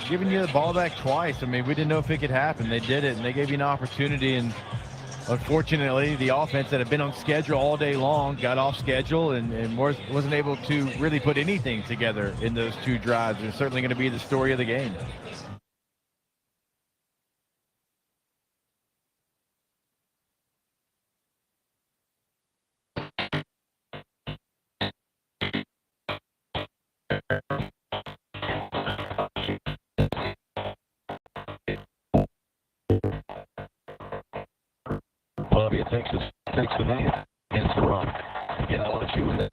giving you the ball back twice. I mean, we didn't know if it could happen. They did it, and they gave you an opportunity. And unfortunately, the offense that had been on schedule all day long got off schedule and wasn't able to really put anything together in those 2 drives. It's certainly going to be the story of the game. Columbia, Texas, takes the man, against the run. Again, LSU in it.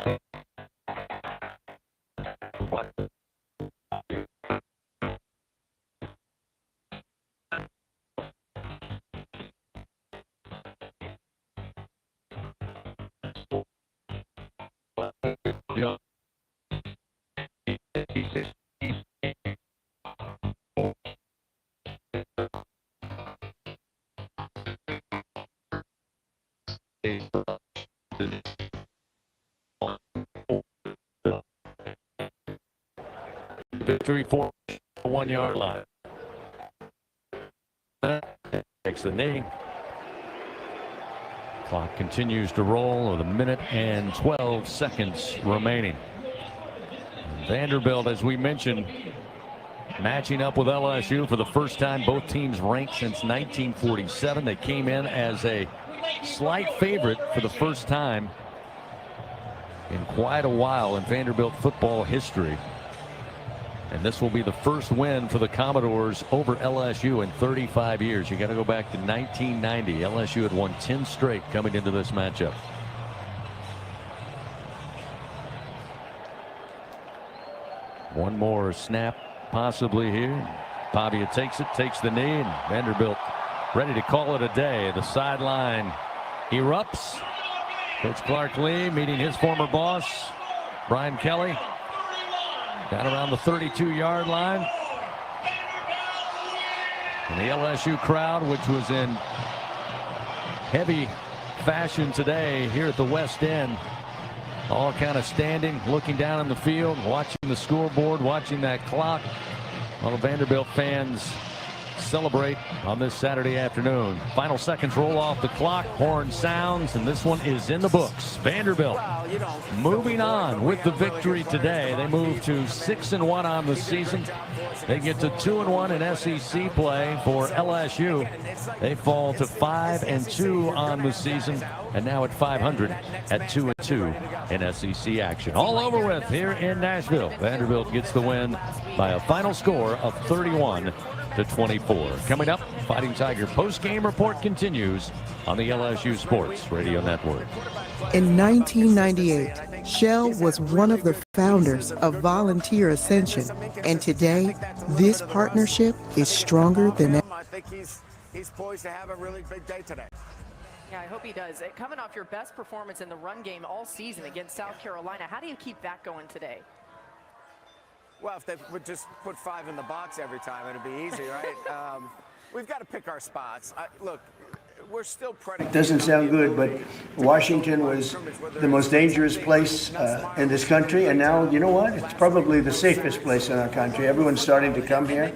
Yeah. victory for the 1 yard line. Takes the knee. Clock continues to roll with 1 minute and 12 seconds remaining. Vanderbilt, as we mentioned, matching up with LSU for the first time. Both teams ranked since 1947. They came in as a slight favorite for the first time in quite a while in Vanderbilt football history. And this will be the first win for the Commodores over LSU in 35 years. You got to go back to 1990. LSU had won 10 straight coming into this matchup. One more snap possibly here. Pavia takes it, takes the knee, and Vanderbilt ready to call it a day. The sideline erupts. Coach Clark Lee meeting his former boss, Brian Kelly, down around the 32-yard line. And the LSU crowd, which was in heavy fashion today here at the West End, all kind of standing, looking down on the field, watching the scoreboard, watching that clock. All the Vanderbilt fans celebrate on this Saturday afternoon. Final seconds roll off the clock. Horn sounds, and this one is in the books. Vanderbilt moving on with the victory today. They move to 6-1 on the season. They get to 2-1 in SEC play for LSU. They fall to 5-2 on the season, and now at 500 at 2-2 in SEC action. All over with here in Nashville. Vanderbilt gets the win by a final score of 31-24. Coming up, Fighting Tiger post-game report continues on the LSU Sports Radio Network. In 1998, Shell was one of the founders of Volunteer Ascension, and today, this partnership is stronger than ever. I think he's poised to have a really big day today. Yeah, I hope he does. Coming off your best performance in the run game all season against South Carolina, how do you keep that going today? Well, if they would just put 5 in the box every time, it'd be easy, right? We've got to pick our spots. Look, we're still predicated. Doesn't sound good, but Washington was the most dangerous place in this country, and now, you know what? It's probably the safest place in our country. Everyone's starting to come here.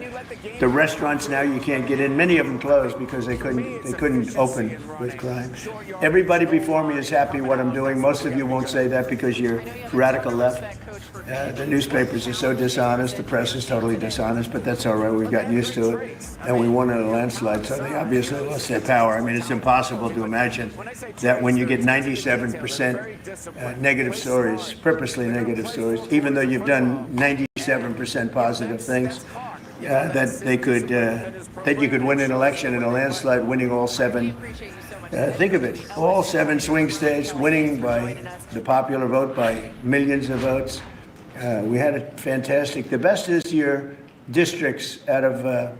The restaurants now you can't get in. Many of them closed because they couldn't open with crime. Everybody before me is happy what I'm doing. Most of you won't say that because you're radical left. The newspapers are so dishonest. The press is totally dishonest, but that's all right. We've gotten used to it, and we won in a landslide, so they obviously lost their power. I mean, it's impossible to imagine that when you get 97% negative stories, purposely negative stories, even though you've done 97% positive things, that you could win an election in a landslide, winning all 7. Think of it, all 7 swing states, winning by the popular vote by millions of votes. We had a fantastic, the best this year, districts out of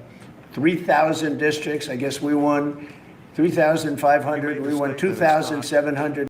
3,000 districts. I guess we won 3,500. We won 2,700.